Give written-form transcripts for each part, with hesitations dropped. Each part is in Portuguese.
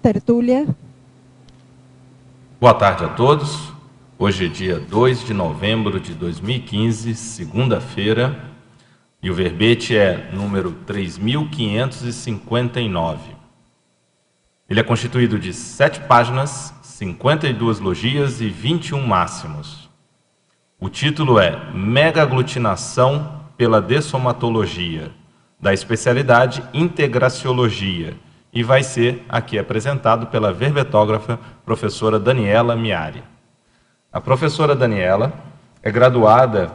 tertúlia. Boa tarde a todos. Hoje é dia 2 de novembro de 2015, segunda-feira, e o verbete é número 3559. Ele é constituído de 7 páginas, 52 logias e 21 máximos. O título é Mega-aglutinação pela dessomatologia, da especialidade Integraciologia, e vai ser aqui apresentado pela verbetógrafa professora Daniela Miari. A professora Daniela é graduada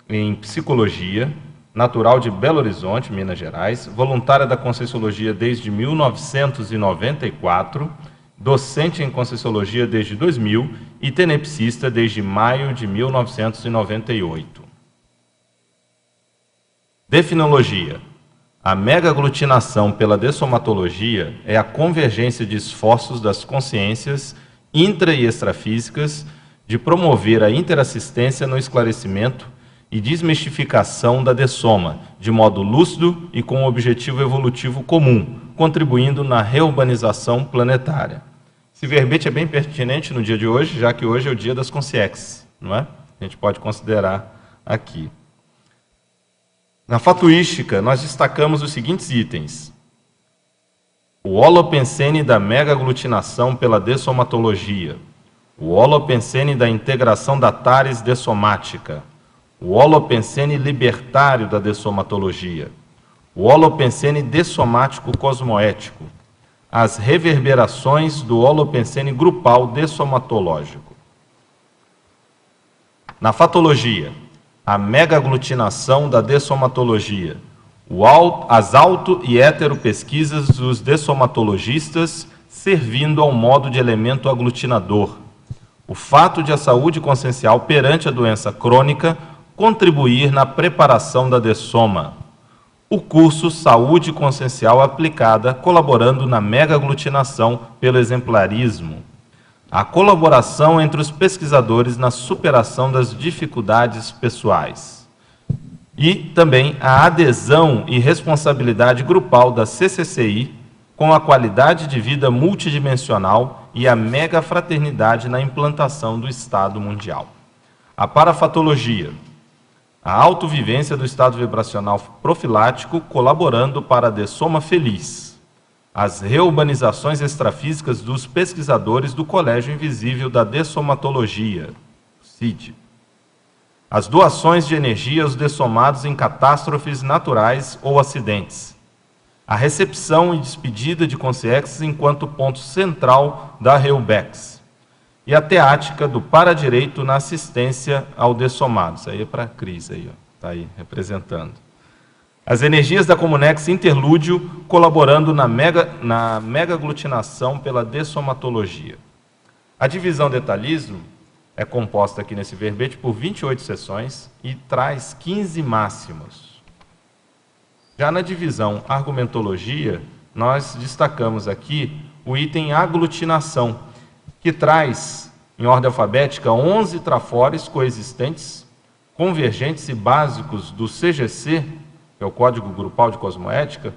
em Psicologia, natural de Belo Horizonte, Minas Gerais, voluntária da Conscienciologia desde 1994, docente em Conscienciologia desde 2000 e tenepsista desde maio de 1998. Definologia. A mega-aglutinação pela dessomatologia é a convergência de esforços das consciências intra- e extrafísicas de promover a interassistência no esclarecimento e desmistificação da dessoma, de modo lúcido e com um objetivo evolutivo comum, contribuindo na reurbanização planetária. Esse verbete é bem pertinente no dia de hoje, já que hoje é o dia das consciências, não é? A gente pode considerar aqui. Na fatuística, nós destacamos os seguintes itens. O holopensene da mega-aglutinação pela dessomatologia, o holopensene da integração da tares dessomática, o holopensene libertário da dessomatologia, o holopensene dessomático cosmoético, as reverberações do holopensene grupal dessomatológico. Na fatologia, a mega-aglutinação da dessomatologia, as auto- e heteropesquisas dos dessomatologistas servindo ao modo de elemento aglutinador, o fato de a saúde consciencial perante a doença crônica contribuir na preparação da dessoma, o curso Saúde Consciencial Aplicada colaborando na mega-aglutinação pelo exemplarismo, a colaboração entre os pesquisadores na superação das dificuldades pessoais. E também a adesão e responsabilidade grupal da CCCI com a qualidade de vida multidimensional e a mega-fraternidade na implantação do Estado mundial. A parafatologia, a autovivência do estado vibracional profilático colaborando para a dessoma feliz. As reurbanizações extrafísicas dos pesquisadores do Colégio Invisível da Dessomatologia, CID. As doações de energia aos dessomados em catástrofes naturais ou acidentes. A recepção e despedida de consciências enquanto ponto central da Reubex. E a teática do paradireito na assistência ao dessomado. Isso aí é para a Cris, aí, está aí representando. As energias da Comunex Interlúdio colaborando na mega-aglutinação pela dessomatologia. A divisão detalhismo é composta aqui nesse verbete por 28 sessões e traz 15 máximos. Já na divisão argumentologia, nós destacamos aqui o item aglutinação, que traz, em ordem alfabética, 11 trafores coexistentes, convergentes e básicos do CGC, que é o Código Grupal de Cosmoética,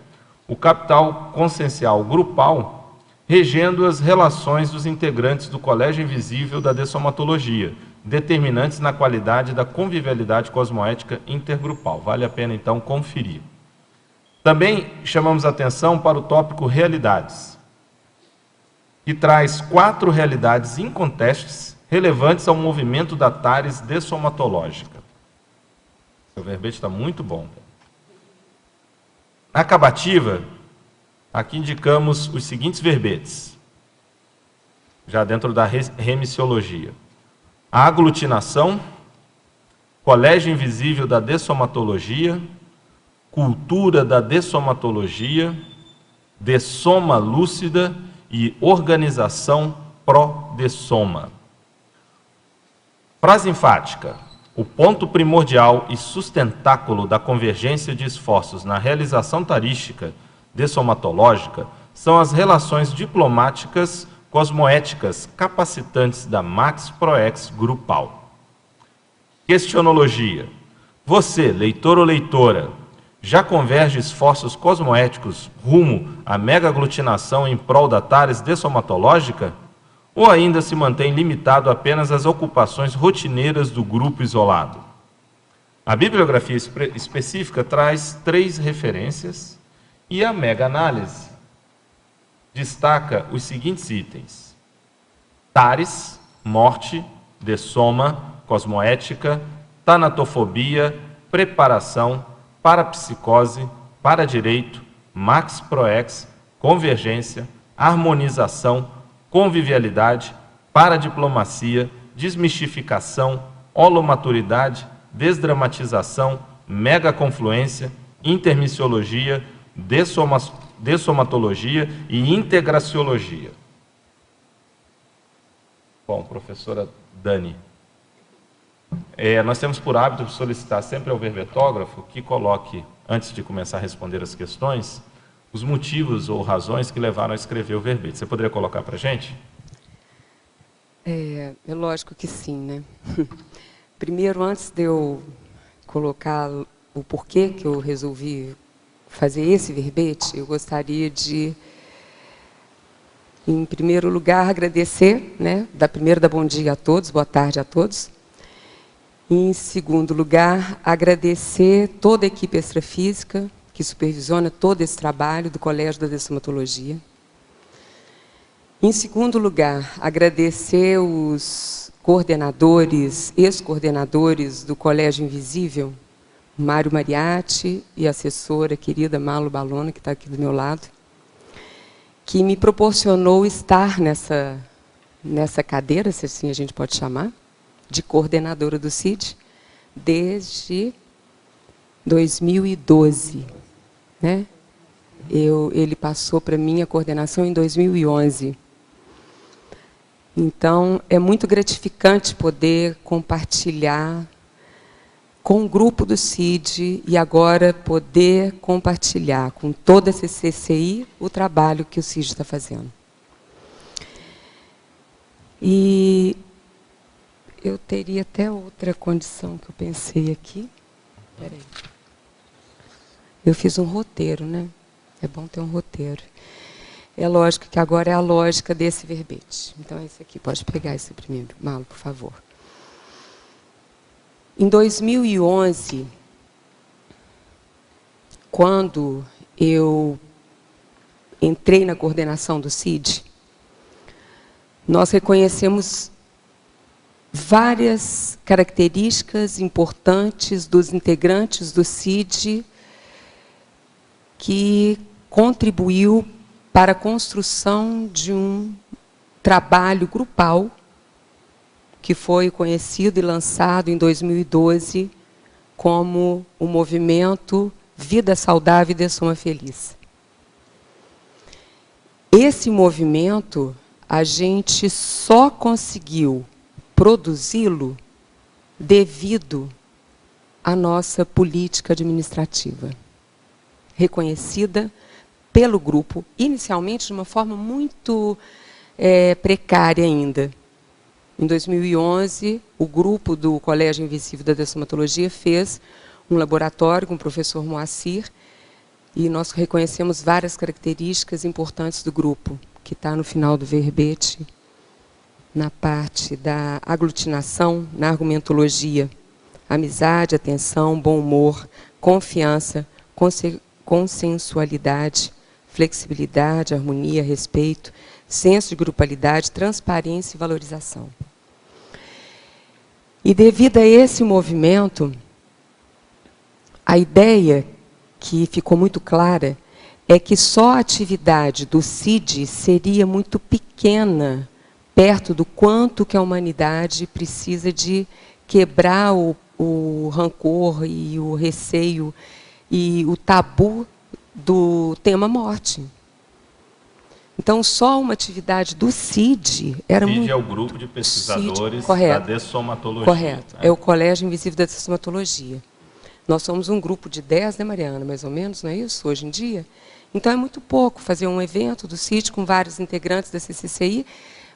o capital consciencial grupal, regendo as relações dos integrantes do Colégio Invisível da Dessomatologia, determinantes na qualidade da convivialidade cosmoética intergrupal. Vale a pena, então, conferir. Também chamamos atenção para o tópico realidades, que traz 4 realidades incontestes relevantes ao movimento da tares dessomatológica. O verbete está muito bom. Na acabativa, aqui indicamos os seguintes verbetes, já dentro da remissiologia. A aglutinação, Colégio Invisível da Dessomatologia, Cultura da Dessomatologia, Dessoma Lúcida e Organização Pró-Dessoma. Frase enfática. O ponto primordial e sustentáculo da convergência de esforços na realização tarística dessomatológica são as relações diplomáticas cosmoéticas capacitantes da Max Proex grupal. Questionologia. Você, leitor ou leitora, Já converge esforços cosmoéticos rumo à mega-aglutinação em prol da tares dessomatológica? Ou ainda se mantém limitado apenas às ocupações rotineiras do grupo isolado? A bibliografia específica traz 3 referências e a mega-análise destaca os seguintes itens: tares, morte, dessoma, cosmoética, tanatofobia, preparação, parapsicose, paradireito, max proex, convergência, harmonização, convivialidade, paradiplomacia, desmistificação, holomaturidade, desdramatização, megaconfluência, intermissiologia, dessomatologia e integraciologia. Bom, professora Dani, nós temos por hábito solicitar sempre ao verbetógrafo que coloque, antes de começar a responder as questões, os motivos ou razões que levaram a escrever o verbete. Você poderia colocar para a gente? É lógico que sim, né? Primeiro, antes de eu colocar o porquê que eu resolvi fazer esse verbete, eu gostaria de, em primeiro lugar, agradecer, né? Primeiro, dar bom dia a todos, boa tarde a todos. Em segundo lugar, agradecer toda a equipe extrafísica que supervisiona todo esse trabalho do Colégio da Dessomatologia. Em segundo lugar, agradecer os coordenadores, ex-coordenadores do Colégio Invisível, Mário Mariatti e a assessora querida Malu Balona, que está aqui do meu lado, que me proporcionou estar nessa cadeira, se assim a gente pode chamar, de coordenadora do CID, desde 2012. Né? Ele passou para mim a coordenação em 2011. Então, é muito gratificante poder compartilhar com o grupo do CID e agora poder compartilhar com toda a CCCI o trabalho que o CID está fazendo. E eu teria até outra condição que eu pensei aqui. Espera aí. Eu fiz um roteiro, né? É bom ter um roteiro. É lógico que agora é a lógica desse verbete. Então, esse aqui, pode pegar esse primeiro, Malu, por favor. Em 2011, quando eu entrei na coordenação do CID, nós reconhecemos várias características importantes dos integrantes do CID que contribuiu para a construção de um trabalho grupal que foi conhecido e lançado em 2012 como o movimento Vida Saudável e Dessoma Feliz. Esse movimento, a gente só conseguiu produzi-lo devido à nossa política administrativa, reconhecida pelo grupo, inicialmente de uma forma muito precária ainda. Em 2011, o grupo do Colégio Invisível da Dessomatologia fez um laboratório com o professor Moacir e nós reconhecemos várias características importantes do grupo, que está no final do verbete, na parte da aglutinação, na argumentologia. Amizade, atenção, bom humor, confiança, consensualidade, flexibilidade, harmonia, respeito, senso de grupalidade, transparência e valorização. E devido a esse movimento, a ideia que ficou muito clara é que só a atividade do CID seria muito pequena perto do quanto que a humanidade precisa de quebrar o rancor e o receio e o tabu do tema morte. Então, só uma atividade do CID era muito... CID é o grupo de pesquisadores CID, da dessomatologia. Correto. É o Colégio Invisível da Dessomatologia. Nós somos um grupo de 10, né, Mariana, mais ou menos, não é isso, hoje em dia? Então, é muito pouco fazer um evento do CID com vários integrantes da CCCI,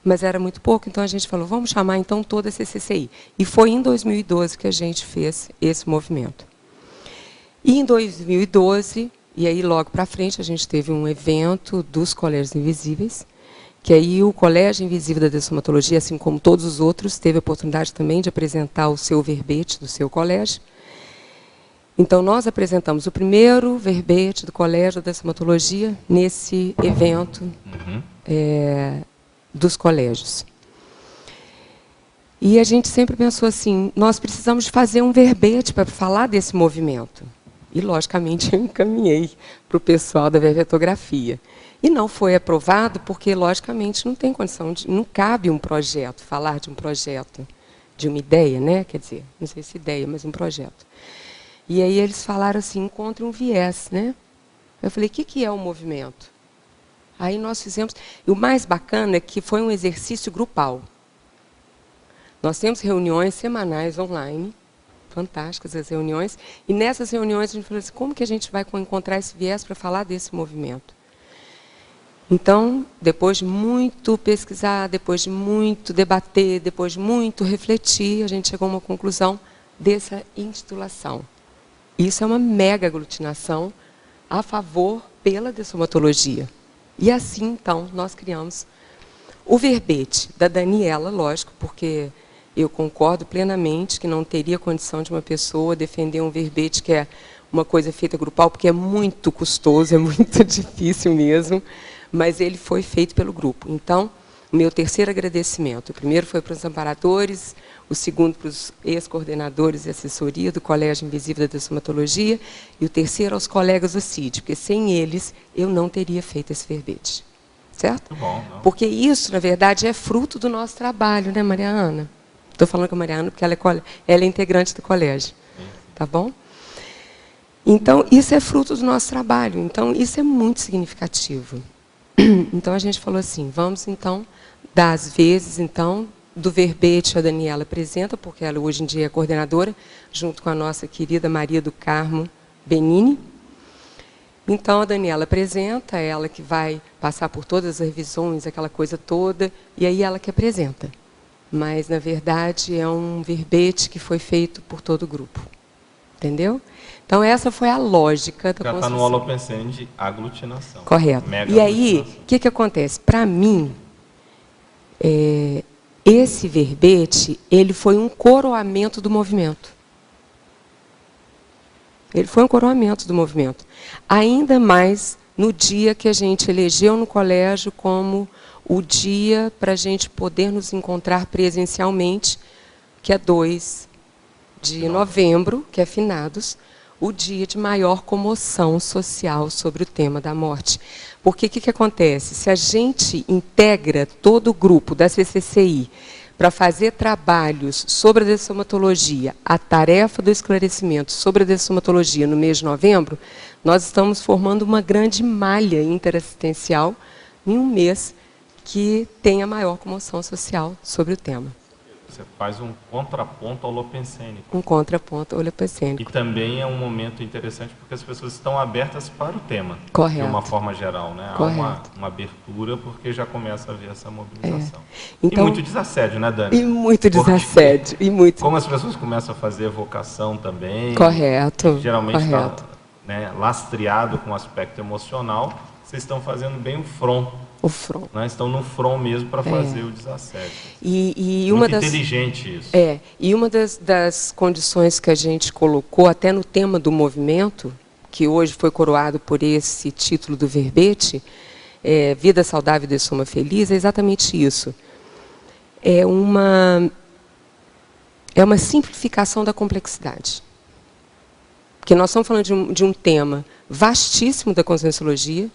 mas era muito pouco, então a gente falou, vamos chamar então toda a CCCI. E foi em 2012 que a gente fez esse movimento. E em 2012, e aí logo para frente, a gente teve um evento dos Colégios Invisíveis, que aí o Colégio Invisível da Dessomatologia, assim como todos os outros, teve a oportunidade também de apresentar o seu verbete do seu colégio. Então, nós apresentamos o primeiro verbete do Colégio da Dessomatologia nesse evento dos colégios. E a gente sempre pensou assim, nós precisamos de fazer um verbete para falar desse movimento. E, logicamente, eu encaminhei para o pessoal da verbetografia. E não foi aprovado porque, logicamente, não tem condição, não cabe um projeto, falar de um projeto, de uma ideia, né? Quer dizer, não sei se ideia, mas um projeto. E aí eles falaram assim, encontre um viés, né? Eu falei, o que é o movimento? Aí nós fizemos, e o mais bacana é que foi um exercício grupal. Nós temos reuniões semanais online, fantásticas as reuniões, e nessas reuniões a gente falou assim, como que a gente vai encontrar esse viés para falar desse movimento? Então, depois de muito pesquisar, depois de muito debater, depois de muito refletir, a gente chegou a uma conclusão dessa intitulação. Isso é uma mega aglutinação a favor pela dessomatologia. E assim, então, nós criamos o verbete da Daniela, lógico, porque eu concordo plenamente que não teria condição de uma pessoa defender um verbete que é uma coisa feita grupal, porque é muito custoso, é muito difícil mesmo, mas ele foi feito pelo grupo. Então, o meu terceiro agradecimento, o primeiro foi para os amparadores, o segundo para os ex-coordenadores e assessoria do Colégio Invisível da Dessomatologia, e o terceiro aos colegas do CID, porque sem eles eu não teria feito esse verbete. Certo? Bom, porque isso, na verdade, é fruto do nosso trabalho, né, Maria Ana? Estou falando com a Maria Ana porque ela é integrante do colégio. Tá bom? Então, isso é fruto do nosso trabalho. Então, isso é muito significativo. Então, a gente falou assim, vamos, então, dar as vezes, então, do verbete a Daniela apresenta, porque ela hoje em dia é coordenadora, junto com a nossa querida Maria do Carmo Benini. Então, a Daniela apresenta, ela que vai passar por todas as revisões, aquela coisa toda, e aí ela que apresenta. Mas, na verdade, é um verbete que foi feito por todo o grupo. Entendeu? Então, essa foi a lógica da construção. Já está no Holopensene de aglutinação. Correto. Mega e aí, aglutinação. o que acontece? Para mim, esse verbete, ele foi um coroamento do movimento. Ele foi um coroamento do movimento. Ainda mais no dia que a gente elegeu no colégio como o dia para a gente poder nos encontrar presencialmente, que é 2 de novembro, que é finados, o dia de maior comoção social sobre o tema da morte. Porque o que acontece? Se a gente integra todo o grupo da CCCI para fazer trabalhos sobre a dessomatologia, a tarefa do esclarecimento sobre a dessomatologia no mês de novembro, nós estamos formando uma grande malha interassistencial em um mês que tem a maior comoção social sobre o tema. Você faz um contraponto ao holopensênico. Um contraponto holopensênico. E também é um momento interessante porque as pessoas estão abertas para o tema. Correto. De uma forma geral, né? Correto. Há uma abertura porque já começa a haver essa mobilização. Então, e muito desassédio, né, Dani? E muito desassédio. E muito... Como as pessoas começam a fazer evocação também. Correto. Geralmente está, correto. né, lastreado com o aspecto emocional. Vocês estão fazendo bem o front. O front. Né? Estão no front mesmo para fazer o desassédio. E uma muito inteligente isso. E uma das condições que a gente colocou, até no tema do movimento, que hoje foi coroado por esse título do verbete, Vida Saudável e Dessoma Feliz, é exatamente isso. É uma simplificação da complexidade. Porque nós estamos falando de um tema vastíssimo da conscienciologia,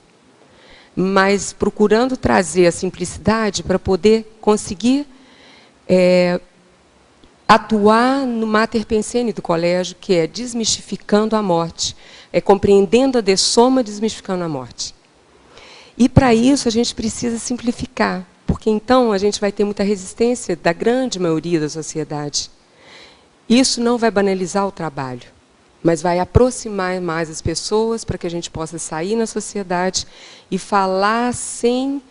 mas procurando trazer a simplicidade para poder conseguir atuar no mater pensene do colégio, que é desmistificando a morte, compreendendo a dessoma, desmistificando a morte. E, para isso, a gente precisa simplificar, porque, então, a gente vai ter muita resistência da grande maioria da sociedade. Isso não vai banalizar o trabalho, mas vai aproximar mais as pessoas para que a gente possa sair na sociedade e falar sem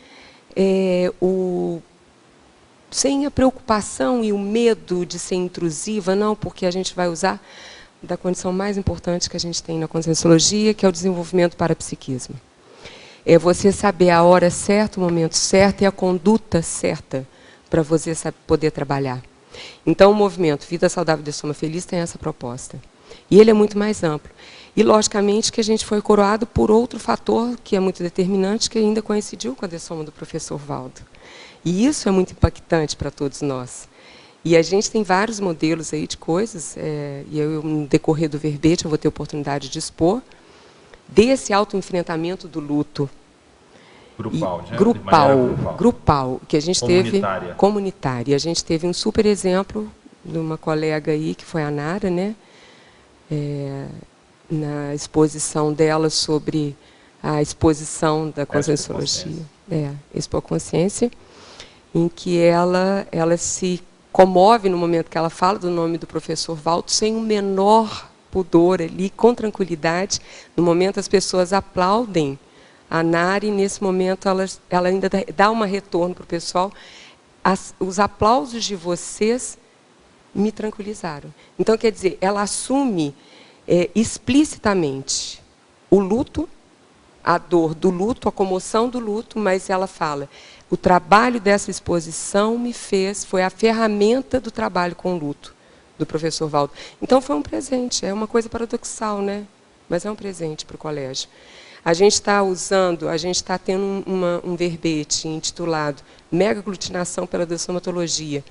a preocupação e o medo de ser intrusiva, não, porque a gente vai usar da condição mais importante que a gente tem na Conscienciologia, que é o desenvolvimento parapsiquismo. É você saber a hora certa, o momento certo e a conduta certa para você poder trabalhar. Então, o movimento Vida Saudável de Soma Feliz tem essa proposta. E ele é muito mais amplo. E, logicamente, que a gente foi coroado por outro fator que é muito determinante, que ainda coincidiu com a dessoma do professor Valdo. E isso é muito impactante para todos nós. E a gente tem vários modelos aí de coisas, e eu, no decorrer do verbete, eu vou ter oportunidade de expor, desse autoenfrentamento do luto. Grupal, né? Grupal, que a gente teve comunitária. E a gente teve um super exemplo de uma colega aí, que foi a Nara, né? Na exposição dela sobre a exposição da Conscienciologia, Expo Consciência, em que ela se comove no momento que ela fala do nome do professor Valdo, sem o menor pudor ali, com tranquilidade. No momento as pessoas aplaudem a Nara, e nesse momento ela ainda dá um retorno para o pessoal. Os aplausos de vocês me tranquilizaram. Então, quer dizer, ela assume explicitamente o luto, a dor do luto, a comoção do luto, mas ela fala, o trabalho dessa exposição foi a ferramenta do trabalho com o luto, do professor Valdo. Então, foi um presente, é uma coisa paradoxal, né? Mas é um presente para o colégio. A gente está tendo um verbete intitulado Mega Aglutinação pela Dessomatologia,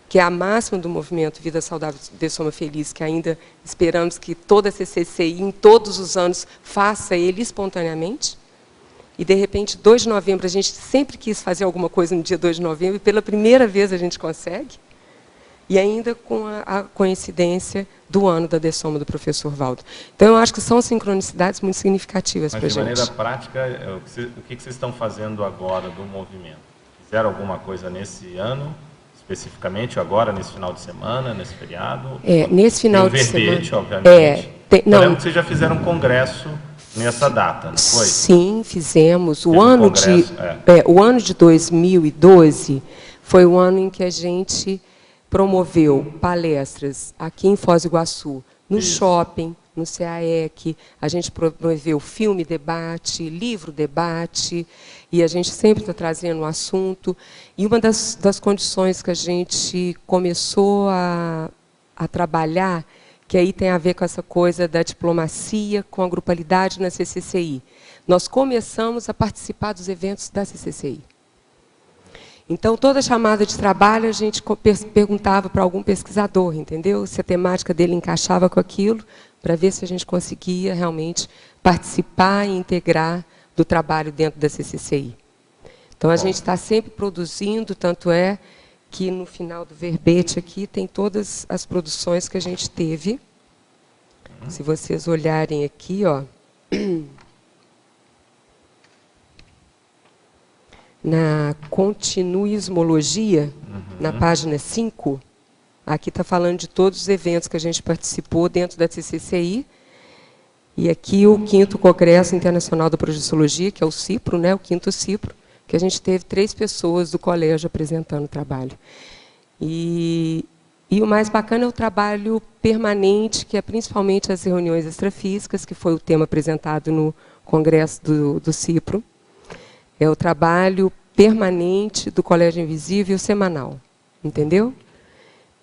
que é a máxima do movimento Vida Saudável de Soma Feliz, que ainda esperamos que toda a CCCI, em todos os anos, faça ele espontaneamente. E, de repente, 2 de novembro, a gente sempre quis fazer alguma coisa no dia 2 de novembro, e pela primeira vez a gente consegue. E ainda com a coincidência do ano da dessoma do professor Valdo. Então, eu acho que são sincronicidades muito significativas para a gente. Mas, de maneira prática, o que vocês estão fazendo agora do movimento? Fizeram alguma coisa nesse ano, especificamente, agora, nesse final de semana, nesse feriado? Nesse final de verbete, semana. Obviamente. Eu lembro que vocês já fizeram um congresso nessa data, não foi? Sim, fizemos. O ano de 2012 foi o ano em que a gente promoveu palestras aqui em Foz do Iguaçu, no shopping, no CAEC, a gente promoveu filme debate, livro debate, e a gente sempre está trazendo o assunto. E uma das condições que a gente começou a trabalhar, que aí tem a ver com essa coisa da diplomacia, com a grupalidade na CCCI. Nós começamos a participar dos eventos da CCCI. Então, toda chamada de trabalho, a gente perguntava para algum pesquisador, entendeu? Se a temática dele encaixava com aquilo, para ver se a gente conseguia realmente participar e integrar do trabalho dentro da CCCI. Então, a gente está sempre produzindo, tanto é que no final do verbete aqui tem todas as produções que a gente teve. Se vocês olharem aqui, ó, na continuismologia, na página 5, aqui está falando de todos os eventos que a gente participou dentro da CCCI, e aqui o 5º Congresso Internacional da Projeciologia, que é o CIPRO, né, o 5º CIPRO, que a gente teve 3 pessoas do colégio apresentando o trabalho. E o mais bacana é o trabalho permanente, que é principalmente as reuniões extrafísicas, que foi o tema apresentado no Congresso do CIPRO. É o trabalho permanente do Colégio Invisível semanal, entendeu?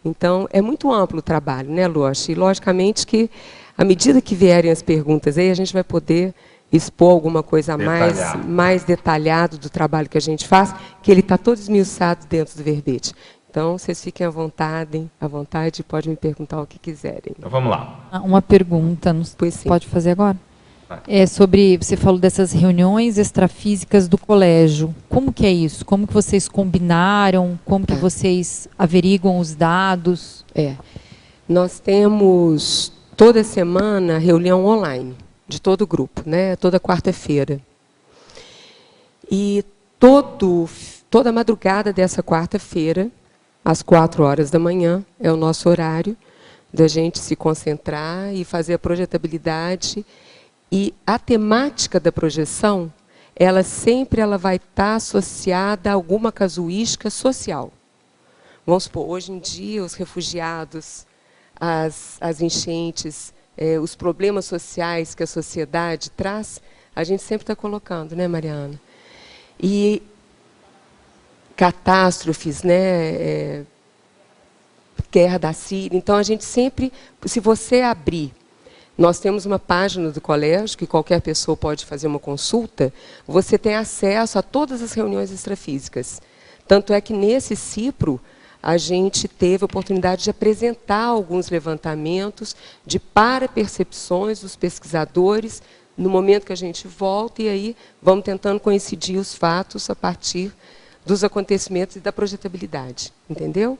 Então, é muito amplo o trabalho, né, Loche? E, logicamente, que, à medida que vierem as perguntas, aí a gente vai poder expor alguma coisa mais detalhado do trabalho que a gente faz, que ele está todo esmiuçado dentro do verbete. Então, vocês fiquem à vontade, podem me perguntar o que quiserem. Então, vamos lá. Uma pergunta, pode fazer agora? Sobre, você falou dessas reuniões extrafísicas do colégio. Como que é isso? Como que vocês combinaram? Como que vocês averiguam os dados? Nós temos toda semana reunião online de todo o grupo, né? Toda quarta-feira. E toda madrugada dessa quarta-feira, às 4h da manhã, é o nosso horário da gente se concentrar e fazer a projetabilidade. E a temática da projeção, ela sempre vai estar associada a alguma casuística social. Vamos supor, hoje em dia, os refugiados, as enchentes, os problemas sociais que a sociedade traz, a gente sempre está colocando, né, Mariana? E catástrofes, né, guerra da Síria. Então, a gente sempre, se você abrir, nós temos uma página do colégio, que qualquer pessoa pode fazer uma consulta, você tem acesso a todas as reuniões extrafísicas. Tanto é que, nesse CIPRO, a gente teve a oportunidade de apresentar alguns levantamentos de parapercepções dos pesquisadores, no momento que a gente volta, e aí vamos tentando coincidir os fatos a partir dos acontecimentos e da projetabilidade. Entendeu?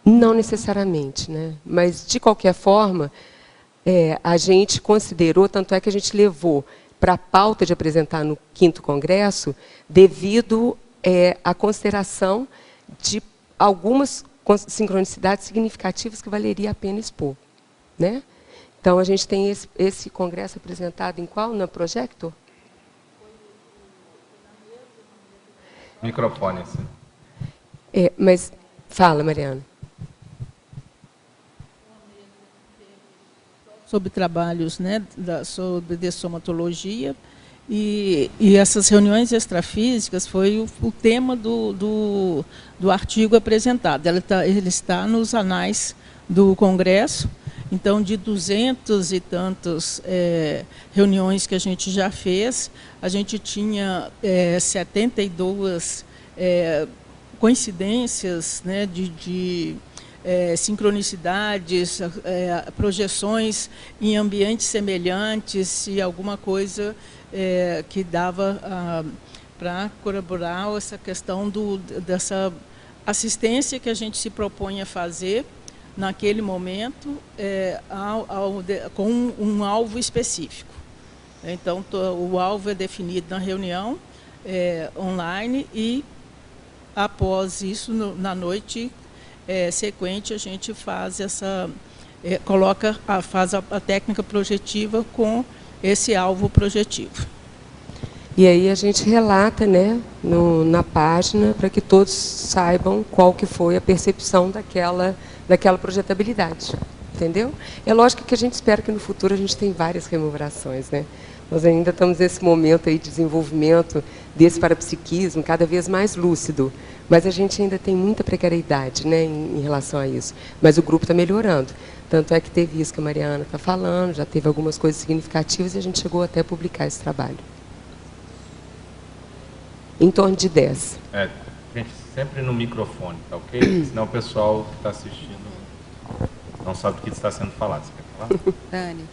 Não necessariamente, né? Mas, de qualquer forma, a gente considerou, tanto é que a gente levou para a pauta de apresentar no 5º Congresso, devido à consideração de algumas sincronicidades significativas que valeria a pena expor, né? Então, a gente tem esse congresso apresentado em qual? Na Projector? Microfone, assim. Mas, fala, Mariana. Sobre trabalhos, né, sobre dessomatologia, e essas reuniões extrafísicas foi o tema do artigo apresentado. Ele está nos anais do Congresso. Então, de 200 e tantos reuniões que a gente já fez, a gente tinha 72 coincidências, né, de sincronicidades, projeções em ambientes semelhantes e alguma coisa que dava para corroborar essa questão dessa assistência que a gente se propõe a fazer naquele momento com um alvo específico. Então, o alvo é definido na reunião online e, após isso, na noite sequente, a gente faz faz a técnica projetiva com esse alvo projetivo. E aí a gente relata, né, na página, para que todos saibam qual que foi a percepção daquela projetabilidade, entendeu? É lógico que a gente espera que no futuro a gente tenha várias rememorações, né? Nós ainda estamos nesse momento aí de desenvolvimento desse parapsiquismo cada vez mais lúcido, mas a gente ainda tem muita precariedade, né, em relação a isso. Mas o grupo está melhorando. Tanto é que teve isso que a Mariana está falando, já teve algumas coisas significativas e a gente chegou até a publicar esse trabalho. Em torno de 10. Gente, sempre no microfone, tá ok? Senão o pessoal que está assistindo não sabe do que está sendo falado. Você quer falar? Dani,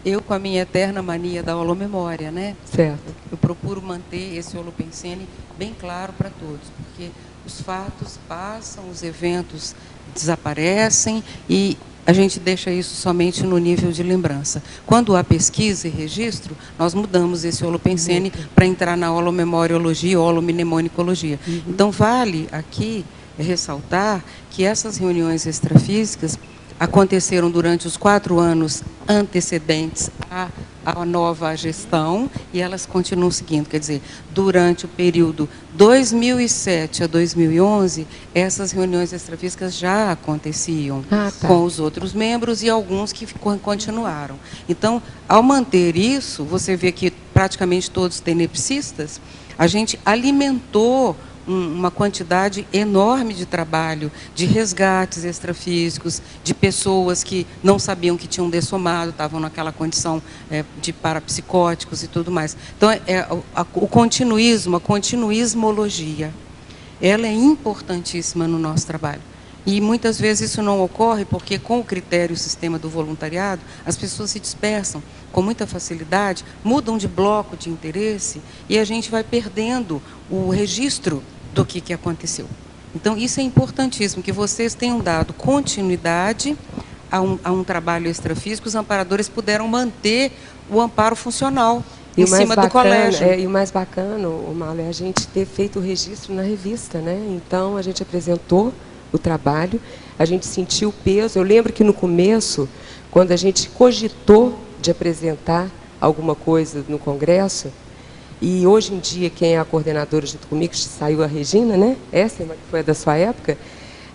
eu com a minha eterna mania da holomemória, né? Certo. Eu procuro manter esse holopensene bem claro para todos, porque os fatos passam, os eventos desaparecem e a gente deixa isso somente no nível de lembrança. Quando há pesquisa e registro, nós mudamos esse holopensene para entrar na holomemoriologia ou holomnemonicologia. Então, vale aqui ressaltar que essas reuniões extrafísicas aconteceram durante os 4 anos antecedentes à nova gestão e elas continuam seguindo. Quer dizer, durante o período 2007 a 2011, essas reuniões extrafísicas já aconteciam com os outros membros e alguns que continuaram. Então, ao manter isso, você vê que praticamente todos tenepsistas, a gente alimentou uma quantidade enorme de trabalho, de resgates extrafísicos, de pessoas que não sabiam que tinham dessomado, estavam naquela condição de parapsicóticos e tudo mais. Então, o continuismo, a continuismologia, ela é importantíssima no nosso trabalho. E muitas vezes isso não ocorre porque, com o critério e o sistema do voluntariado, as pessoas se dispersam com muita facilidade, mudam de bloco de interesse e a gente vai perdendo o registro do que aconteceu. Então, isso é importantíssimo, que vocês tenham dado continuidade a um trabalho extrafísico, os amparadores puderam manter o amparo funcional em cima do colégio. E o mais bacana, Malo, é a gente ter feito o registro na revista, né? Então, a gente apresentou o trabalho, a gente sentiu o peso. Eu lembro que no começo, quando a gente cogitou de apresentar alguma coisa no Congresso, e hoje em dia quem é a coordenadora junto comigo, saiu a Regina, né? Essa que foi da sua época,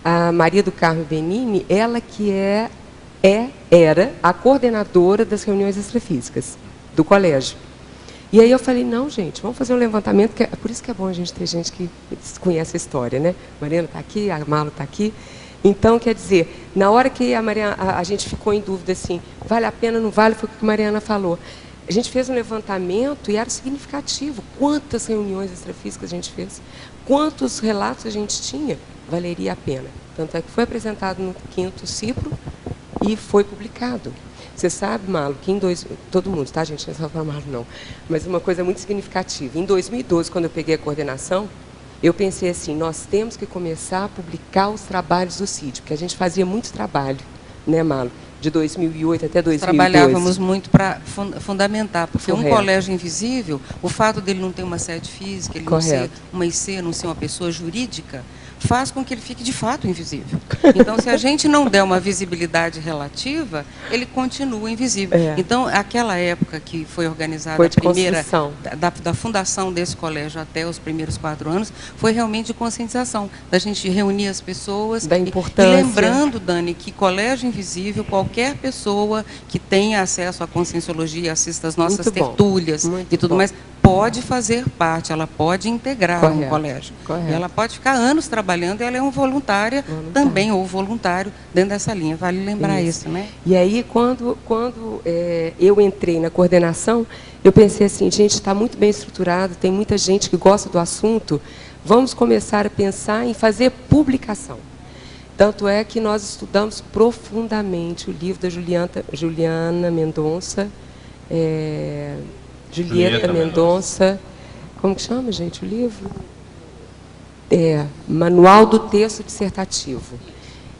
a Maria do Carmo Benini, ela que era a coordenadora das reuniões extrafísicas do colégio. E aí eu falei, não, gente, vamos fazer um levantamento, que é por isso que é bom a gente ter gente que conhece a história, né? A Mariana está aqui, a Malo está aqui. Então, quer dizer, na hora que a gente ficou em dúvida, assim, vale a pena, não vale, foi o que a Mariana falou. A gente fez um levantamento e era significativo. Quantas reuniões extrafísicas a gente fez? Quantos relatos a gente tinha? Valeria a pena. Tanto é que foi apresentado no 5º Cipro e foi publicado. Você sabe, Malo, que todo mundo, tá, gente? Não é só para Malo, não. Mas uma coisa muito significativa. Em 2012, quando eu peguei a coordenação, eu pensei assim, nós temos que começar a publicar os trabalhos do CID, porque a gente fazia muito trabalho, né, Malo? De 2008 até 2012. Trabalhávamos muito para fundamentar, porque Correto. um colégio invisível, o fato dele não ter uma sede física, ele não ser uma IC, não ser uma pessoa jurídica, faz com que ele fique de fato invisível. Então, se a gente não der uma visibilidade relativa, ele continua invisível. Então, aquela época que foi organizada a primeira, da fundação desse colégio até os primeiros 4 anos, foi realmente de conscientização, da gente reunir as pessoas. Da importância. E lembrando, Dani, que colégio invisível, qualquer pessoa que tenha acesso à conscienciologia, assista às nossas tertúlias e tudo mais, pode fazer parte, ela pode integrar o colégio. E ela pode ficar anos trabalhando, ela é uma voluntária também, ou voluntário, dentro dessa linha. Vale lembrar isso, né? E aí, quando eu entrei na coordenação, eu pensei assim, gente, está muito bem estruturado, tem muita gente que gosta do assunto, vamos começar a pensar em fazer publicação. Tanto é que nós estudamos profundamente o livro da Juliana Mendonça, Julieta Mendonça, como que chama, gente, o livro? Manual do Texto Dissertativo.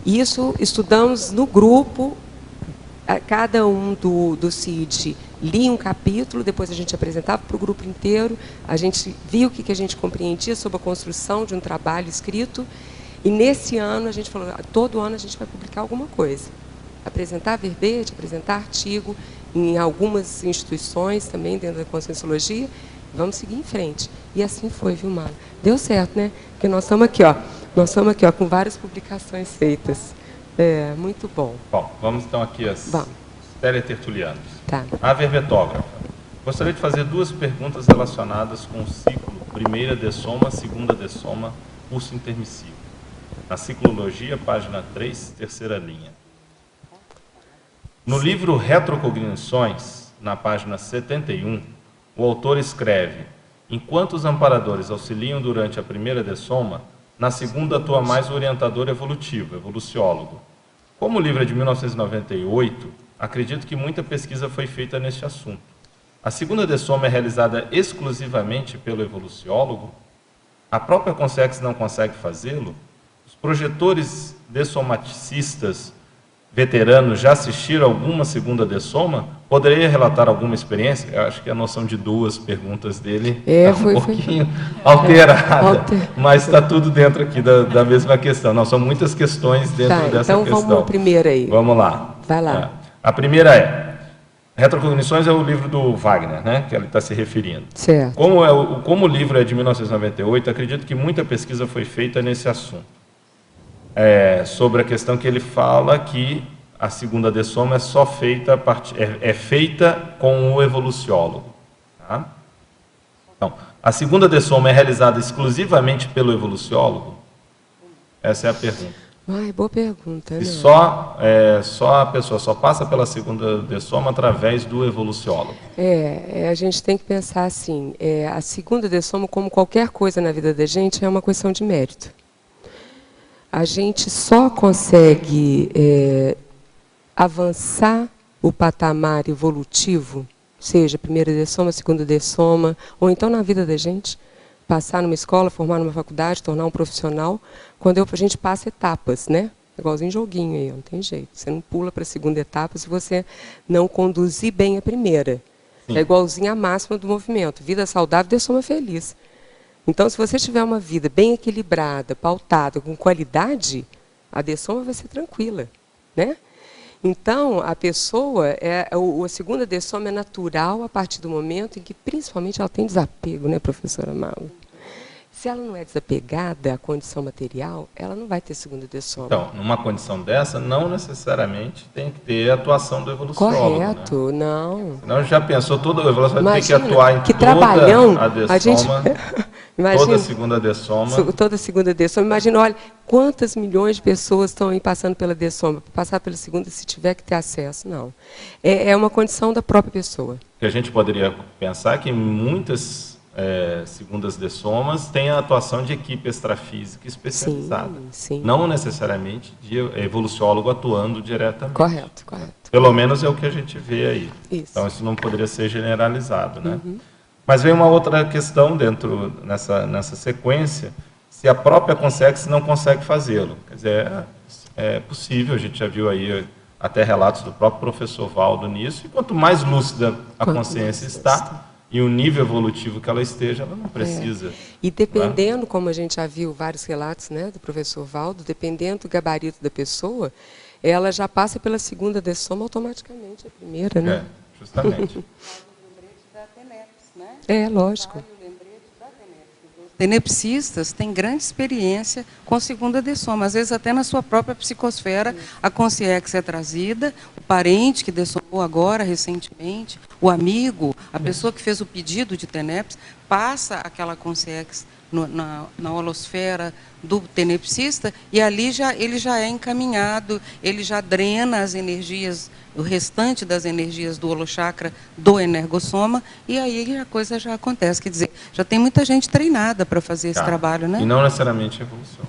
Isso estudamos no grupo, cada um do CID lia um capítulo, depois a gente apresentava para o grupo inteiro, a gente via o que a gente compreendia sobre a construção de um trabalho escrito, e nesse ano a gente falou, todo ano a gente vai publicar alguma coisa. Apresentar verbete, apresentar artigo, em algumas instituições também, dentro da conscienciologia, vamos seguir em frente. E assim foi, viu, Malo? Deu certo, né? Porque nós estamos aqui, com várias publicações feitas. Muito bom. Bom, vamos então aqui às teletertulianas. Tá. A verbetógrafa. Gostaria de fazer 2 perguntas relacionadas com o ciclo primeira dessoma, segunda dessoma, curso intermissivo. Na ciclologia, página 3, terceira linha. No livro Retrocognições, na página 71, o autor escreve: enquanto os amparadores auxiliam durante a primeira dessoma, na segunda atua mais o orientador evolutivo, evoluciólogo. Como o livro é de 1998, acredito que muita pesquisa foi feita neste assunto. A segunda dessoma é realizada exclusivamente pelo evoluciólogo? A própria Consex não consegue fazê-lo? Os projetores dessomaticistas veteranos já assistiram alguma segunda dessoma? Poderia relatar alguma experiência? Eu acho que a noção de 2 perguntas dele está um pouquinho alterada, mas está tudo dentro aqui da mesma questão. Não, são muitas questões dentro dessa questão. Então vamos à primeira aí. Vamos lá. Vai lá. A primeira Retrocognições é o livro do Wagner, né, que ele está se referindo. Certo. Como o livro é de 1998, acredito que muita pesquisa foi feita nesse assunto. Sobre a questão que ele fala que a segunda dessoma é só feita, feita com o evoluciólogo. Tá? Então, a segunda dessoma é realizada exclusivamente pelo evoluciólogo? Essa é a pergunta. Boa pergunta. E só a pessoa só passa pela segunda dessoma através do evoluciólogo? A gente tem que pensar assim, a segunda dessoma, como qualquer coisa na vida da gente, é uma questão de mérito. A gente só consegue avançar o patamar evolutivo, seja primeira dessoma, segunda dessoma, ou então na vida da gente, passar numa escola, formar numa faculdade, tornar um profissional, quando a gente passa etapas, né? Igualzinho joguinho aí, não tem jeito. Você não pula para a segunda etapa se você não conduzir bem a primeira. Sim. É igualzinho a máxima do movimento. Vida saudável, dessoma feliz. Então, se você tiver uma vida bem equilibrada, pautada, com qualidade, a dessoma vai ser tranquila, né? Então, a pessoa, a segunda dessoma é natural a partir do momento em que, principalmente, ela tem desapego, né, professora Malo? Se ela não é desapegada à condição material, ela não vai ter segunda dessoma. Então, numa condição dessa, não necessariamente tem que ter a atuação do evoluciólogo. Correto, né? Não. Senão já pensou, todo o evoluciólogo tem que Imagina, atuar em que toda trabalhão, a dessoma, imagina, toda a segunda dessoma. toda a segunda dessoma. Imagina, olha, quantas milhões de pessoas estão aí passando pela dessoma. Para passar pela segunda, se tiver que ter acesso, não. É uma condição da própria pessoa. Que a gente poderia pensar que muitas segundas dessomas têm a atuação de equipe extrafísica especializada. Sim. Não necessariamente de evoluciólogo atuando diretamente. Correto. Pelo menos é o que a gente vê aí. Isso. Então, isso não poderia ser generalizado, né? Mas vem uma outra questão nessa sequência, se a própria Consex não consegue fazê-lo. Quer dizer, é possível, a gente já viu aí até relatos do próprio professor Valdo nisso, e quanto mais lúcida a consciência está, e o nível evolutivo que ela esteja, ela não precisa. E dependendo, como a gente já viu vários relatos, né, do professor Valdo, dependendo do gabarito da pessoa, ela já passa pela segunda dessoma automaticamente, a primeira, né? Justamente. Lógico. Os tenepsistas têm grande experiência com segunda dessoma, às vezes até na sua própria psicosfera, a consciência é trazida, o parente que dessomou agora, recentemente, o amigo, a pessoa que fez o pedido de teneps, passa aquela consciência na holosfera do tenepsista, e ali ele já é encaminhado, ele já drena as energias, o restante das energias do holochakra do energossoma, e aí a coisa já acontece. Quer dizer, já tem muita gente treinada para fazer esse trabalho, né? E não necessariamente evolução.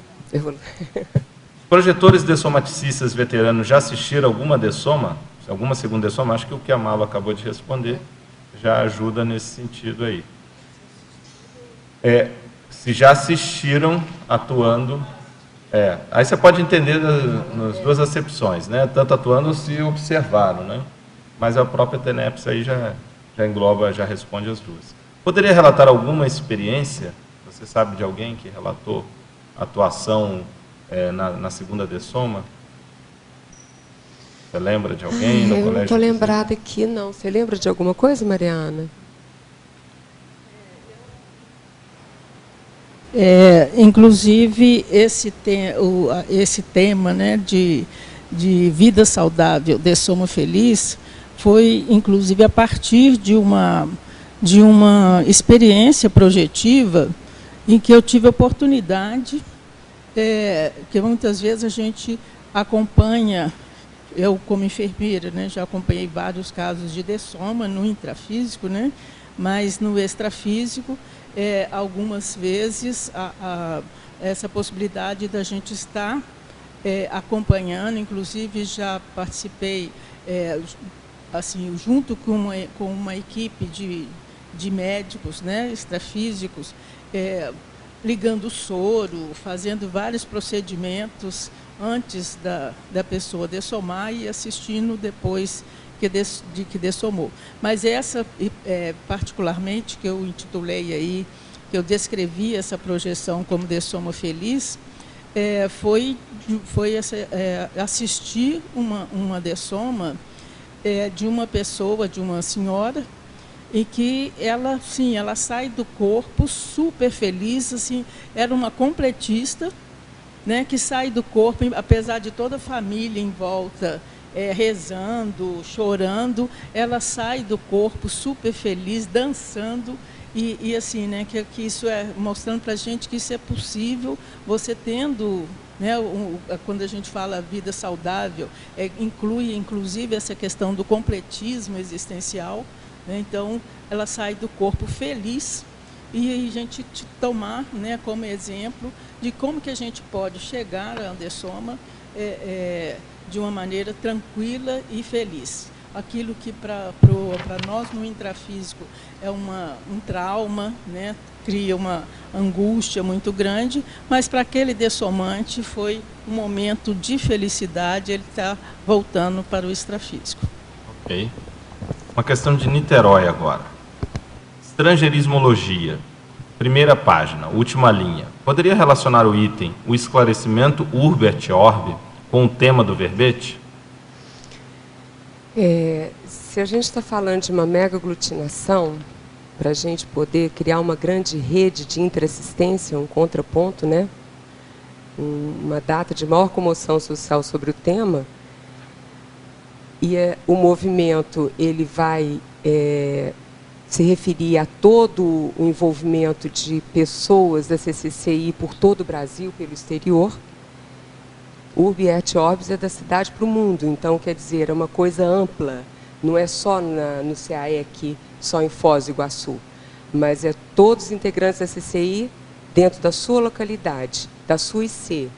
Projetores dessomaticistas veteranos já assistiram alguma dessoma? Alguma segunda dessoma? Acho que o que a Malo acabou de responder já ajuda nesse sentido aí. Se já assistiram atuando, aí você pode entender nas duas acepções, né? Tanto atuando se observaram, né? Mas a própria TENEPS aí já engloba, já responde as duas. Poderia relatar alguma experiência? Você sabe de alguém que relatou atuação na segunda dessoma? Você lembra de alguém no colégio? Eu não estou lembrada aqui, não. Você lembra de alguma coisa, Mariana? Inclusive, esse tema, né, de vida saudável, dessoma feliz, foi, inclusive, a partir de uma experiência projetiva em que eu tive a oportunidade, que muitas vezes a gente acompanha, eu como enfermeira, né, já acompanhei vários casos de dessoma no intrafísico, né, mas no extrafísico, algumas vezes essa possibilidade da gente estar acompanhando, inclusive já participei assim, junto com uma equipe de médicos, né, extrafísicos, ligando soro, fazendo vários procedimentos antes da pessoa dessomar e assistindo depois de que dessomou. Mas essa, particularmente, que eu intitulei aí, que eu descrevi essa projeção como dessoma feliz, foi assistir uma dessoma de uma pessoa, de uma senhora, em que ela, sim, ela sai do corpo super feliz, assim, era uma completista, né, que sai do corpo, apesar de toda a família em volta rezando, chorando, ela sai do corpo super feliz, dançando, e assim, né, que isso mostrando para a gente que isso é possível, você tendo, né, quando a gente fala vida saudável, inclui inclusive essa questão do completismo existencial, né, então ela sai do corpo feliz, e a gente tomar, né, como exemplo de como que a gente pode chegar à dessoma de uma maneira tranquila e feliz. Aquilo que para nós no intrafísico é um trauma, né, cria uma angústia muito grande, mas para aquele dessomante foi um momento de felicidade, ele está voltando para o extrafísico. Ok. Uma questão de Niterói agora. Estrangeirismologia. Primeira página, última linha. Poderia relacionar o item, o esclarecimento urbe et orbe, com o tema do verbete? Se a gente está falando de uma megaglutinação, para a gente poder criar uma grande rede de interassistência, um contraponto, né? Uma data de maior comoção social sobre o tema. E o movimento ele vai se referir a todo o envolvimento de pessoas da CCCI por todo o Brasil, pelo exterior. Urbi et Orbis é da cidade para o mundo, então, quer dizer, é uma coisa ampla, não é só no CAEC, só em Foz do Iguaçu, mas é todos os integrantes da CCI dentro da sua localidade, da sua IC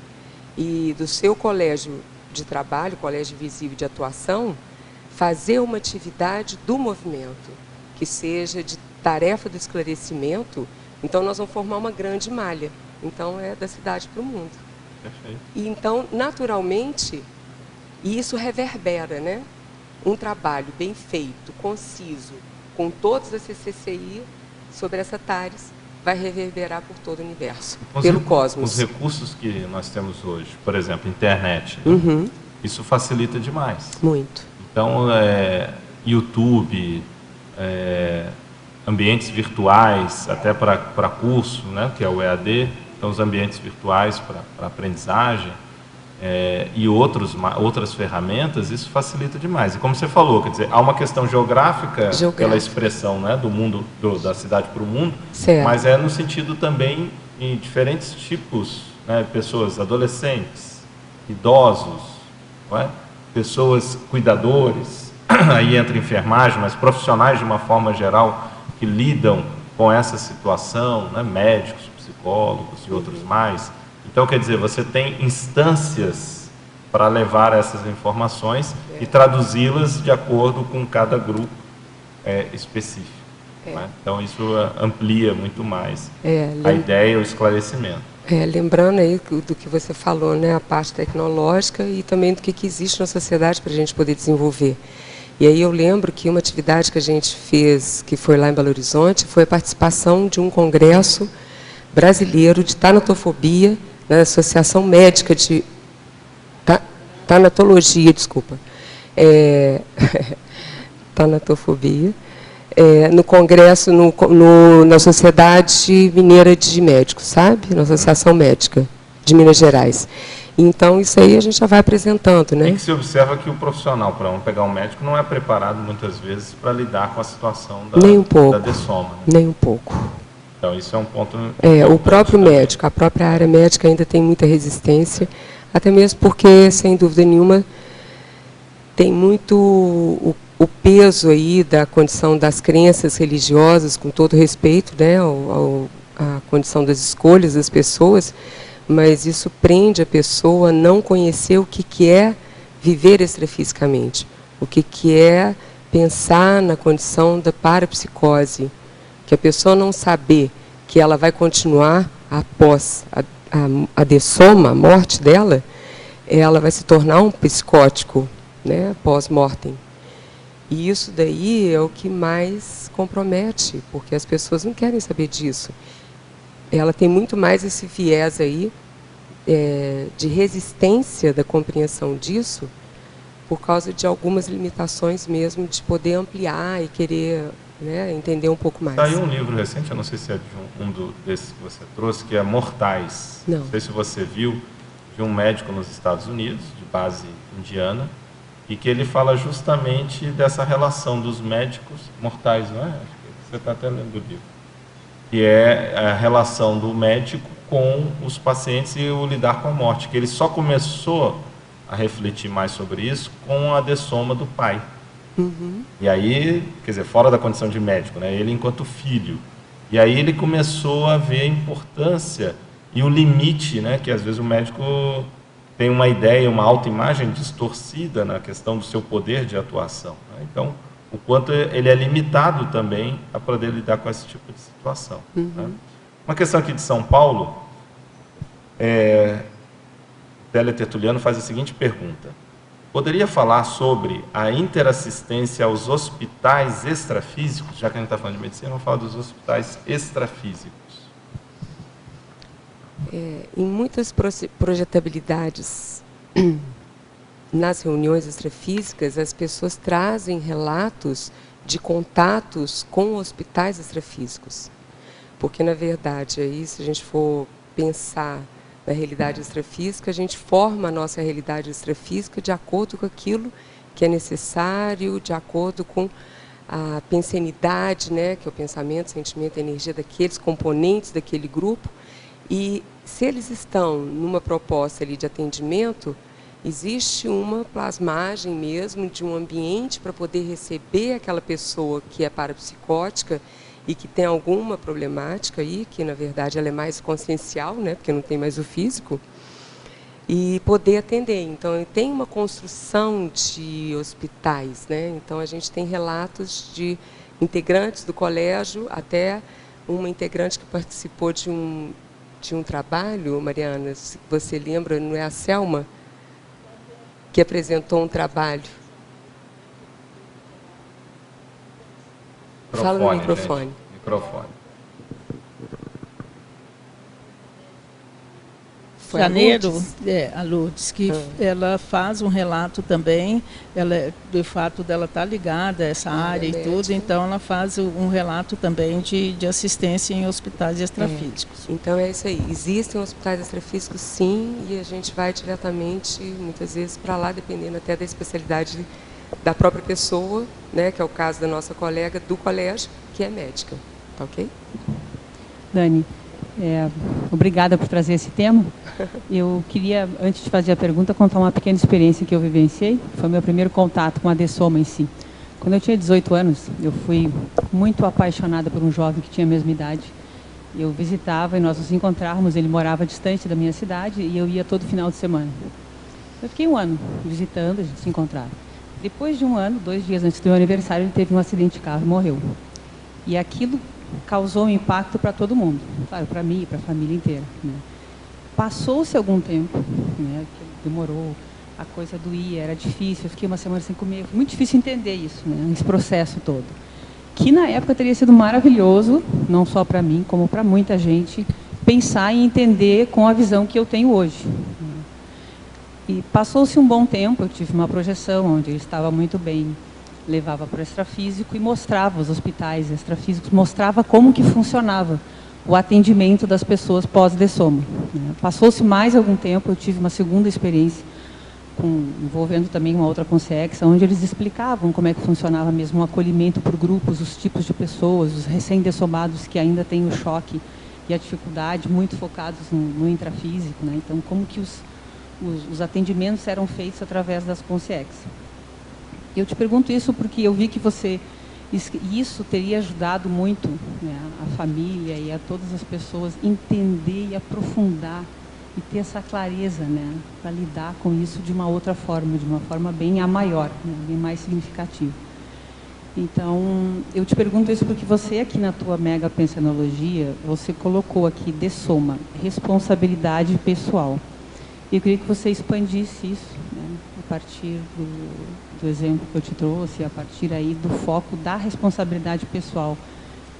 e do seu colégio de trabalho, colégio visível de atuação, fazer uma atividade do movimento, que seja de tarefa do esclarecimento. Então, nós vamos formar uma grande malha. Então, é da cidade para o mundo. Perfeito. E, então, naturalmente, isso reverbera, né? Um trabalho bem feito, conciso, com todos da CCCI sobre essa TARES, vai reverberar por todo o universo, pelo cosmos. Os recursos que nós temos hoje, por exemplo, internet, né? Isso facilita demais. Muito. Então, YouTube, ambientes virtuais, até para curso, né, que é o EAD, então os ambientes virtuais para aprendizagem e outras ferramentas, isso facilita demais. E como você falou, quer dizer, há uma questão geográfica pela expressão, né, do mundo, da cidade para o mundo, certo. Mas é no sentido também em diferentes tipos, né, pessoas, adolescentes, idosos, não é? Pessoas cuidadores, aí entra enfermagem, mas profissionais de uma forma geral que lidam com essa situação, né? Médicos, psicólogos e outros mais. Então, quer dizer, você tem instâncias para levar essas informações e traduzi-las de acordo com cada grupo específico. Né? Então, isso amplia muito mais a ideia e o esclarecimento. Lembrando aí do que você falou, né, a parte tecnológica e também do que existe na sociedade para a gente poder desenvolver. E aí eu lembro que uma atividade que a gente fez, que foi lá em Belo Horizonte, foi a participação de um congresso brasileiro de tanatofobia, na Associação Médica de Tanatologia, desculpa, tanatofobia, no congresso, na Sociedade Mineira de Médicos, sabe? Na Associação Médica de Minas Gerais. Então, isso aí a gente já vai apresentando, né? E que se observa que o profissional, para pegar um médico, não é preparado, muitas vezes, para lidar com a situação da dessoma. Né? Nem um pouco. Então, isso é um ponto... o próprio médico, a própria área médica ainda tem muita resistência, até mesmo porque, sem dúvida nenhuma, tem muito o peso aí da condição das crenças religiosas, com todo respeito, né, à condição das escolhas das pessoas, mas isso prende a pessoa a não conhecer o que é viver extrafisicamente, o que é pensar na condição da parapsicose, que a pessoa não saber que ela vai continuar após a dessoma, a morte dela, ela vai se tornar um psicótico, né, pós-mortem. E isso daí é o que mais compromete, porque as pessoas não querem saber disso. Ela tem muito mais esse viés aí de resistência da compreensão disso, por causa de algumas limitações mesmo de poder ampliar e querer, né, entender um pouco mais. Saiu um livro recente, eu não sei se é de desses que você trouxe, que é Mortais. Não sei se você viu, de um médico nos Estados Unidos, de base indiana, e que ele fala justamente dessa relação dos médicos mortais, não é? Acho que você está até lendo o livro. Que é a relação do médico com os pacientes e o lidar com a morte. Que ele só começou a refletir mais sobre isso com a dessoma do pai. E aí, quer dizer, fora da condição de médico, né? Ele enquanto filho. E aí ele começou a ver a importância e o limite, né? Que às vezes o médico tem uma ideia, uma autoimagem distorcida na questão do seu poder de atuação. Né? Então, o quanto ele é limitado também a poder lidar com esse tipo de situação. Né? Uma questão aqui de São Paulo, Télia Tertuliano faz a seguinte pergunta: poderia falar sobre a interassistência aos hospitais extrafísicos? Já que a gente está falando de medicina, vamos falar dos hospitais extrafísicos. Em muitas projetabilidades nas reuniões extrafísicas, as pessoas trazem relatos de contatos com hospitais extrafísicos. Porque, na verdade, aí, se a gente for pensar na realidade extrafísica, a gente forma a nossa realidade extrafísica de acordo com aquilo que é necessário, de acordo com a pensenidade, né, que é o pensamento, sentimento, energia daqueles componentes daquele grupo. E se eles estão numa proposta ali de atendimento, existe uma plasmagem mesmo de um ambiente para poder receber aquela pessoa que é parapsicótica e que tem alguma problemática aí, que na verdade ela é mais consciencial, né, porque não tem mais o físico, e poder atender. Então, tem uma construção de hospitais, né? Então, a gente tem relatos de integrantes do colégio, até uma integrante que participou de um trabalho, Mariana, se você lembra, não é a Selma, que apresentou um trabalho. Fala no microfone. Gente. Microfone. Foi Janeiro, a Lourdes, que ela faz um relato também, do fato dela estar ligada a essa área e tudo, então ela faz um relato também de assistência em hospitais extrafísicos. Então é isso aí, existem hospitais extrafísicos sim, e a gente vai diretamente, muitas vezes, para lá, dependendo até da especialidade da própria pessoa, né, que é o caso da nossa colega do colégio, que é médica, tá ok? Dani, obrigada por trazer esse tema. Eu queria, antes de fazer a pergunta, contar uma pequena experiência que eu vivenciei. Foi meu primeiro contato com a dessoma em si. Quando eu tinha 18 anos, eu fui muito apaixonada por um jovem que tinha a mesma idade. Eu visitava e nós nos encontrávamos, ele morava distante da minha cidade e eu ia todo final de semana. Eu fiquei um ano visitando, a gente se encontrava. Depois de um ano, 2 dias antes do meu aniversário, ele teve um acidente de carro e morreu. E aquilo causou um impacto para todo mundo, claro, para mim e para a família inteira, né? Passou-se algum tempo, né, demorou, a coisa doía, era difícil, eu fiquei uma semana sem comer, foi muito difícil entender isso, né, esse processo todo. Que na época teria sido maravilhoso, não só para mim, como para muita gente, pensar e entender com a visão que eu tenho hoje. E passou-se um bom tempo, eu tive uma projeção onde ele estava muito bem, levava para o extrafísico e mostrava os hospitais extrafísicos, mostrava como que funcionava o atendimento das pessoas pós-dessoma. Passou-se mais algum tempo, eu tive uma segunda experiência, envolvendo também uma outra consciência, onde eles explicavam como é que funcionava mesmo o acolhimento por grupos, os tipos de pessoas, os recém-dessomados que ainda têm o choque e a dificuldade, muito focados no intrafísico, né? Então, como que os atendimentos eram feitos através das consciências. Eu te pergunto isso porque eu vi que isso teria ajudado muito, né, a família e a todas as pessoas entender e aprofundar e ter essa clareza, né, para lidar com isso de uma outra forma, de uma forma bem maior, né, bem mais significativa. Então, eu te pergunto isso porque você aqui na tua mega pensenologia, você colocou aqui dessoma, responsabilidade pessoal. Eu queria que você expandisse isso, né, a partir do exemplo que eu te trouxe, a partir aí do foco da responsabilidade pessoal,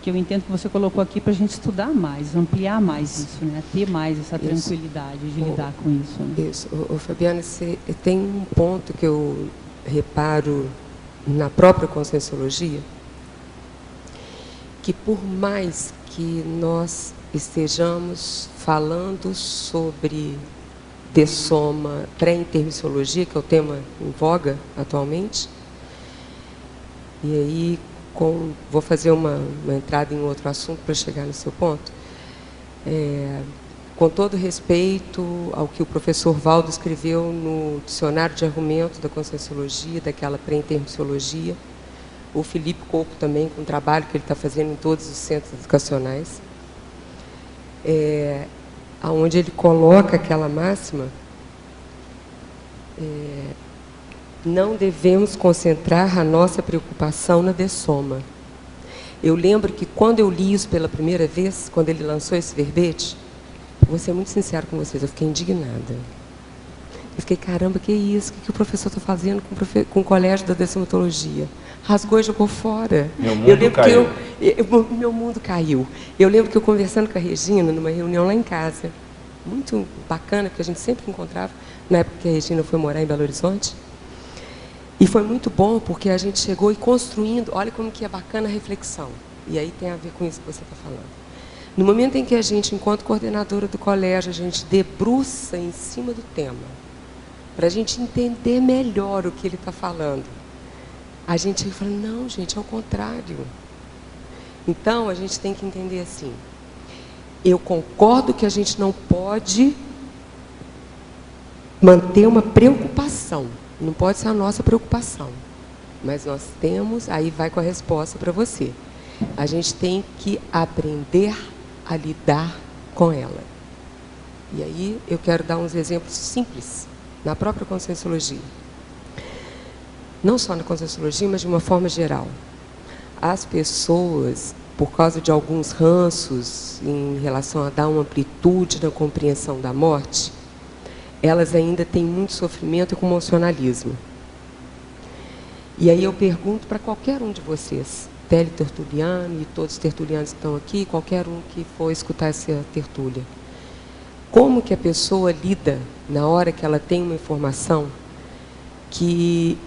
que eu entendo que você colocou aqui para a gente estudar mais, ampliar mais isso, né? Ter mais essa tranquilidade de lidar com isso. Né? Isso. Fabiana, tem um ponto que eu reparo na própria Conscienciologia, que por mais que nós estejamos falando sobre dessoma, pré-intermissiologia, que é o tema em voga atualmente. E aí, vou fazer uma entrada em outro assunto para chegar no seu ponto. Com todo respeito ao que o professor Valdo escreveu no dicionário de argumento da Conscienciologia, daquela pré-intermissiologia, o Felipe Coco também, com o trabalho que ele está fazendo em todos os centros educacionais, onde ele coloca aquela máxima, não devemos concentrar a nossa preocupação na dessoma. Eu lembro que quando eu li isso pela primeira vez, quando ele lançou esse verbete, vou ser muito sincero com vocês, eu fiquei indignada. Eu fiquei, caramba, que isso? O que o professor está fazendo com o colégio da dessomatologia? Rasgou e jogou fora. Meu mundo caiu. Meu mundo caiu. Eu lembro que eu conversando com a Regina, numa reunião lá em casa, muito bacana, porque a gente sempre encontrava, na época que a Regina foi morar em Belo Horizonte, E foi muito bom, porque a gente chegou e construindo, olha como que é bacana a reflexão. E aí tem a ver com isso que você está falando. No momento em que a gente, enquanto coordenadora do colégio, a gente debruça em cima do tema, para a gente entender melhor o que ele está falando, a gente fala, não, gente, é o contrário. Então, a gente tem que entender assim, eu concordo que a gente não pode manter uma preocupação, não pode ser a nossa preocupação, mas nós temos, aí vai com a resposta para você, a gente tem que aprender a lidar com ela. E aí eu quero dar uns exemplos simples, na própria Conscienciologia. Não só na Conscienciologia, mas de uma forma geral. As pessoas, por causa de alguns ranços em relação a dar uma amplitude na compreensão da morte, elas ainda têm muito sofrimento e comocionalismo. E aí eu pergunto para qualquer um de vocês, teletertuliano e todos os tertulianos que estão aqui, qualquer um que for escutar essa tertúlia, como que a pessoa lida na hora que ela tem uma informação que...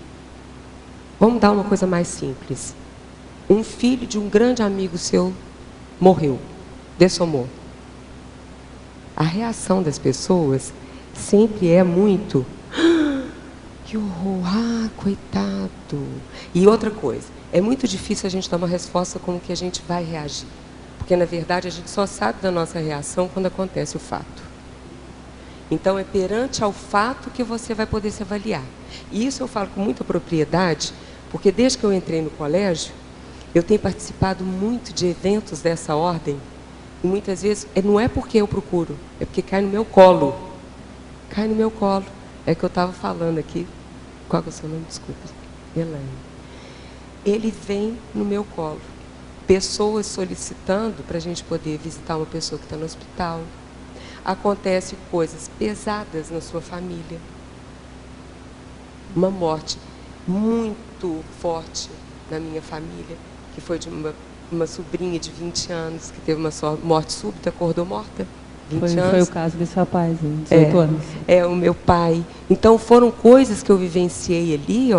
Vamos dar uma coisa mais simples. Um filho de um grande amigo seu morreu, dessomou. A reação das pessoas sempre é muito... Que horror, coitado. E outra coisa, é muito difícil a gente dar uma resposta como que a gente vai reagir. Porque, na verdade, a gente só sabe da nossa reação quando acontece o fato. Então, é perante ao fato que você vai poder se avaliar. E isso eu falo com muita propriedade, porque desde que eu entrei no colégio, eu tenho participado muito de eventos dessa ordem, e muitas vezes, não é porque eu procuro, é porque cai no meu colo. Cai no meu colo. É que eu estava falando aqui. Qual é o seu nome? Desculpa. Elaine. Ele vem no meu colo. Pessoas solicitando para a gente poder visitar uma pessoa que está no hospital. Acontecem coisas pesadas na sua família. Uma morte muito forte na minha família, que foi de uma sobrinha de 20 anos, que teve uma morte súbita, acordou morta. 20 anos. Foi o caso desse rapaz, 18 anos. É, o meu pai. Então, foram coisas que eu vivenciei ali,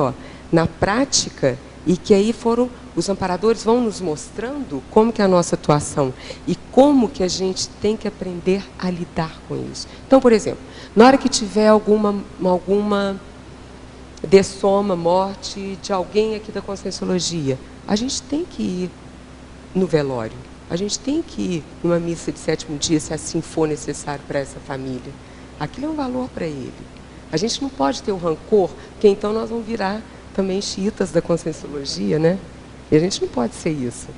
na prática, e que aí foram, os amparadores vão nos mostrando como que é a nossa atuação e como que a gente tem que aprender a lidar com isso. Então, por exemplo, na hora que tiver alguma dessoma, morte de alguém aqui da Conscienciologia, a gente tem que ir no velório. A gente tem que ir numa missa de 7º dia, se assim for necessário para essa família. Aquilo é um valor para ele. A gente não pode ter o rancor, porque então nós vamos virar também xiitas da Conscienciologia, né? E a gente não pode ser isso.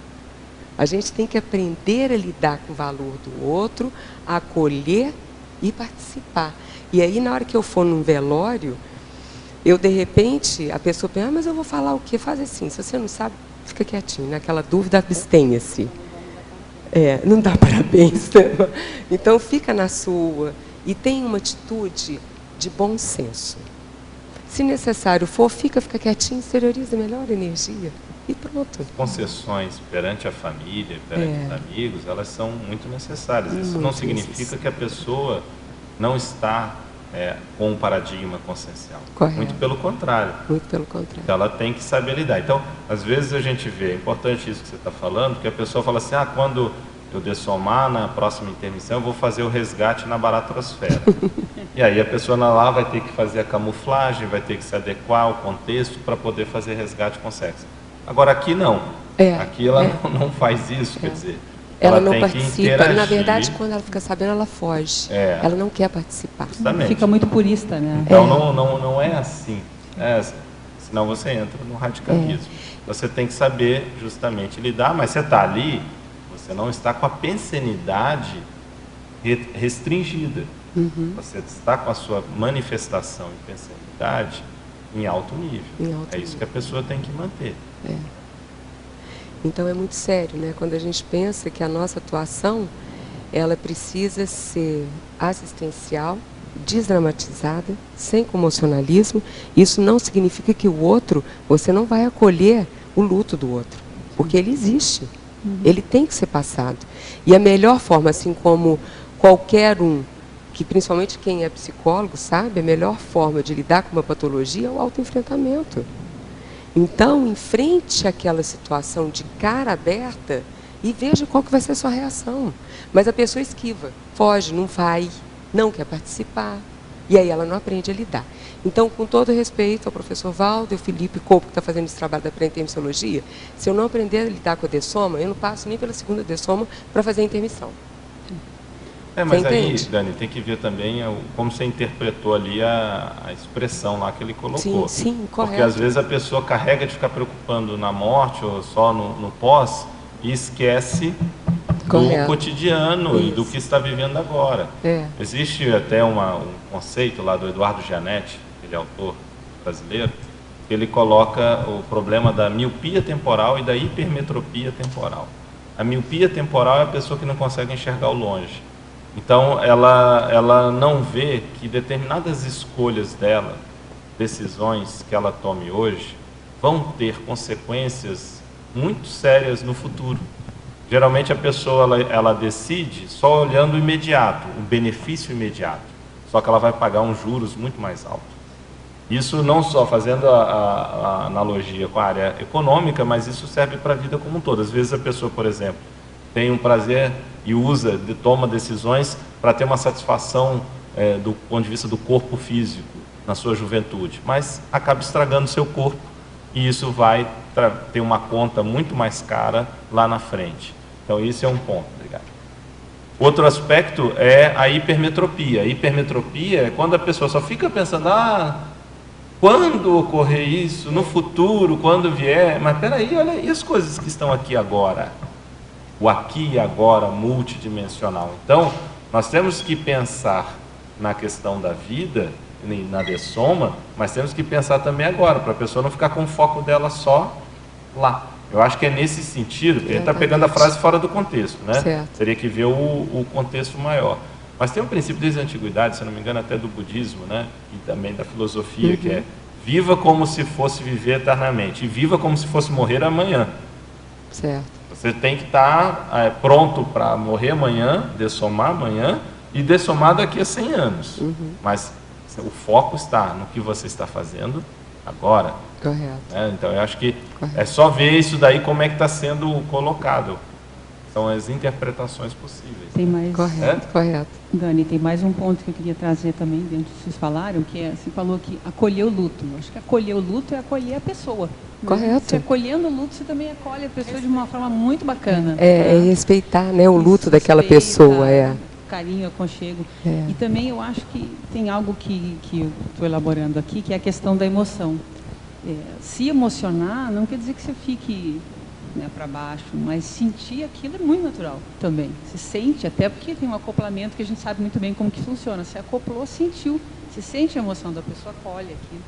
A gente tem que aprender a lidar com o valor do outro, a acolher e participar. E aí, na hora que eu for num velório, eu, de repente, a pessoa pensa, mas eu vou falar o quê? Faz assim, se você não sabe, fica quietinho, naquela dúvida, abstenha-se. Não dá parabéns. Então, fica na sua e tenha uma atitude de bom senso. Se necessário for, fica quietinho, exterioriza melhor a energia e pronto. As concessões perante a família, perante os amigos, elas são muito necessárias. Isso muito não significa que a pessoa não está com um paradigma consciencial. Correto. Muito pelo contrário. Muito pelo contrário. Então, ela tem que saber lidar. Então, às vezes a gente vê, é importante isso que você está falando, que a pessoa fala assim, quando eu dessomar na próxima intermissão, eu vou fazer o resgate na baratrosfera. E aí a pessoa lá vai ter que fazer a camuflagem, vai ter que se adequar ao contexto para poder fazer resgate com sexo. Agora, aqui não. Aqui ela não faz isso, quer dizer... Ela não participa. Na verdade, quando ela fica sabendo, ela foge. Ela não quer participar. Justamente. Fica muito purista, né? Então, não é assim. Senão você entra no radicalismo. Você tem que saber justamente lidar, mas você está ali, você não está com a pensenidade restringida. Você está com a sua manifestação em pensenidade em alto nível. É isso que a pessoa tem que manter. Então é muito sério, né? Quando a gente pensa que a nossa atuação, ela precisa ser assistencial, desdramatizada, sem comocionalismo. Isso não significa que o outro, você não vai acolher o luto do outro, porque ele existe. Ele tem que ser passado. E a melhor forma, assim como qualquer um, que principalmente quem é psicólogo sabe, a melhor forma de lidar com uma patologia é o autoenfrentamento. Então, enfrente aquela situação de cara aberta e veja qual que vai ser a sua reação. Mas a pessoa esquiva, foge, não vai, não quer participar. E aí ela não aprende a lidar. Então, com todo respeito ao professor Valdo e ao Felipe Copo, que está fazendo esse trabalho da pré-intermissiologia, se eu não aprender a lidar com a dessoma, eu não passo nem pela segunda dessoma para fazer a intermissão. Mas aí, Dani, tem que ver também como você interpretou ali a expressão lá que ele colocou. Sim, correto. Porque às vezes a pessoa carrega de ficar preocupando na morte ou só no pós e esquece do cotidiano e do que está vivendo agora. Existe até um conceito lá do Eduardo Gianetti, ele é autor brasileiro, que ele coloca o problema da miopia temporal e da hipermetropia temporal. A miopia temporal é a pessoa que não consegue enxergar o longe. Então, ela não vê que determinadas escolhas dela, decisões que ela tome hoje, vão ter consequências muito sérias no futuro. Geralmente, a pessoa ela decide só olhando o imediato, o benefício imediato. Só que ela vai pagar uns juros muito mais altos. Isso não só fazendo a analogia com a área econômica, mas isso serve para a vida como um todo. Às vezes, a pessoa, por exemplo, tem um prazer e toma decisões para ter uma satisfação do ponto de vista do corpo físico na sua juventude, mas acaba estragando seu corpo e isso vai ter uma conta muito mais cara lá na frente. Então, isso é um ponto. Obrigado. Outro aspecto é a hipermetropia. A hipermetropia é quando a pessoa só fica pensando, quando ocorrer isso, no futuro, quando vier, mas peraí, olha, e as coisas que estão aqui agora? O aqui e agora multidimensional. Então, nós temos que pensar na questão da vida, na dessoma, mas temos que pensar também agora, para a pessoa não ficar com o foco dela só lá. Eu acho que é nesse sentido, porque ele está pegando a frase fora do contexto, né? Certo. Teria que ver o contexto maior. Mas tem um princípio desde a antiguidade, se não me engano, até do budismo, né? E também da filosofia, que é viva como se fosse viver eternamente, e viva como se fosse morrer amanhã. Certo. Você tem que estar pronto para morrer amanhã, dessomar amanhã e dessomar daqui a 100 anos. Mas o foco está no que você está fazendo agora. Correto. Então, eu acho que é só ver isso daí, como é que está sendo colocado. São as interpretações possíveis. Tem mais... Correto. Dani, tem mais um ponto que eu queria trazer também, dentro do que vocês falaram, que você falou que acolher o luto. Eu acho que acolher o luto é acolher a pessoa. Correto. Você acolhendo o luto, você também acolhe a pessoa de uma forma muito bacana. É respeitar, né, o luto daquela pessoa. Carinho, aconchego. E também eu acho que tem algo que eu estou elaborando aqui, que é a questão da emoção. Se emocionar não quer dizer que você fique para baixo, mas sentir aquilo é muito natural também. Se sente, até porque tem um acoplamento que a gente sabe muito bem como que funciona. Você acoplou, sentiu. Você sente a emoção da pessoa, acolhe aquilo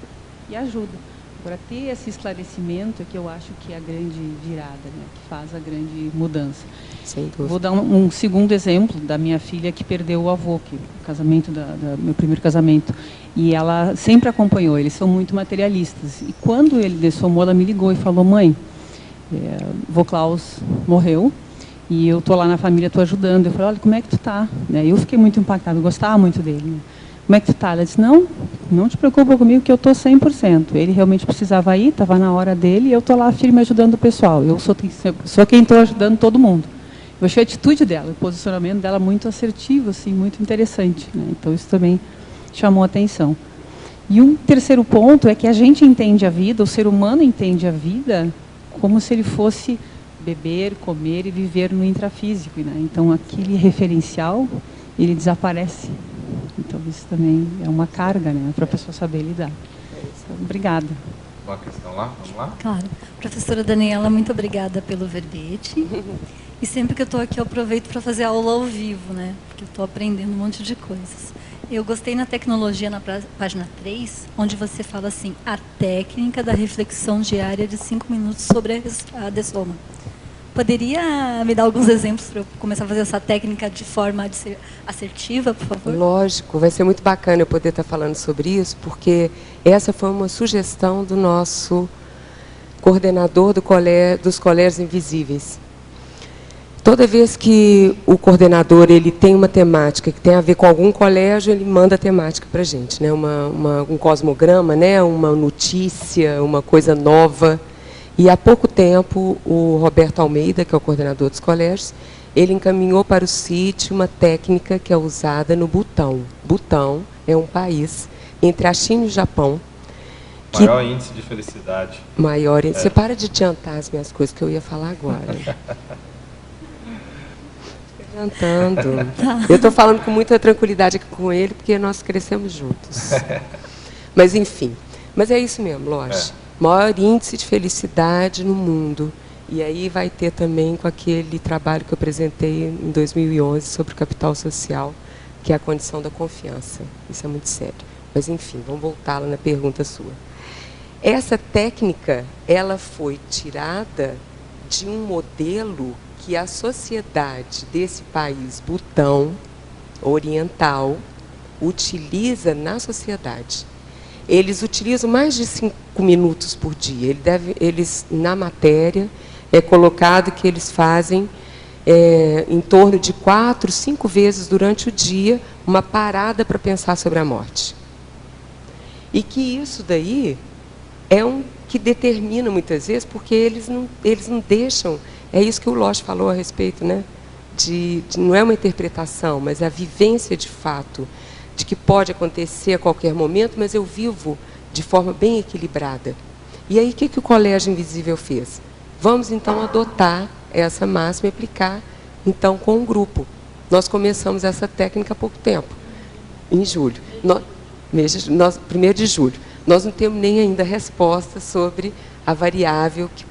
e ajuda. Agora, ter esse esclarecimento é que eu acho que é a grande virada, né, que faz a grande mudança. Sem dúvida. Vou dar um segundo exemplo da minha filha que perdeu o avô, que o casamento meu primeiro casamento. E ela sempre acompanhou, eles são muito materialistas. E quando ele dessomou, ela me ligou e falou, mãe, vô Klaus morreu e eu estou lá na família, estou ajudando. Eu falei, olha, como é que tu está? Eu fiquei muito impactada, eu gostava muito dele. Né? Como é que tu está? Ela disse, não te preocupa comigo que eu estou 100%. Ele realmente precisava ir, estava na hora dele e eu estou lá firme ajudando o pessoal. Eu sou quem estou ajudando todo mundo. Eu achei a atitude dela, o posicionamento dela muito assertivo, assim, muito interessante. Né? Então, isso também chamou a atenção. E um terceiro ponto é que a gente entende a vida, o ser humano entende a vida como se ele fosse beber, comer e viver no intrafísico. Né? Então, aquele referencial, ele desaparece. Então, isso também é uma carga, né, para a pessoa saber lidar. Obrigada. Uma questão lá? Vamos lá? Claro. Professora Daniela, muito obrigada pelo verbete. E sempre que eu estou aqui, eu aproveito para fazer aula ao vivo, né? Porque eu estou aprendendo um monte de coisas. Eu gostei na tecnologia, na página 3, onde você fala assim, a técnica da reflexão diária de 5 minutos sobre a dessoma. Poderia me dar alguns exemplos para eu começar a fazer essa técnica de forma de ser assertiva, por favor? Lógico, vai ser muito bacana eu poder estar falando sobre isso, porque essa foi uma sugestão do nosso coordenador dos Colégios Invisíveis. Toda vez que o coordenador ele tem uma temática que tem a ver com algum colégio, ele manda a temática para a gente, né? Um cosmograma, né? Uma notícia, uma coisa nova. E há pouco tempo, o Roberto Almeida, que é o coordenador dos colégios, ele encaminhou para o sítio uma técnica que é usada no Butão. Butão é um país entre a China e o Japão. Maior índice de felicidade. Maior índice. Você para de adiantar as minhas coisas que eu ia falar agora. Adiantando. Eu estou falando com muita tranquilidade aqui com ele, porque nós crescemos juntos. Mas, enfim. Mas é isso mesmo, lógico. Maior índice de felicidade no mundo. E aí vai ter também com aquele trabalho que eu apresentei em 2011 sobre o capital social, que é a condição da confiança. Isso é muito sério. Mas, enfim, vamos voltar lá na pergunta sua. Essa técnica, ela foi tirada de um modelo que a sociedade desse país, Butão, oriental, utiliza na sociedade. Eles utilizam mais de 5 minutos por dia. Eles, na matéria, é colocado que eles fazem em torno de 4, 5 vezes durante o dia uma parada para pensar sobre a morte. E que isso daí é que determina muitas vezes, porque eles não deixam, é isso que o Losch falou a respeito, né? Não é uma interpretação, mas é a vivência de fato, de que pode acontecer a qualquer momento, mas eu vivo de forma bem equilibrada. E aí, o que o Colégio Invisível fez? Vamos, então, adotar essa máxima e aplicar, então, com um grupo. Nós começamos essa técnica há pouco tempo, em julho. 1º de julho. Nós não temos nem ainda resposta sobre a variável que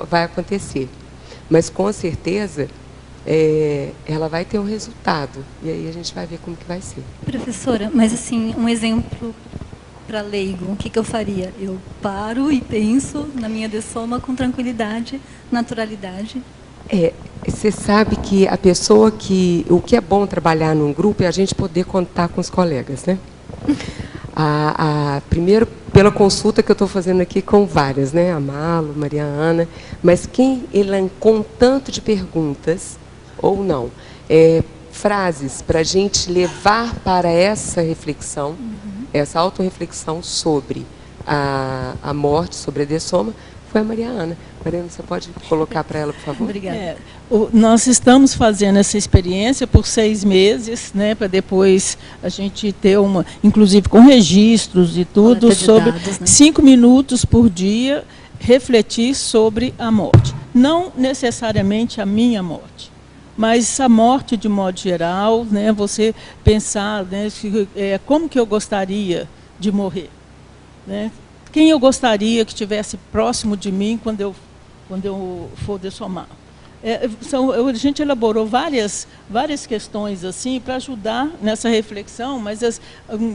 vai acontecer. Mas, com certeza, ela vai ter um resultado. E aí a gente vai ver como que vai ser. Professora, mas assim, um exemplo para leigo, o que eu faria? Eu paro e penso na minha dessoma com tranquilidade, naturalidade. Você sabe que a pessoa o que é bom trabalhar num grupo é a gente poder contar com os colegas, né? Primeiro, pela consulta que eu estou fazendo aqui com várias, né? A Malo, Maria Ana, mas quem com tanto de perguntas, ou não, frases para a gente levar para essa reflexão, essa autorreflexão sobre a morte, sobre a dessoma, foi a Maria Ana. Mariana, você pode colocar para ela, por favor? Obrigada. Nós estamos fazendo essa experiência por 6 meses, né, para depois a gente ter inclusive com registros e tudo, sobre dados, né? 5 minutos por dia, refletir sobre a morte. Não necessariamente a minha morte, mas a morte de modo geral, né, você pensar, né, como que eu gostaria de morrer, né? Quem eu gostaria que estivesse próximo de mim quando eu for dessomar. A gente elaborou várias questões assim para ajudar nessa reflexão, mas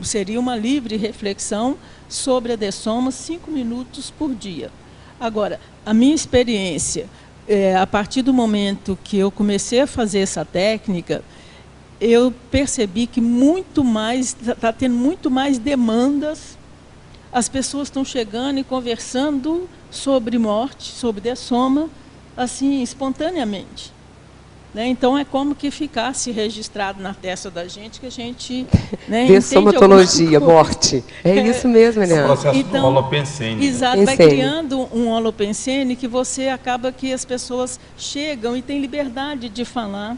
seria uma livre reflexão sobre a dessoma, 5 minutos por dia. Agora, a minha experiência, a partir do momento que eu comecei a fazer essa técnica, eu percebi que está tendo muito mais demandas. As pessoas estão chegando e conversando sobre morte, sobre dessoma, assim, espontaneamente. Né? Então, é como que ficasse registrado na testa da gente, que a gente... Né, dessomatologia, morte. É isso mesmo, né? É o processo do holopensene. Exato, vai criando um holopensene que você acaba que as pessoas chegam e têm liberdade de falar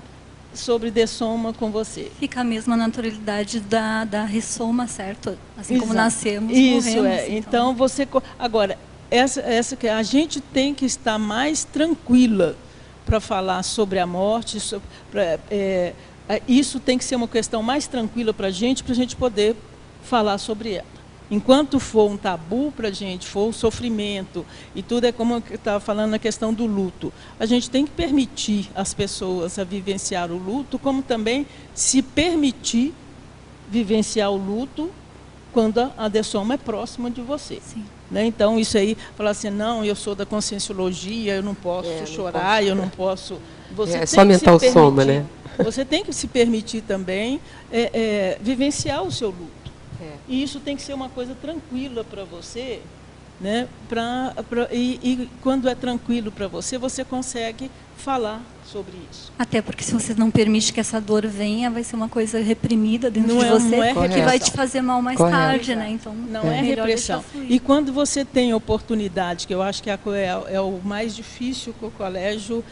sobre dessoma com você. Fica a mesma naturalidade da ressoma, certo? Assim como nascemos, isso morremos. Então você... Agora, a gente tem que estar mais tranquila para falar sobre a morte. Isso tem que ser uma questão mais tranquila para a gente poder falar sobre ela. Enquanto for um tabu para a gente, for o sofrimento, e tudo é como eu estava falando na questão do luto, a gente tem que permitir as pessoas a vivenciar o luto, como também se permitir vivenciar o luto quando a dessoma é próxima de você. Sim. Né? Então, isso aí, falar assim, não, eu sou da conscienciologia, eu não posso chorar, eu não posso... Você tem só mental soma, né? Você tem que se permitir também vivenciar o seu luto. E isso tem que ser uma coisa tranquila para você, né? E quando é tranquilo para você, você consegue falar sobre isso. Até porque se você não permite que essa dor venha, vai ser uma coisa reprimida dentro Não de é- você, não é que repressão. vai te fazer mal mais Correto. tarde, né? Então, Não é melhor repressão. deixar fluir. E quando você tem oportunidade, que eu acho que é o mais difícil que o colégio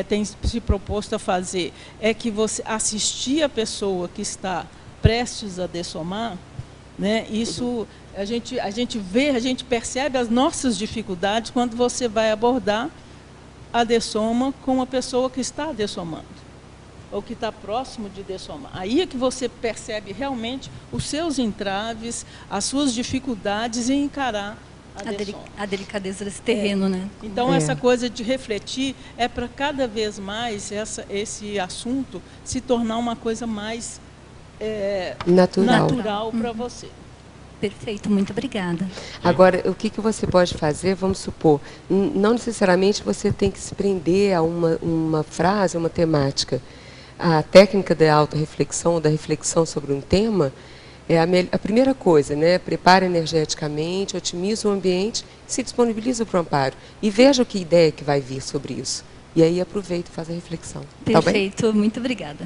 tem se proposto a fazer, é que você assistir a pessoa que está prestes a dessomar, né? Isso a gente vê, a gente percebe as nossas dificuldades quando você vai abordar a dessoma com uma pessoa que está dessomando, ou que está próximo de dessomar. Aí é que você percebe realmente os seus entraves, as suas dificuldades em encarar a dessoma. A delicadeza desse terreno, né? Então, É. essa coisa de refletir é para cada vez mais esse assunto se tornar uma coisa mais natural para você. Perfeito, muito obrigada. Agora, o que você pode fazer, vamos supor, não necessariamente você tem que se prender a uma frase, uma temática. A técnica da autorreflexão, da reflexão sobre um tema, é a primeira coisa, né? Prepara energeticamente, otimiza o ambiente, se disponibiliza para o amparo. E veja que ideia que vai vir sobre isso. E aí aproveita e faz a reflexão. Tá bem? Perfeito, muito obrigada.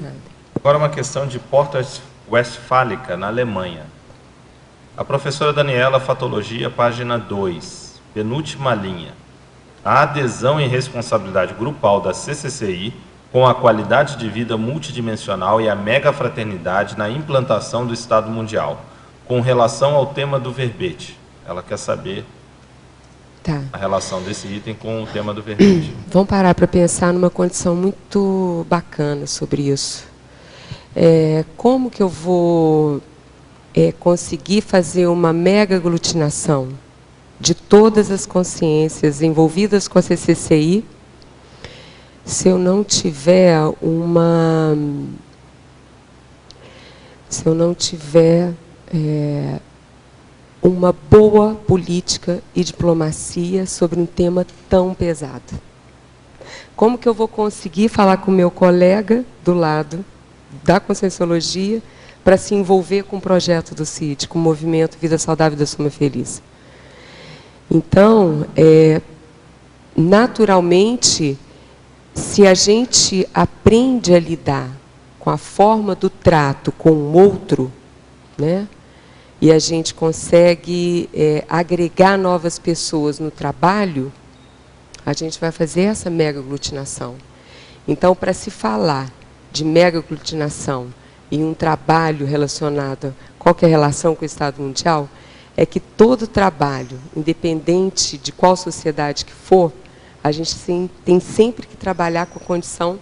Agora uma questão de Porta Westfálica, na Alemanha. A professora Daniela, Fatologia, página 2, penúltima linha. A adesão e responsabilidade grupal da CCCI com a qualidade de vida multidimensional e a megafraternidade na implantação do Estado Mundial, com relação ao tema do verbete. Ela quer saber a relação desse item com o tema do verbete. Vamos parar para pensar numa condição muito bacana sobre isso. Como que eu vou conseguir fazer uma mega aglutinação de todas as consciências envolvidas com a CCCI se eu não tiver uma boa política e diplomacia sobre um tema tão pesado? Como que eu vou conseguir falar com o meu colega do lado da Conscienciologia para se envolver com o projeto do CID, com o movimento Vida Saudável da Soma Feliz? Então, naturalmente, se a gente aprende a lidar com a forma do trato com o outro, né, e a gente consegue agregar novas pessoas no trabalho, a gente vai fazer essa mega aglutinação. Então, para se falar de mega aglutinação e um trabalho relacionado a qualquer relação com o Estado Mundial, é que todo trabalho, independente de qual sociedade que for, a gente tem sempre que trabalhar com a condição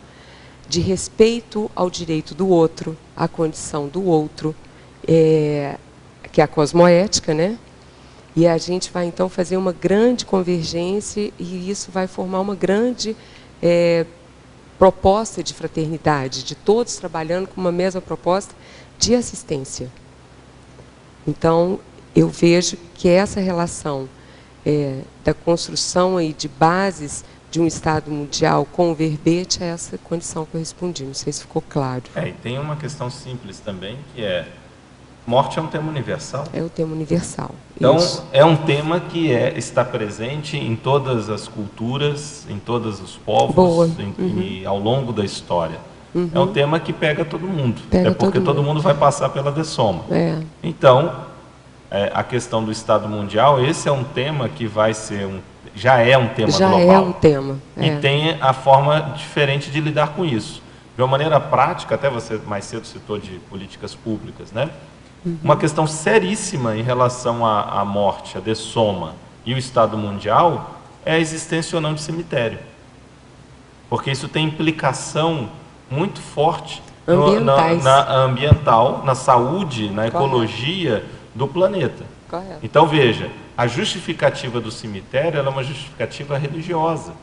de respeito ao direito do outro, à condição do outro, que é a cosmoética, né? E a gente vai, então, fazer uma grande convergência e isso vai formar uma grande proposta de fraternidade, de todos trabalhando com uma mesma proposta de assistência. Então, eu vejo que essa relação da construção aí de bases de um Estado Mundial com o verbete é essa condição que eu respondi. Não sei se ficou claro. E tem uma questão simples também, que morte é um tema universal. É o tema universal. Então, isso. é um tema que está presente em todas as culturas, em todos os povos, e ao longo da história. É um tema que pega todo mundo. Porque todo mundo vai passar pela dessoma. Então, a questão do Estado Mundial, esse é um tema que vai ser já é um tema global. Já é um tema. E tem a forma diferente de lidar com isso. De uma maneira prática, até você mais cedo citou de políticas públicas, né? Uma questão seríssima em relação à morte, a dessoma e o Estado Mundial é a existência ou não de cemitério. Porque isso tem implicação muito forte na ambiental, na saúde, na ecologia do planeta. Correto. Então, veja, a justificativa do cemitério ela é uma justificativa religiosa.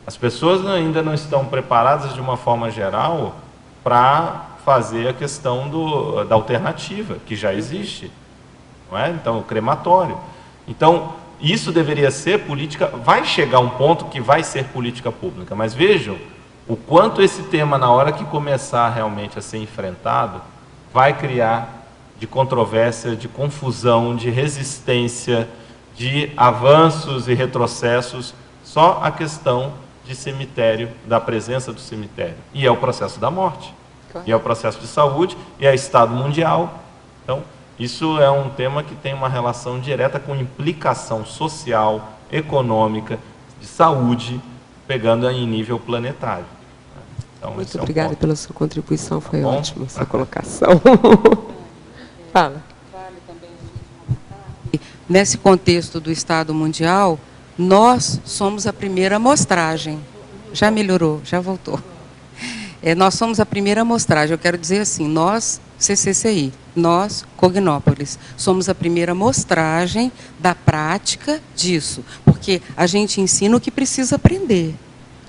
As pessoas ainda não estão preparadas, de uma forma geral, para fazer a questão da alternativa, que já existe. Não é? Então, o crematório. Então, isso deveria ser política, vai chegar um ponto que vai ser política pública, mas vejam o quanto esse tema, na hora que começar realmente a ser enfrentado, vai criar de controvérsia, de confusão, de resistência, de avanços e retrocessos, só a questão de cemitério, da presença do cemitério. E é o processo da morte, e é o processo de saúde, e é Estado mundial. Então, isso é um tema que tem uma relação direta com implicação social, econômica, de saúde, pegando em nível planetário. Então, muito obrigada pela sua contribuição, foi ótima essa colocação. Fala. Nesse contexto do Estado mundial, nós somos a primeira amostragem. Já melhorou, já voltou. Nós somos a primeira amostragem, eu quero dizer assim, nós, CCCI, nós, Cognópolis, somos a primeira amostragem da prática disso, porque a gente ensina o que precisa aprender.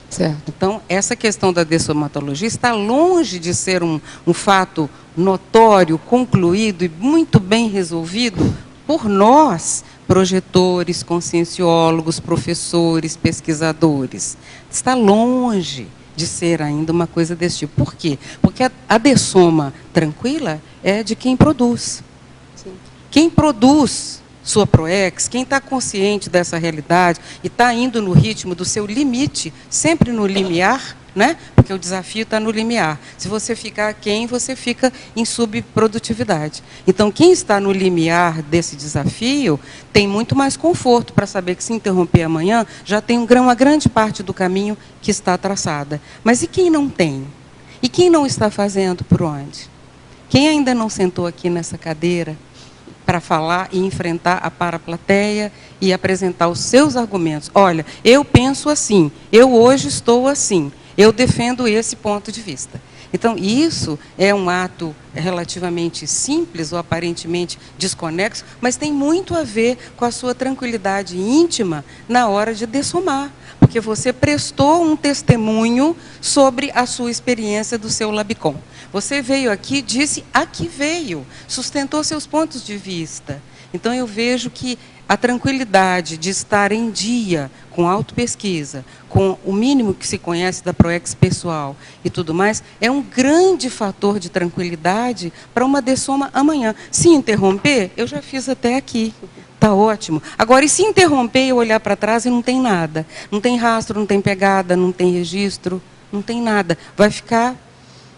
Certo. Então, essa questão da dessomatologia está longe de ser um fato notório, concluído e muito bem resolvido por nós, projetores, conscienciólogos, professores, pesquisadores. Está longe de ser ainda uma coisa desse tipo. Por quê? Porque a dessoma tranquila é de quem produz. Sim. Quem produz sua ProEx, quem está consciente dessa realidade e está indo no ritmo do seu limite, sempre no limiar, né? Porque o desafio está no limiar. Se você ficar aquém, você fica em subprodutividade. Então, quem está no limiar desse desafio tem muito mais conforto para saber que, se interromper amanhã, já tem uma grande parte do caminho que está traçada. Mas e quem não tem? E quem não está fazendo por onde? Quem ainda não sentou aqui nessa cadeira para falar e enfrentar a paraplateia e apresentar os seus argumentos? Olha, eu penso assim, eu hoje estou assim, eu defendo esse ponto de vista. Então, isso é um ato relativamente simples ou aparentemente desconexo, mas tem muito a ver com a sua tranquilidade íntima na hora de dessomar, porque você prestou um testemunho sobre a sua experiência do seu Labicon. Você veio aqui, disse a que veio, sustentou seus pontos de vista. Então, eu vejo que a tranquilidade de estar em dia com autopesquisa, com o mínimo que se conhece da ProEx pessoal e tudo mais, é um grande fator de tranquilidade para uma dessoma amanhã. Se interromper, eu já fiz até aqui. Está ótimo. Agora, e se interromper e eu olhar para trás e não tem nada? Não tem rastro, não tem pegada, não tem registro, não tem nada. Vai ficar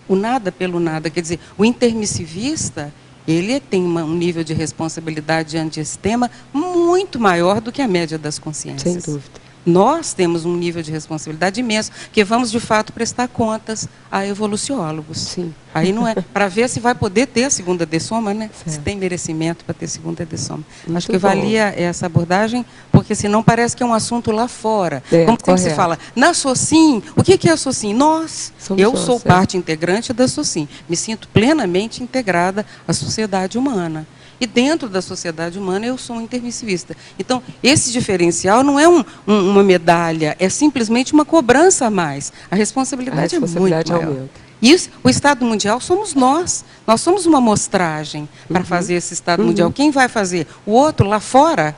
o nada pelo nada. Quer dizer, o intermissivista, ele tem um nível de responsabilidade diante desse tema muito maior do que a média das consciências. Sem dúvida. Nós temos um nível de responsabilidade imenso, que vamos, de fato, prestar contas a evoluciólogos. Sim. Aí não é para ver se vai poder ter a segunda dessoma, né? Certo. Se tem merecimento para ter segunda dessoma. Muito Acho que bom. valia essa abordagem, porque senão parece que é um assunto lá fora. Como Correto. se fala, na SOCIM, o que é a SOCIM? Nós. Eu nós, sou parte integrante da SOCIM. Me sinto plenamente integrada à sociedade humana. E dentro da sociedade humana eu sou um intermissivista. Então, esse diferencial não é uma medalha, é simplesmente uma cobrança a mais. A responsabilidade, é muito maior. aumenta. Isso, o Estado Mundial somos nós. Nós somos uma amostragem para fazer esse Estado Mundial. Quem vai fazer? O outro lá fora,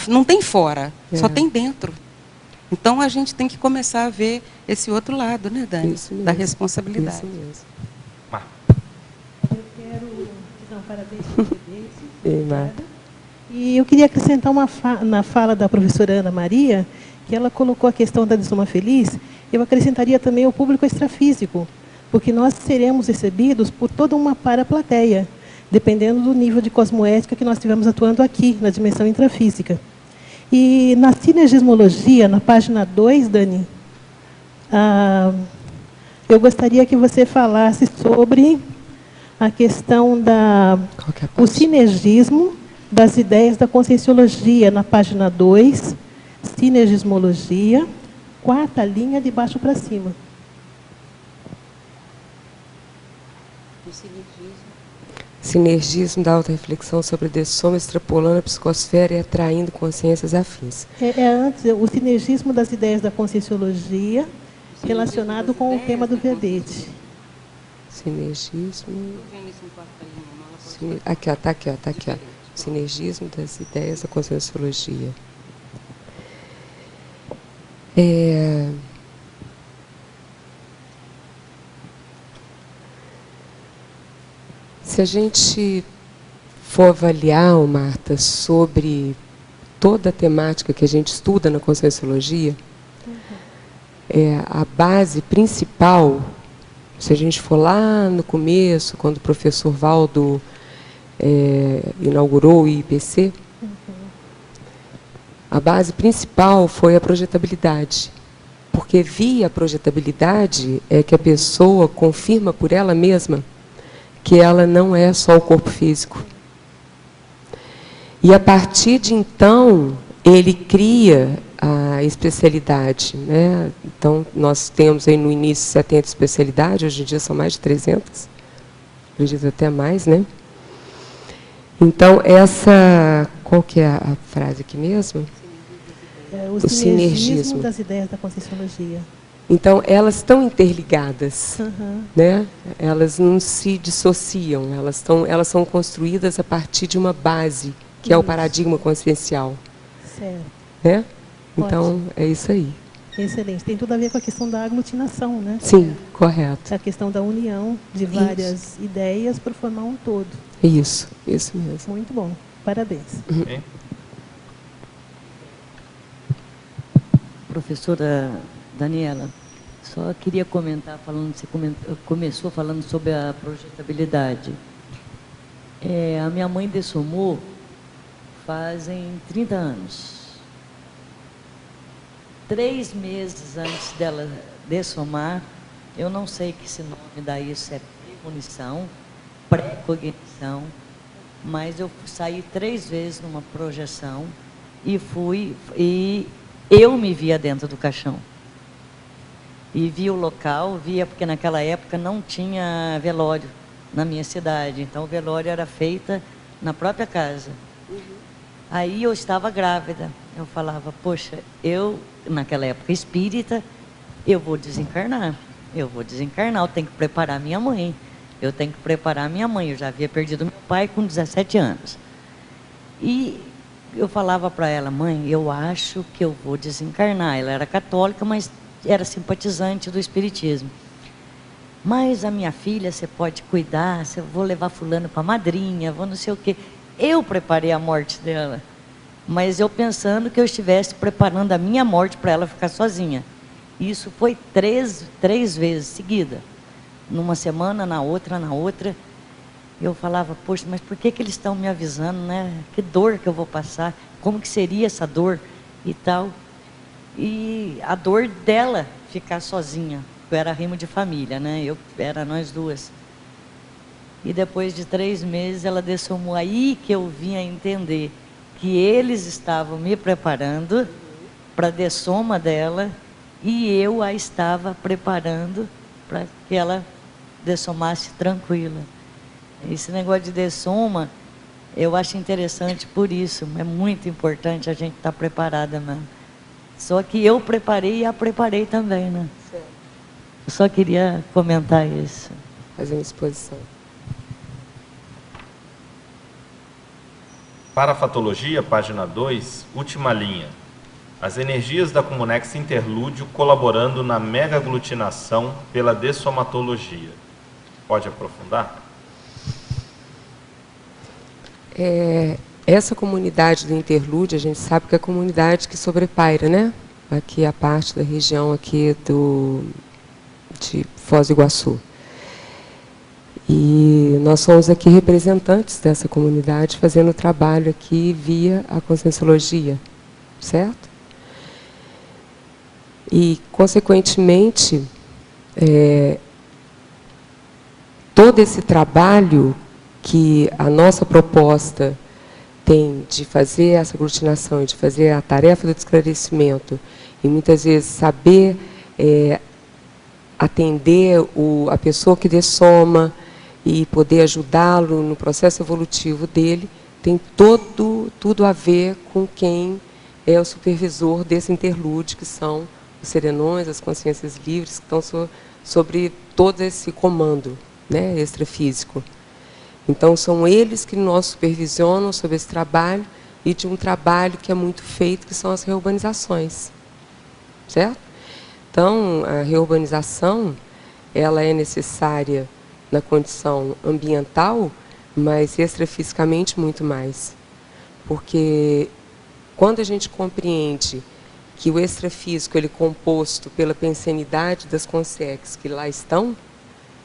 não tem fora, só tem dentro. Então, a gente tem que começar a ver esse outro lado, né, Dani? Isso mesmo. Da responsabilidade. Isso mesmo. Eu quero dizer um parabéns para o Obrigada. E eu queria acrescentar na fala da professora Ana Maria, que ela colocou a questão da dessoma feliz, eu acrescentaria também o público extrafísico, porque nós seremos recebidos por toda uma paraplateia, dependendo do nível de cosmoética que nós estivermos atuando aqui, na dimensão intrafísica. E na sinergismologia, na página 2, Dani, eu gostaria que você falasse sobre a questão o sinergismo das ideias da conscienciologia, na página 2, sinergismologia, 4ª linha de baixo para cima. Sinergismo da autorreflexão sobre dessoma, extrapolando a psicosfera e atraindo consciências afins. Antes, o sinergismo das ideias da conscienciologia, relacionado com o tema do verbete. Sinergismo. Aqui, ó, tá aqui, ó, tá aqui, ó. Sinergismo das ideias da conscienciologia. Se a gente for avaliar, Marta, sobre toda a temática que a gente estuda na conscienciologia, a base principal, se a gente for lá no começo, quando o professor Valdo inaugurou o IPC, a base principal foi a projetabilidade. Porque via projetabilidade é que a pessoa confirma por ela mesma que ela não é só o corpo físico. E a partir de então, ele cria a especialidade, né? Então, nós temos aí no início 70 especialidades, hoje em dia são mais de 300, acredito até mais, né? Então, qual que é a frase aqui mesmo? O sinergismo das ideias da Conscienciologia. Então, elas estão interligadas, né? Elas não se dissociam, elas são construídas a partir de uma base, que é o paradigma consciencial. Certo. Né? Então, é isso aí. Excelente. Tem tudo a ver com a questão da aglutinação, né? Sim, correto. A questão da união de várias ideias para formar um todo. Isso mesmo. Muito bom. Parabéns. Okay. Professora Daniela, só queria comentar, você começou falando sobre a projetabilidade. A minha mãe dessomou fazem 30 anos. 3 meses antes dela dessomar, eu não sei que esse nome dá isso, é premonição, pré-cognição, mas eu saí 3 vezes numa projeção e eu me via dentro do caixão. E via o local, porque naquela época não tinha velório na minha cidade, então o velório era feito na própria casa. Aí eu estava grávida, eu falava, poxa, eu, naquela época espírita, eu vou desencarnar, eu tenho que preparar minha mãe, eu já havia perdido meu pai com 17 anos. E eu falava para ela, mãe, eu acho que eu vou desencarnar. Ela era católica, mas era simpatizante do espiritismo. Mas a minha filha, você pode cuidar, eu vou levar fulano para madrinha, vou não sei o quê. Eu preparei a morte dela, mas eu pensando que eu estivesse preparando a minha morte para ela ficar sozinha. Isso foi 3 vezes seguida. Numa semana, na outra. Eu falava, poxa, mas por que eles estão me avisando, né? Que dor que eu vou passar, como que seria essa dor e tal. E a dor dela ficar sozinha, eu era rimo de família, né? Era nós duas. E depois de 3 meses ela dessomou, aí que eu vim a entender que eles estavam me preparando para a dessoma dela e eu a estava preparando para que ela dessomasse tranquila. Esse negócio de dessoma, eu acho interessante por isso, é muito importante a gente estar preparada mesmo. Só que eu preparei e a preparei também, né? Certo. Eu só queria comentar isso. Fazer uma exposição. Parafatologia, página 2, última linha. As energias da Comunex Interlúdio colaborando na mega-aglutinação pela dessomatologia. Pode aprofundar? Essa comunidade do Interlúdio, a gente sabe que é a comunidade que sobrepaira, né? Aqui a parte da região aqui de Foz do Iguaçu. E nós somos aqui representantes dessa comunidade, fazendo trabalho aqui via a Conscienciologia, certo? E, consequentemente, todo esse trabalho que a nossa proposta tem de fazer essa aglutinação, de fazer a tarefa do esclarecimento, e muitas vezes saber atender a pessoa que dessoma e poder ajudá-lo no processo evolutivo dele, tem tudo a ver com quem é o supervisor desse interlúdio, que são os serenões, as consciências livres, que estão sobre todo esse comando, né, extrafísico. Então, são eles que nos supervisionam sobre esse trabalho e de um trabalho que é muito feito, que são as reurbanizações. Certo? Então, a reurbanização, ela é necessária na condição ambiental, mas extrafisicamente muito mais. Porque quando a gente compreende que o extrafísico ele é composto pela pensenidade das consex que lá estão,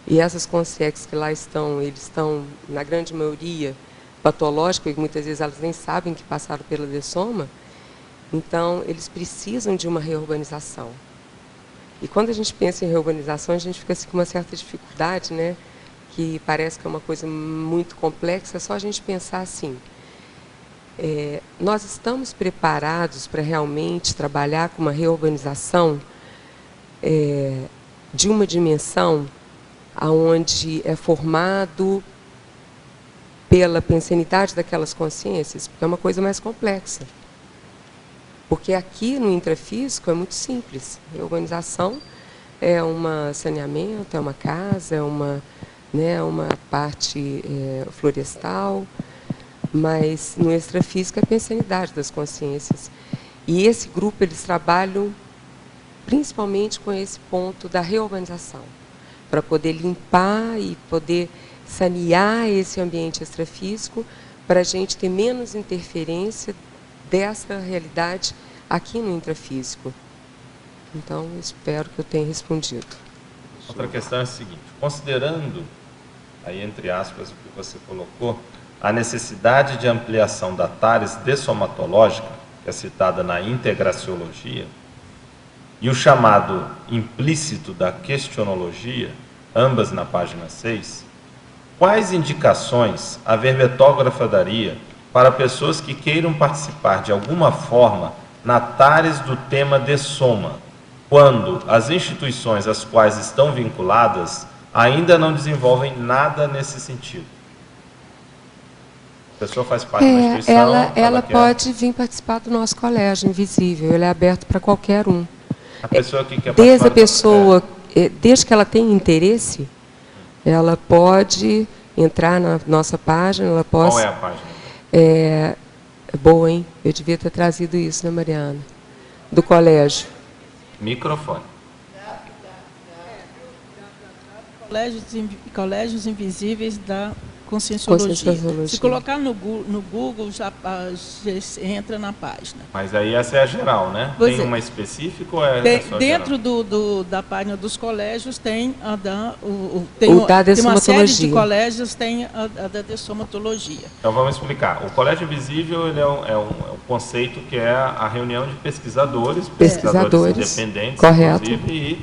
e essas consex que lá estão, eles estão, na grande maioria, patológicas, e muitas vezes elas nem sabem que passaram pela dessoma, então eles precisam de uma reurbanização. E quando a gente pensa em reurbanização, a gente fica assim, com uma certa dificuldade, né? Que parece que é uma coisa muito complexa, é só a gente pensar assim. Nós estamos preparados para realmente trabalhar com uma reurbanização de uma dimensão onde é formado pela pensenidade daquelas consciências, porque é uma coisa mais complexa. Porque aqui no intrafísico é muito simples. Reurbanização é um saneamento, é uma casa, é uma parte florestal, mas no extrafísico é a pensenidade das consciências. E esse grupo, eles trabalham principalmente com esse ponto da reurbanização, para poder limpar e poder sanear esse ambiente extrafísico, para a gente ter menos interferência dessa realidade aqui no intrafísico. Então, espero que eu tenha respondido. Outra questão é a seguinte: considerando, aí entre aspas, o que você colocou, a necessidade de ampliação da TARES dessomatológica, que é citada na integraciologia, e o chamado implícito da questionologia, ambas na página 6, quais indicações a verbetógrafa daria para pessoas que queiram participar de alguma forma na TARES do tema dessoma, quando as instituições às quais estão vinculadas ainda não desenvolvem nada nesse sentido? A pessoa faz parte da instituição... Ela pode vir participar do nosso colégio invisível, ele é aberto para qualquer um. A pessoa que quer participar... Desde que ela tenha interesse, ela pode entrar na nossa página, ela pode... Qual é a página? Boa, hein? Eu devia ter trazido isso, né, Mariana? Do colégio. Microfone. Colégios Invisíveis da Conscienciologia. Se colocar no Google, já entra na página. Mas aí essa é a geral, né? Tem uma específica ou é só dentro da página dos colégios tem a da... Tem uma série de colégios tem a da dessomatologia. Então vamos explicar. O Colégio Invisível ele é um conceito que é a reunião de pesquisadores independentes, correto, inclusive, e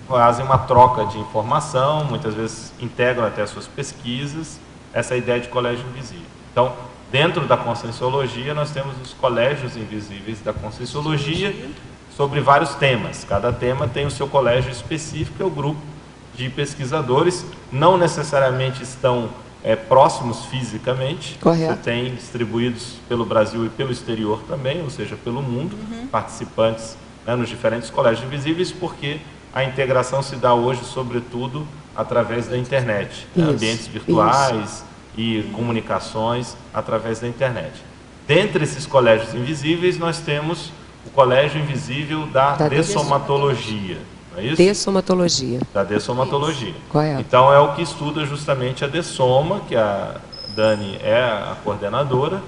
fazem uma troca de informação, muitas vezes integram até suas pesquisas, essa é a ideia de colégio invisível. Então, dentro da Conscienciologia, nós temos os colégios invisíveis da Conscienciologia sobre vários temas. Cada tema tem o seu colégio específico, é o grupo de pesquisadores, não necessariamente estão próximos fisicamente, correto. Você tem distribuídos pelo Brasil e pelo exterior também, ou seja, pelo mundo, participantes, né, nos diferentes colégios invisíveis, porque a integração se dá hoje, sobretudo, através da internet. Ambientes virtuais e comunicações através da internet. Dentre esses colégios invisíveis, nós temos o Colégio Invisível da Dessomatologia. Não é isso? Dessomatologia. Da dessomatologia. Correto. Então, é o que estuda justamente a dessoma, que a Dani é a coordenadora,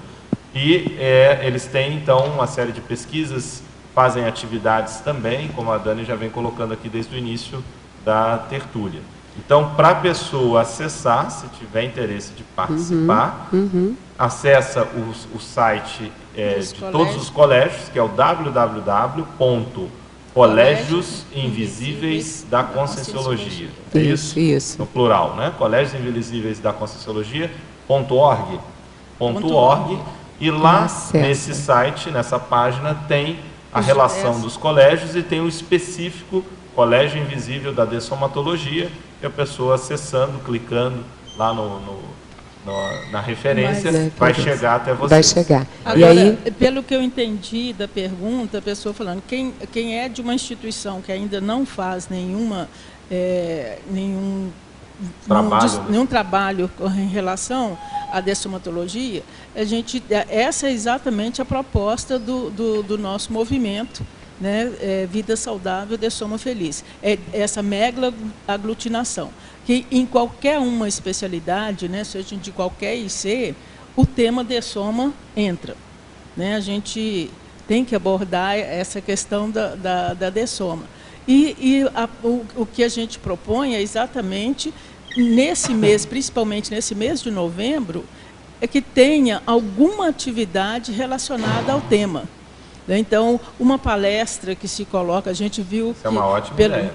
e eles têm, então, uma série de pesquisas, fazem atividades também, como a Dani já vem colocando aqui desde o início da tertúlia. Então, para a pessoa acessar, se tiver interesse de participar, acessa o site de todos os colégios, que é o www.colégios-invisíveis da Conscienciologia. É isso? Isso. No plural, né? Colégios Invisíveis da Conscienciologia.org. E lá, nesse site, nessa página, tem a relação dos colégios e tem o específico Colégio Invisível da Dessomatologia, que a pessoa acessando, clicando lá na referência, vai chegar até você. Vai chegar. Agora, e aí... pelo que eu entendi da pergunta, a pessoa falando, quem é de uma instituição que ainda não faz nenhum trabalho em relação à dessomatologia, essa é exatamente a proposta do nosso movimento, né, Vida Saudável, Dessoma Feliz. É essa mega aglutinação, que em qualquer uma especialidade, né, seja de qualquer IC, o tema dessoma entra. Né? A gente tem que abordar essa questão da dessoma. O que a gente propõe é exatamente nesse mês, principalmente nesse mês de novembro, é que tenha alguma atividade relacionada ao tema. Então, uma palestra que se coloca, a gente viu... Isso é uma ótima ideia.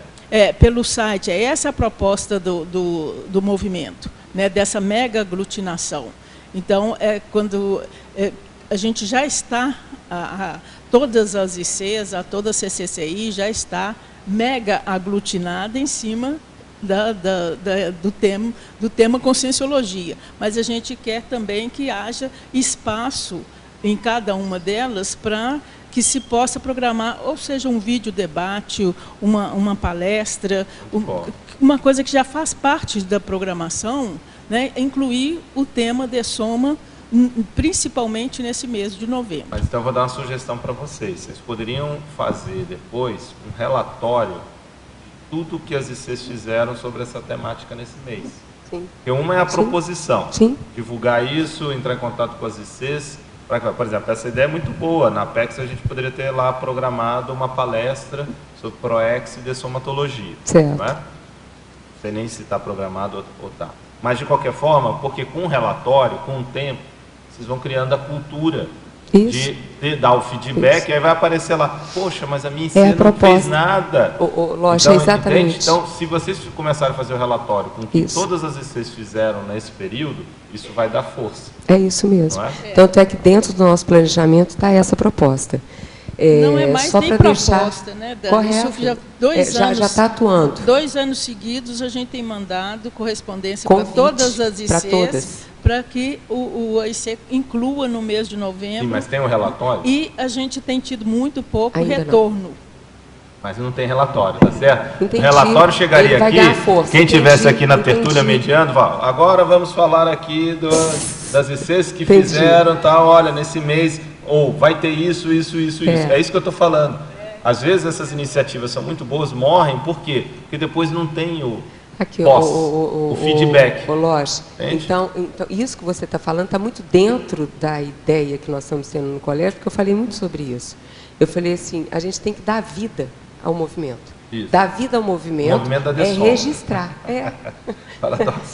Pelo site, essa é a proposta do movimento, né, dessa mega aglutinação. Então, quando a gente já está, todas as ICs, toda a CCCI já está mega aglutinada em cima do tema Conscienciologia. Mas a gente quer também que haja espaço em cada uma delas para que se possa programar, ou seja, um vídeo debate, uma palestra, uma coisa que já faz parte da programação, né, incluir o tema dessoma, principalmente nesse mês de novembro. Mas então eu vou dar uma sugestão para vocês. Vocês poderiam fazer depois um relatório de tudo que as ICs fizeram sobre essa temática nesse mês. Sim. Porque uma é a proposição, Sim. divulgar isso, entrar em contato com as ICs. Por exemplo, essa ideia é muito boa. Na Apex a gente poderia ter lá programado uma palestra sobre PROEX e dessomatologia. Certo. Não é? Não sei nem se está programado ou está. Mas, de qualquer forma, porque com o relatório, com o tempo, vocês vão criando a cultura de dar o feedback, e aí vai aparecer lá, poxa, mas a minha IC não fez nada. Lógico, então, exatamente. Entende? Então, se vocês começarem a fazer o relatório com o que todas as ICs fizeram nesse período, isso vai dar força. É isso mesmo. Não é? Tanto é que dentro do nosso planejamento está essa proposta. Não é mais nem proposta, né, Dani? Correto. Isso já 2 anos, já está atuando. 2 anos seguidos a gente tem mandado correspondência para todas as ICs, para que o IC inclua no mês de novembro. Sim, mas tem um relatório? E a gente tem tido muito pouco retorno. Não. Mas não tem relatório, tá certo? Entendi. O relatório chegaria aqui, quem tivesse aqui na tertúlia mediando, fala, agora vamos falar aqui das ICs que fizeram, tal, olha, nesse mês, ou vai ter isso. É isso que eu estou falando. Às vezes essas iniciativas são muito boas, morrem, por quê? Porque depois não tem o feedback. Então, isso que você está falando está muito dentro da ideia que nós estamos tendo no colégio, porque eu falei muito sobre isso. Eu falei assim, a gente tem que dar vida ao movimento. Isso. Dar vida ao movimento é registrar.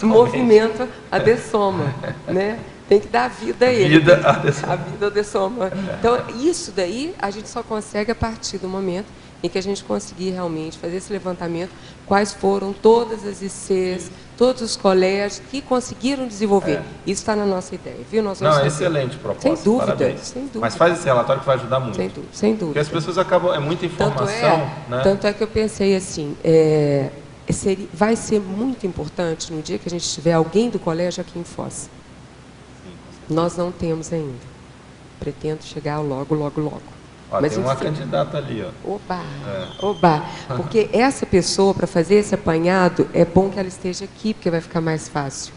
Movimento a dessoma, né? Tem que dar vida a ele. A vida a dessoma. Então, isso daí a gente só consegue a partir do momento em que a gente conseguir realmente fazer esse levantamento, quais foram todas as ICs, todos os colégios que conseguiram desenvolver. Isso está na nossa ideia, viu? Nós vamos fazer. Excelente proposta. Sem dúvida, parabéns. Sem dúvida. Mas faz esse relatório que vai ajudar muito. Sem dúvida. Porque as pessoas acabam, é muita informação. Tanto é que eu pensei assim, vai ser muito importante no dia que a gente tiver alguém do colégio aqui em Foz. Nós não temos ainda. Pretendo chegar logo. Ó, mas tem uma candidata ali, ó. Oba! Porque essa pessoa, para fazer esse apanhado, é bom que ela esteja aqui, porque vai ficar mais fácil.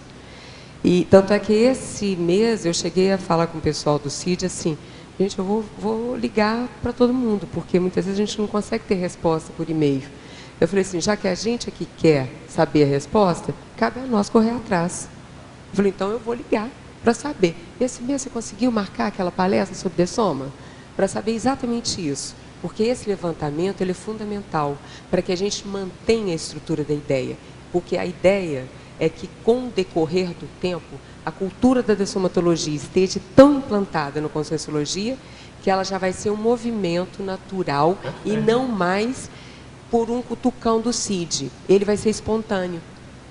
E tanto é que esse mês eu cheguei a falar com o pessoal do CID assim, gente, eu vou ligar para todo mundo, porque muitas vezes a gente não consegue ter resposta por e-mail. Eu falei assim, já que a gente aqui quer saber a resposta, cabe a nós correr atrás. Eu falei, então eu vou ligar para saber. Esse mês você conseguiu marcar aquela palestra sobre dessoma? Para saber exatamente isso. Porque esse levantamento ele é fundamental para que a gente mantenha a estrutura da ideia. Porque a ideia é que, com o decorrer do tempo, a cultura da dessomatologia esteja tão implantada no Conscienciologia que ela já vai ser um movimento natural e não mais por um cutucão do CID. Ele vai ser espontâneo.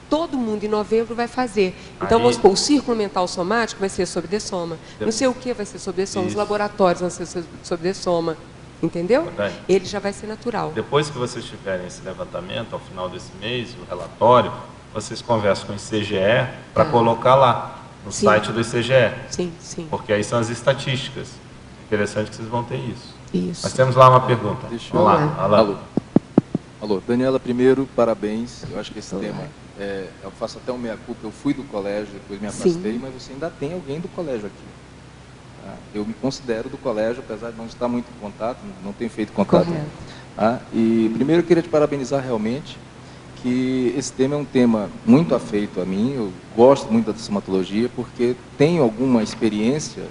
Todo mundo em novembro vai fazer. Então, vamos supor, o círculo mental somático vai ser sobre dessoma. Não sei o que vai ser sobre dessoma. Os laboratórios vão ser sobre dessoma. Entendeu? Ele já vai ser natural. Depois que vocês tiverem esse levantamento, ao final desse mês, o relatório, vocês conversam com o ICGE para colocar lá, no site do ICGE. Sim. Porque aí são as estatísticas. Interessante que vocês vão ter isso. Nós temos lá uma pergunta. Vamos lá. Alô. Daniela, primeiro, parabéns. Eu acho que esse tema... eu faço até uma meia-culpa, eu fui do colégio, depois me afastei, mas você ainda tem alguém do colégio aqui. Tá? Eu me considero do colégio, apesar de não estar muito em contato, não tenho feito contato. E primeiro eu queria te parabenizar realmente, que esse tema é um tema muito afeito a mim. Eu gosto muito da dessomatologia porque tenho alguma experiência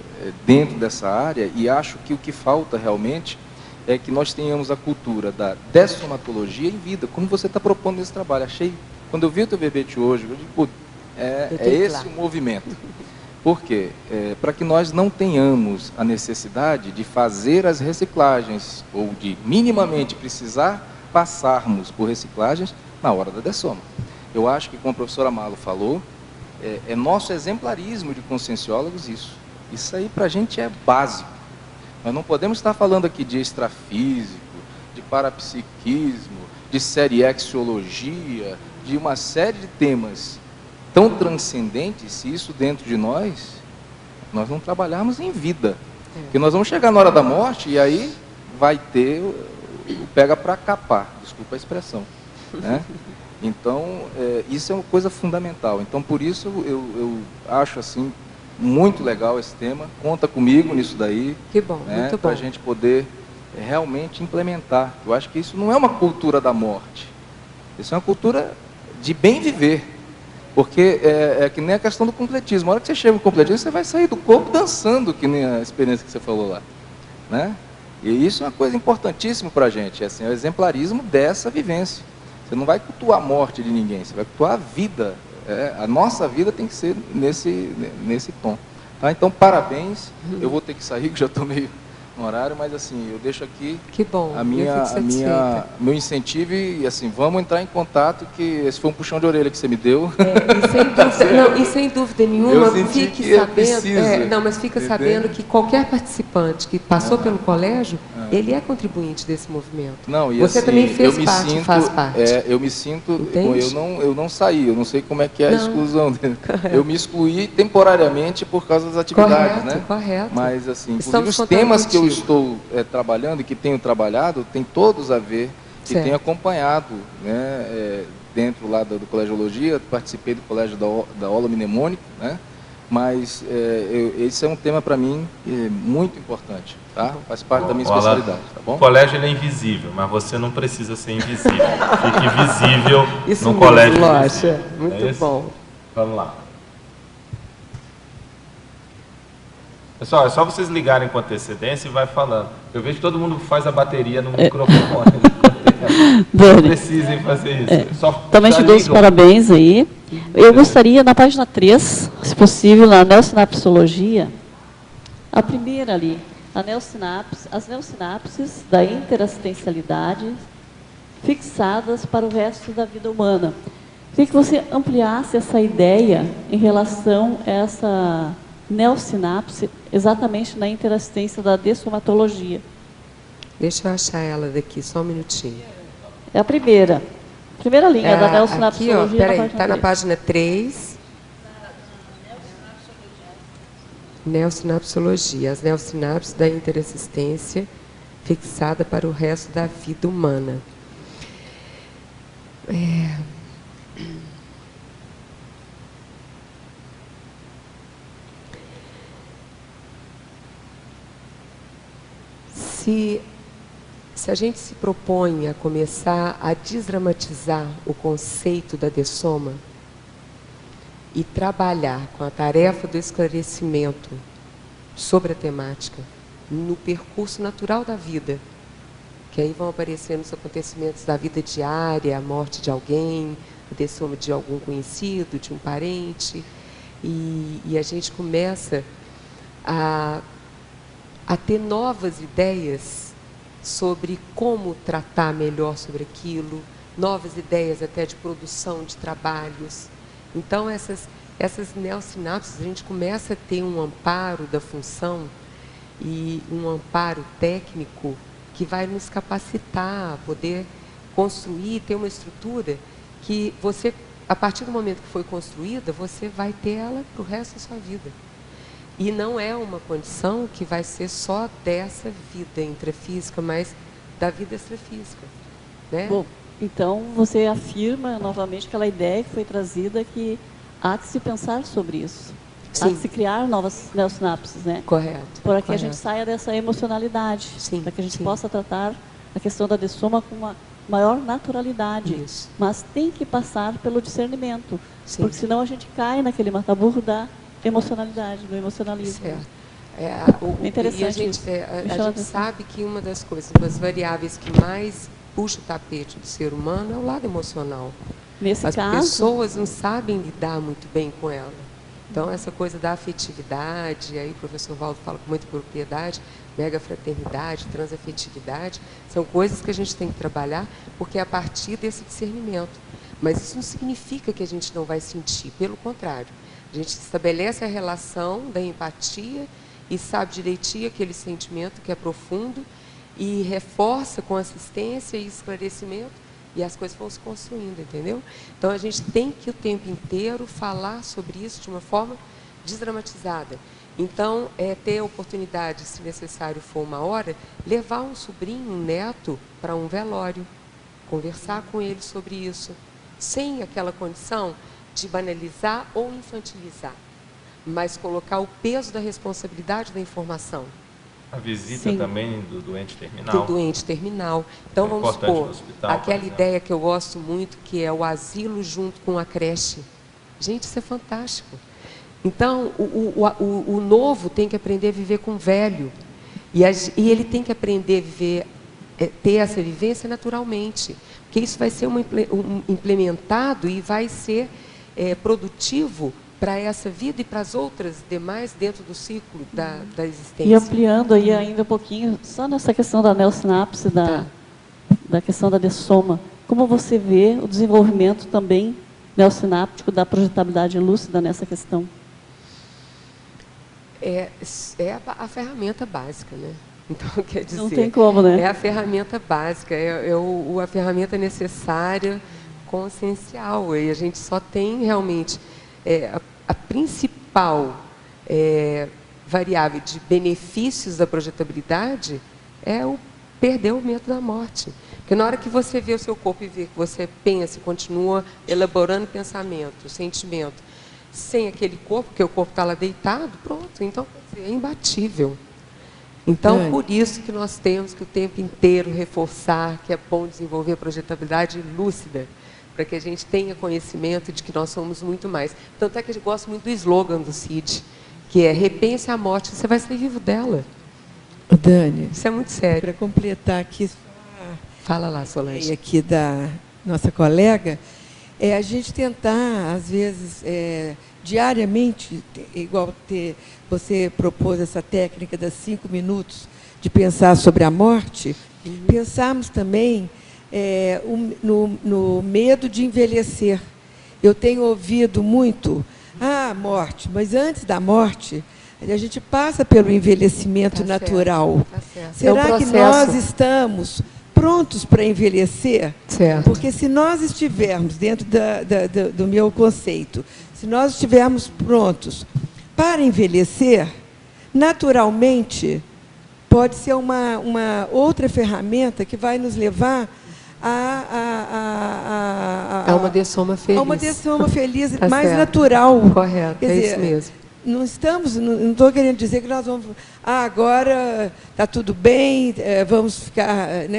dentro dessa área e acho que o que falta realmente é que nós tenhamos a cultura da dessomatologia em vida, como você está propondo nesse trabalho. Achei, quando eu vi o teu verbete hoje, eu digo, pô, é esse o movimento. Por quê? Para que nós não tenhamos a necessidade de fazer as reciclagens ou de minimamente precisar passarmos por reciclagens na hora da dessoma. Eu acho que, como a professora Malo falou, é nosso exemplarismo de conscienciólogos isso. Isso aí para a gente é básico. Nós não podemos estar falando aqui de extrafísico, de parapsiquismo, de seriexiologia, de uma série de temas tão transcendentes, se isso dentro de nós não trabalharmos em vida. Porque nós vamos chegar na hora da morte e aí vai ter o pega para capar, desculpa a expressão. Né? Então, isso é uma coisa fundamental. Então, por isso, eu acho assim muito legal esse tema. Conta comigo nisso daí. Que bom, né? muito bom. Para a gente poder realmente implementar. Eu acho que isso não é uma cultura da morte. Isso é uma cultura de bem viver. Porque é que nem a questão do completismo. A hora que você chega no completismo, você vai sair do corpo dançando, que nem a experiência que você falou lá. Né? E isso é uma coisa importantíssima para a gente. Assim, é o exemplarismo dessa vivência. Você não vai cultuar a morte de ninguém, você vai cultuar a vida. A nossa vida tem que ser nesse tom. Tá? Então, parabéns. Eu vou ter que sair, que já estou meio no horário, mas assim, eu deixo aqui meu incentivo e assim, vamos entrar em contato, que esse foi um puxão de orelha que você me deu. E sem dúvida nenhuma, fique sabendo, mas fica sabendo que qualquer participante que passou pelo colégio, ele é contribuinte desse movimento. Não, e você assim, também faz parte. Eu me sinto, eu não saí, eu não sei como é que é a exclusão dele. Eu me excluí temporariamente por causa das atividades, né? Correto. Mas assim, inclusive os temas que eu estou trabalhando e que tenho trabalhado, tem todos a ver, que tenho acompanhado, né, dentro lá do Colegiologia, participei do colégio da Aula Mnemônica, né, mas esse é um tema para mim muito importante, tá? Faz parte da minha especialidade, tá bom? O colégio ele é invisível, mas você não precisa ser invisível. Fique visível no mesmo, colégio. Locha. Muito bom. Vamos lá. Pessoal, é só vocês ligarem com antecedência e vai falando. Eu vejo que todo mundo faz a bateria no microfone. Não precisem fazer isso. Também te dou os parabéns aí. Eu gostaria, na página 3, se possível, na neossinapsologia, a primeira ali, as neossinapses da interassistencialidade fixadas para o resto da vida humana. Queria que você ampliasse essa ideia em relação a essa neossinapse, exatamente na interassistência da dessomatologia. Deixa eu achar ela daqui, só um minutinho. É a primeira linha da neossinapsologia. Aqui, ó, peraí, está na página 3. Neossinapsologia, as neossinapses da interassistência fixada para o resto da vida humana. Se a gente se propõe a começar a desdramatizar o conceito da dessoma e trabalhar com a tarefa do esclarecimento sobre a temática no percurso natural da vida, que aí vão aparecendo os acontecimentos da vida diária, a morte de alguém, a dessoma de algum conhecido, de um parente, e a gente começa a ter novas ideias sobre como tratar melhor sobre aquilo, novas ideias até de produção de trabalhos. Então, essas neossinapses, a gente começa a ter um amparo da função e um amparo técnico que vai nos capacitar a poder construir, ter uma estrutura que você, a partir do momento que foi construída, você vai ter ela para o resto da sua vida. E não é uma condição que vai ser só dessa vida intrafísica, mas da vida extrafísica. Né? Bom, então você afirma novamente aquela ideia que foi trazida, que há que se pensar sobre isso. Sim. Há que se criar novas neossinapses, né? Correto. Para que a gente saia dessa emocionalidade, para que a gente possa tratar a questão da dessoma com uma maior naturalidade. Isso. Mas tem que passar pelo discernimento, Sim. porque senão a gente cai naquele mataburro da emocionalidade, do emocionalismo. Certo. É interessante isso. A gente sabe que uma das variáveis que mais puxa o tapete do ser humano é o lado emocional. Nesse As caso, pessoas não sabem lidar muito bem com ela. Então, essa coisa da afetividade, aí o professor Valdo fala com muita propriedade, mega fraternidade, transafetividade, são coisas que a gente tem que trabalhar, porque é a partir desse discernimento. Mas isso não significa que a gente não vai sentir, pelo contrário. A gente estabelece a relação da empatia e sabe direitinho aquele sentimento que é profundo e reforça com assistência e esclarecimento, e as coisas vão se construindo, entendeu? Então, a gente tem que o tempo inteiro falar sobre isso de uma forma desdramatizada. Então, ter a oportunidade, se necessário for uma hora, levar um sobrinho, um neto, para um velório, conversar com ele sobre isso, sem aquela condição de banalizar ou infantilizar, mas colocar o peso da responsabilidade da informação. A visita também do doente terminal. Do doente terminal. Então, vamos supor, aquela ideia que eu gosto muito, que é o asilo junto com a creche. Gente, isso é fantástico. Então, o novo tem que aprender a viver com o velho. E ele tem que aprender a viver, ter essa vivência naturalmente. Porque isso vai ser implementado e vai ser produtivo para essa vida e para as outras demais dentro do ciclo da existência. E ampliando aí ainda um pouquinho, só nessa questão da neossinapse, da questão da dessoma, como você vê o desenvolvimento também neossináptico da projetabilidade lúcida nessa questão? É a ferramenta básica, né? Então, quer dizer, não tem como, né? É a ferramenta básica, a ferramenta necessária, consciencial. E a gente só tem realmente a principal variável de benefícios da projetabilidade é o perder o medo da morte. Porque na hora que você vê o seu corpo e vê que você pensa e continua elaborando pensamento, sentimento, sem aquele corpo, porque o corpo está lá deitado, pronto. Então, quer dizer, é imbatível. Então, por isso que nós temos que o tempo inteiro reforçar que é bom desenvolver a projetabilidade lúcida, para que a gente tenha conhecimento de que nós somos muito mais. Tanto é que eu gosto muito do slogan do CID, que é repense a morte, você vai sair vivo dela. Dani, isso é muito sério. Para completar aqui, fala lá, Solange. Aqui da nossa colega, a gente tentar, às vezes, diariamente, igual você propôs essa técnica das 5 minutos de pensar sobre a morte, pensarmos também no medo de envelhecer. Eu tenho ouvido muito, morte, mas antes da morte, a gente passa pelo envelhecimento natural. Certo. Será que nós estamos prontos para envelhecer? Certo. Porque se nós estivermos, dentro do meu conceito, se nós estivermos prontos para envelhecer, naturalmente, pode ser uma outra ferramenta que vai nos levar a uma dessoma feliz. A uma dessoma feliz, Tá mais certo. natural. Correto, Quer dizer, isso mesmo. Não estou querendo dizer que nós vamos... agora está tudo bem, vamos ficar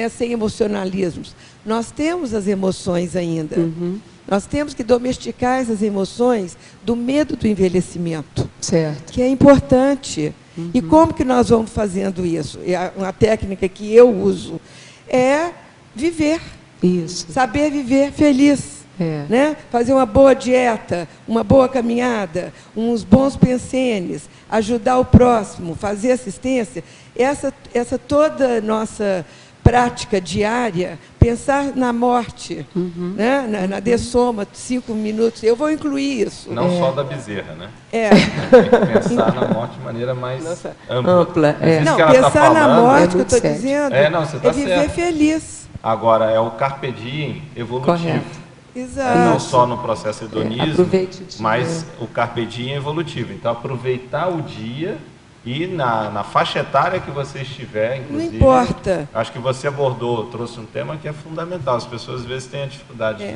sem emocionalismos. Nós temos as emoções ainda. Nós temos que domesticar essas emoções do medo do envelhecimento. Certo. Que é importante. E como que nós vamos fazendo isso? Uma técnica que eu uso é viver. Isso. Saber viver feliz. Né? Fazer uma boa dieta, uma boa caminhada, uns bons pensenes, ajudar o próximo, fazer assistência. Essa toda nossa prática diária, pensar na morte, né? na dessoma, 5 minutos, eu vou incluir isso. Não só da Bezerra, né? Tem que pensar na morte de maneira mais ampla. Não, pensar na morte, que eu estou dizendo, tá viver certo. feliz. Agora, é o carpe diem evolutivo. Correto. Exato. Não só no processo hedonismo, o mas o carpe diem evolutivo. Então, aproveitar o dia e na faixa etária que você estiver, inclusive. Não importa. Acho que você trouxe um tema que é fundamental. As pessoas às vezes têm a dificuldade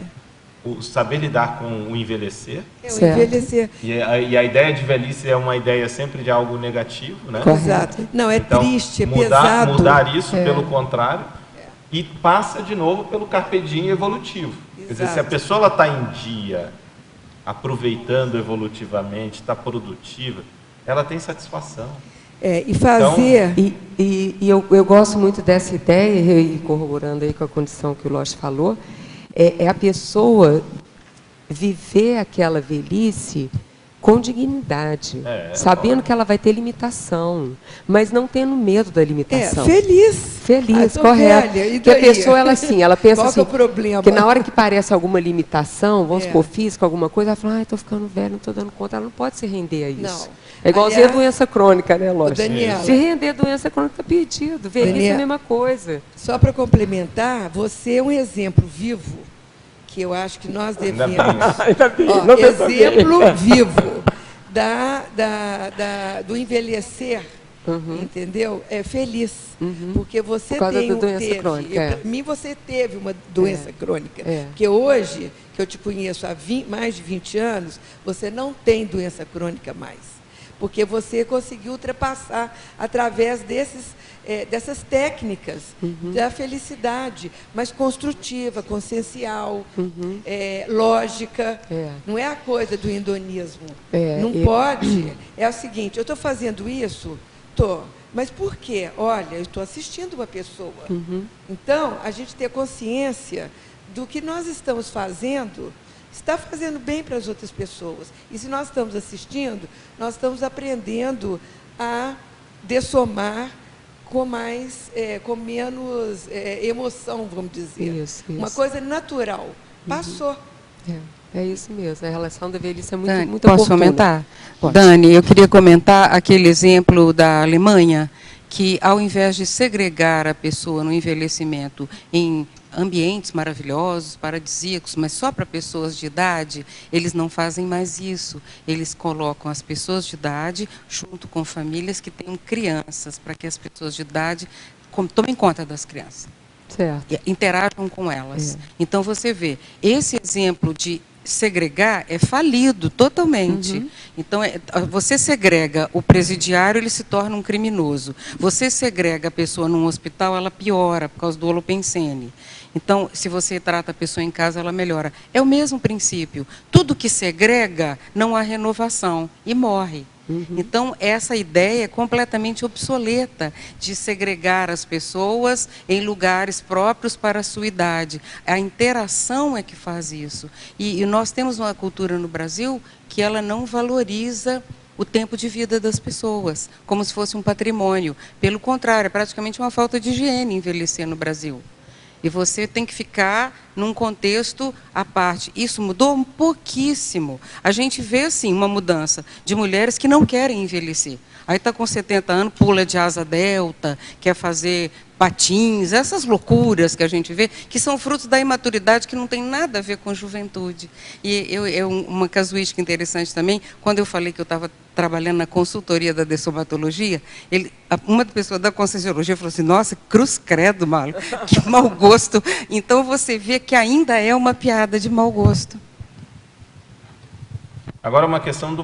o saber lidar com o envelhecer. O envelhecer. E a ideia de velhice é uma ideia sempre de algo negativo, né? Exato. Não, é então, triste, é pesado. Mudar isso, pelo contrário. E passa de novo pelo carpe diem evolutivo. Exato. Quer dizer, se a pessoa está em dia, aproveitando evolutivamente, está produtiva, ela tem satisfação. E fazer... Então, eu gosto muito dessa ideia, e corroborando aí com a condição que o Loche falou, é a pessoa viver aquela velhice com dignidade, sabendo que ela vai ter limitação, mas não tendo medo da limitação. Feliz. Feliz, correto. Porque a pessoa, ela pensa qual assim, é o problema? que na hora que parece alguma limitação, vamos supor, física, alguma coisa, ela fala, estou ficando velho, não estou dando conta, ela não pode se render a isso. Não. É igualzinho a doença crônica, né, lógico? Daniela, se render a doença crônica, está perdido. Velhice é a mesma coisa. Só para complementar, você é um exemplo vivo, que eu acho que nós devemos... exemplo vivo do envelhecer, entendeu? É feliz, porque você tem para mim você teve uma doença crônica, porque hoje, que eu te conheço há mais de 20 anos, você não tem doença crônica mais, porque você conseguiu ultrapassar através dessas técnicas da felicidade, mas construtiva, consciencial, lógica. Não é a coisa do hedonismo. Não pode. É o seguinte, eu estou fazendo isso, mas por quê? Olha, eu estou assistindo uma pessoa. Então, a gente ter consciência do que nós estamos fazendo está fazendo bem para as outras pessoas. E se nós estamos assistindo, nós estamos aprendendo a dessomar com menos emoção, vamos dizer. Isso. Uma coisa natural. Passou. É isso mesmo. A relação da velhice é Dani, muito posso oportuna. comentar? Pode. Dani, eu queria comentar aquele exemplo da Alemanha, que ao invés de segregar a pessoa no envelhecimento em ambientes maravilhosos, paradisíacos, mas só para pessoas de idade, eles não fazem mais isso. Eles colocam as pessoas de idade junto com famílias que tenham crianças, para que as pessoas de idade tomem conta das crianças. Certo. E interajam com elas. Então, você vê, esse exemplo de segregar é falido totalmente. Então, você segrega o presidiário, ele se torna um criminoso. Você segrega a pessoa num hospital, ela piora por causa do holopensene. Então, se você trata a pessoa em casa, ela melhora. É o mesmo princípio. Tudo que segrega, não há renovação e morre. Então, essa ideia é completamente obsoleta de segregar as pessoas em lugares próprios para a sua idade. A interação é que faz isso. E nós temos uma cultura no Brasil que ela não valoriza o tempo de vida das pessoas, como se fosse um patrimônio. Pelo contrário, é praticamente uma falta de higiene envelhecer no Brasil. E você tem que ficar num contexto à parte. Isso mudou um pouquíssimo. A gente vê, assim, uma mudança de mulheres que não querem envelhecer. Aí está com 70 anos, pula de asa delta, quer fazer patins, essas loucuras que a gente vê, que são frutos da imaturidade, que não tem nada a ver com juventude. E uma casuística interessante também, quando eu falei que eu estava trabalhando na consultoria da dessomatologia, uma pessoa da Conscienciologia falou assim, nossa, cruz credo, Malo, que mau gosto. Então, você vê que ainda é uma piada de mau gosto. Agora, uma questão do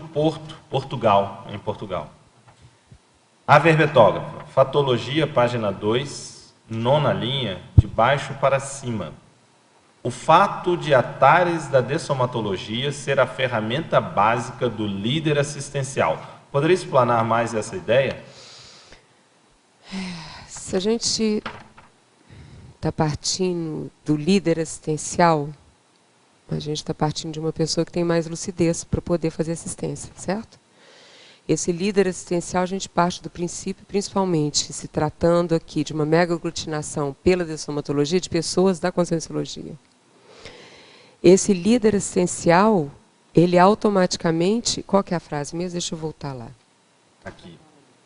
Portugal, em Portugal. A verbetógrafa, fatologia, página 2, 9ª linha, de baixo para cima. O fato de Atares da dessomatologia ser a ferramenta básica do líder assistencial. Poderia explanar mais essa ideia? Se a gente está partindo do líder assistencial, a gente está partindo de uma pessoa que tem mais lucidez para poder fazer assistência, certo? Esse líder assistencial, a gente parte do princípio, principalmente, se tratando aqui de uma megaglutinação pela dessomatologia de pessoas da Conscienciologia. Esse líder assistencial, ele automaticamente... Qual que é a frase mesmo? Deixa eu voltar lá. Aqui.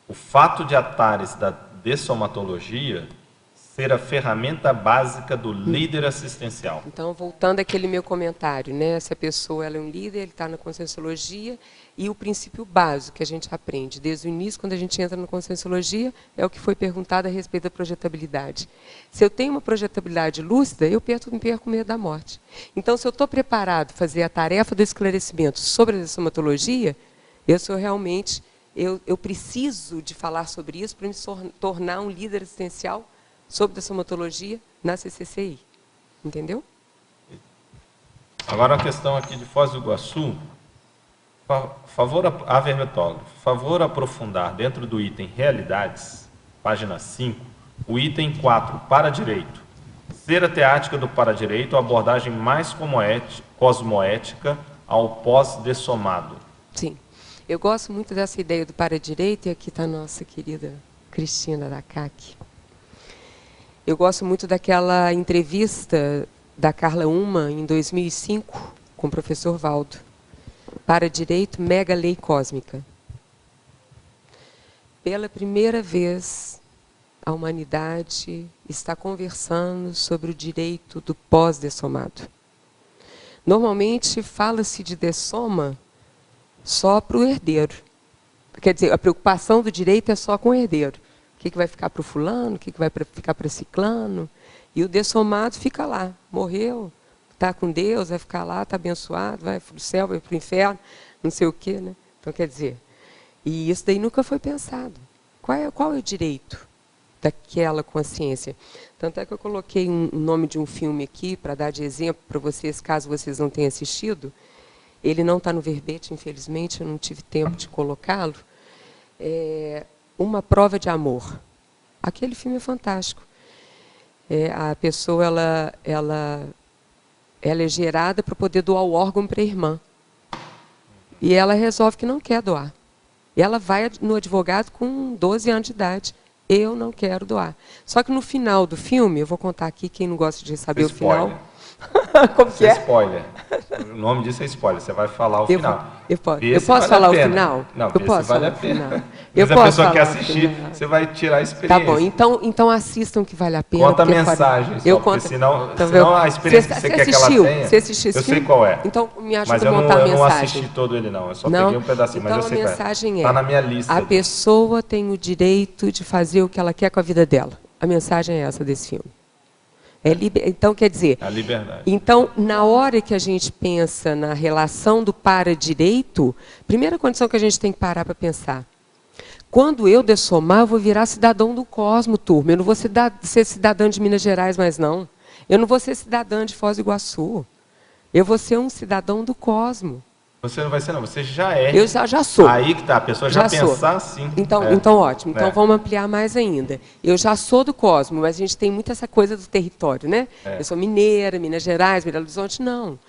O fato de Atares da dessomatologia ser a ferramenta básica do líder assistencial. Então, voltando àquele meu comentário, né? Se a pessoa ela é um líder, ele está na Conscienciologia, e o princípio básico que a gente aprende desde o início, quando a gente entra na Conscienciologia, é o que foi perguntado a respeito da projetabilidade. Se eu tenho uma projetabilidade lúcida, eu perco medo da morte. Então, se eu estou preparado para fazer a tarefa do esclarecimento sobre a dessomatologia, eu sou realmente, eu preciso de falar sobre isso para me tornar um líder assistencial sobre dessomatologia na CCCI. Entendeu? Agora a questão aqui de Foz do Iguaçu. A verbetógrafo, favor aprofundar dentro do item realidades, página 5, o item 4, para direito. Ser a teática do para direito a abordagem mais cosmoética ao pós-dessomado. Sim. Eu gosto muito dessa ideia do para direito, e aqui está a nossa querida Cristina da CAC. Eu gosto muito daquela entrevista da Carla Uma, em 2005, com o professor Valdo. Para direito, mega lei cósmica. Pela primeira vez, a humanidade está conversando sobre o direito do pós-dessomado. Normalmente, fala-se de dessoma só para o herdeiro. Quer dizer, a preocupação do direito é só com o herdeiro. O que vai ficar para o fulano, o que vai ficar para o ciclano. E o dessomado fica lá, morreu, está com Deus, vai ficar lá, está abençoado, vai para o céu, vai para o inferno, não sei o quê, né? Então, quer dizer, e isso daí nunca foi pensado. Qual é o direito daquela consciência? Tanto é que eu coloquei um nome de um filme aqui, para dar de exemplo para vocês, caso vocês não tenham assistido. Ele não está no verbete, infelizmente, eu não tive tempo de colocá-lo. Uma Prova de Amor. Aquele filme é fantástico. A pessoa ela é gerada para poder doar o órgão para a irmã. E ela resolve que não quer doar. E ela vai no advogado com 12 anos de idade. Eu não quero doar. Só que no final do filme, eu vou contar aqui, quem não gosta de saber o final. Como que é? Spoiler. O nome disso é spoiler. Você vai falar o final. Eu posso falar o final? Não, eu posso vale falar a pena. Mas a pessoa quer assistir, você vai tirar a experiência. Tá bom, então assistam que vale a pena. Conta a mensagem, só, porque senão a experiência que você quer que ela tenha, você assistiu esse filme? Eu sei qual é. Então me ajuda a montar a mensagem. Mas eu não assisti todo ele, não. Eu só peguei um pedacinho, então, mas eu sei qual é. Então a mensagem Está na minha lista. A pessoa tem o direito de fazer o que ela quer com a vida dela. A mensagem é essa desse filme. Então, quer dizer, a liberdade. Então, na hora que a gente pensa na relação do para-direito, primeira condição que a gente tem que parar para pensar. Quando eu dessomar, eu vou virar cidadão do cosmo, turma. Eu não vou ser cidadã de Minas Gerais mais, não. Eu não vou ser cidadã de Foz do Iguaçu. Eu vou ser um cidadão do cosmo. Você não vai ser, não. Você já é. Eu já sou. Aí que tá, a pessoa já pensar assim. Então, ótimo. Então, vamos ampliar mais ainda. Eu já sou do cosmo, mas a gente tem muito essa coisa do território, né? Eu sou mineira, Minas Gerais, Belo Horizonte, não.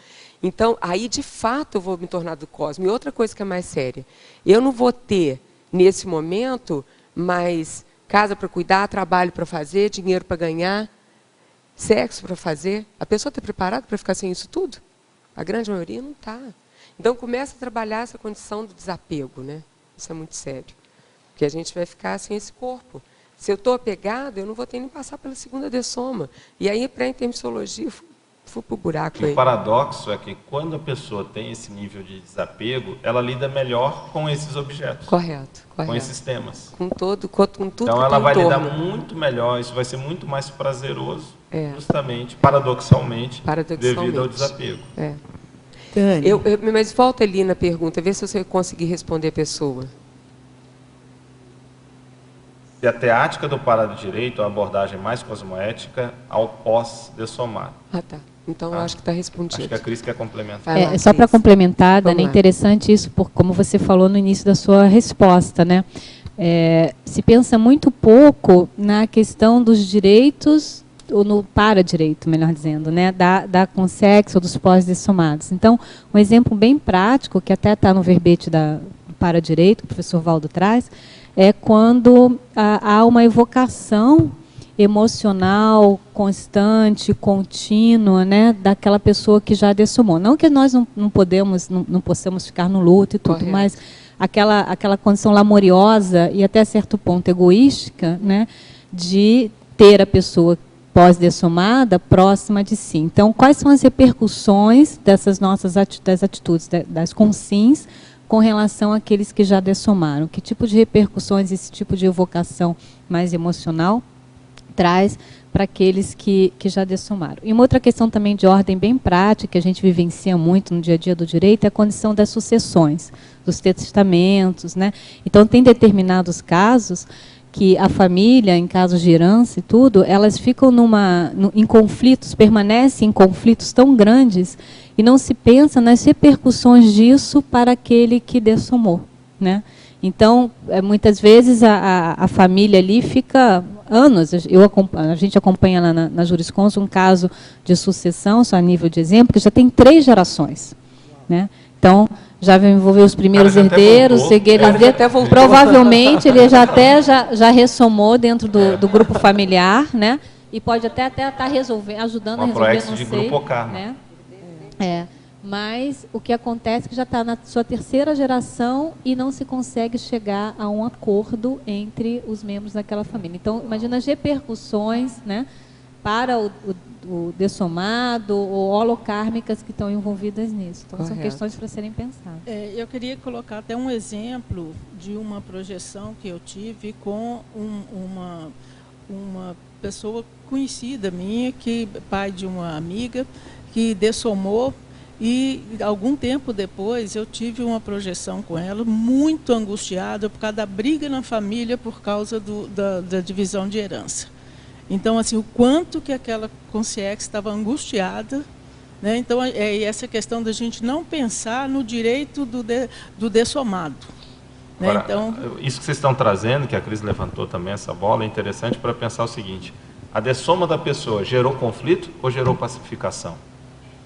Então, aí, de fato, eu vou me tornar do cosmo. E outra coisa que é mais séria. Eu não vou ter, nesse momento, mais casa para cuidar, trabalho para fazer, dinheiro para ganhar, sexo para fazer. A pessoa está preparada para ficar sem isso tudo? A grande maioria não está. Então, começa a trabalhar essa condição do desapego, né? Isso é muito sério. Porque a gente vai ficar sem esse corpo. Se eu estou apegado, eu não vou ter nem passar pela segunda dessoma. E aí, para a intermissologia, fui para o buraco aí. O paradoxo é que, quando a pessoa tem esse nível de desapego, ela lida melhor com esses objetos. Correto. Com esses temas. Com tudo então, ela vai lidar muito melhor, isso vai ser muito mais prazeroso, justamente, paradoxalmente, devido ao desapego. Mas volta ali na pergunta, vê se você conseguir responder a pessoa. Se a teática do para-direito é a abordagem mais cosmoética ao pós-dessomado. Tá. Então, eu acho que está respondido. Acho que a Cris quer complementar. Só para complementar, Dani, é interessante isso, como você falou no início da sua resposta, né? Se pensa muito pouco na questão dos direitos, ou no para-direito, melhor dizendo, né, da consexo ou dos pós-dessomados. Então, um exemplo bem prático, que até está no verbete do para-direito, que o professor Valdo traz, é quando há uma evocação emocional, constante, contínua, né, daquela pessoa que já dessomou. Não que nós não possamos ficar no luto e tudo, mas aquela condição lamoriosa e até certo ponto egoística, né, de ter a pessoa pós-dessomada próxima de si. Então, quais são as repercussões dessas nossas das atitudes, das consins, com relação àqueles que já dessomaram? Que tipo de repercussões esse tipo de evocação mais emocional traz para aqueles que já dessomaram? E uma outra questão também de ordem bem prática, que a gente vivencia muito no dia a dia do direito, é a condição das sucessões, dos testamentos, né? Então, tem determinados casos que a família, em casos de herança e tudo, elas ficam em conflitos, permanecem em conflitos tão grandes e não se pensa nas repercussões disso para aquele que dessomou, né? Então, muitas vezes a família ali fica anos. A gente acompanha lá na jurisprudência um caso de sucessão, só a nível de exemplo, que já tem 3 gerações, né? Então, já vai envolver os primeiros herdeiros, provavelmente ele já ressomou dentro do grupo familiar, né? E pode até estar resolvendo, ajudando a resolver, não sei, grupo karma, né? Mas o que acontece é que já está na sua 3ª geração e não se consegue chegar a um acordo entre os membros daquela família. Então, imagina as repercussões, né, para o dessomado ou holocármicas que estão envolvidas nisso. Então, são questões para serem pensadas. Eu queria colocar até um exemplo de uma projeção que eu tive com uma pessoa conhecida minha, pai de uma amiga, que dessomou. E, algum tempo depois, eu tive uma projeção com ela, muito angustiada por causa da briga na família, por causa da divisão de herança. Então, assim, o quanto que aquela concierge estava angustiada, né? Então, essa questão da gente não pensar no direito do dessomado. Né? Agora, então, isso que vocês estão trazendo, que a Cris levantou também, essa bola, é interessante para pensar o seguinte: a dessoma da pessoa gerou conflito ou gerou pacificação?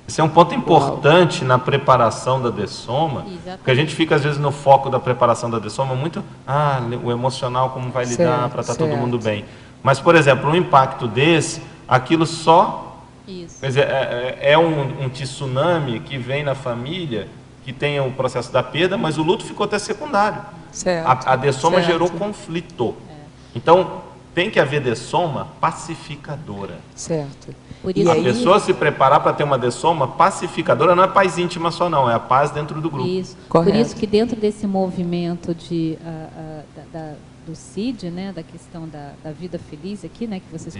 Esse é um ponto importante na preparação da dessoma, porque a gente fica, às vezes, no foco da preparação da dessoma, muito, o emocional, como vai lidar para estar todo mundo bem. Mas, por exemplo, um impacto desse, aquilo só... Quer dizer, é um tsunami que vem na família, que tem o processo da perda, mas o luto ficou até secundário. A dessoma gerou conflito. Então, tem que haver dessoma pacificadora. Certo. A pessoa se preparar para ter uma dessoma pacificadora, não é paz íntima só não, é a paz dentro do grupo. Isso. Por isso que dentro desse movimento do CID, né, da questão da vida feliz aqui, né, que vocês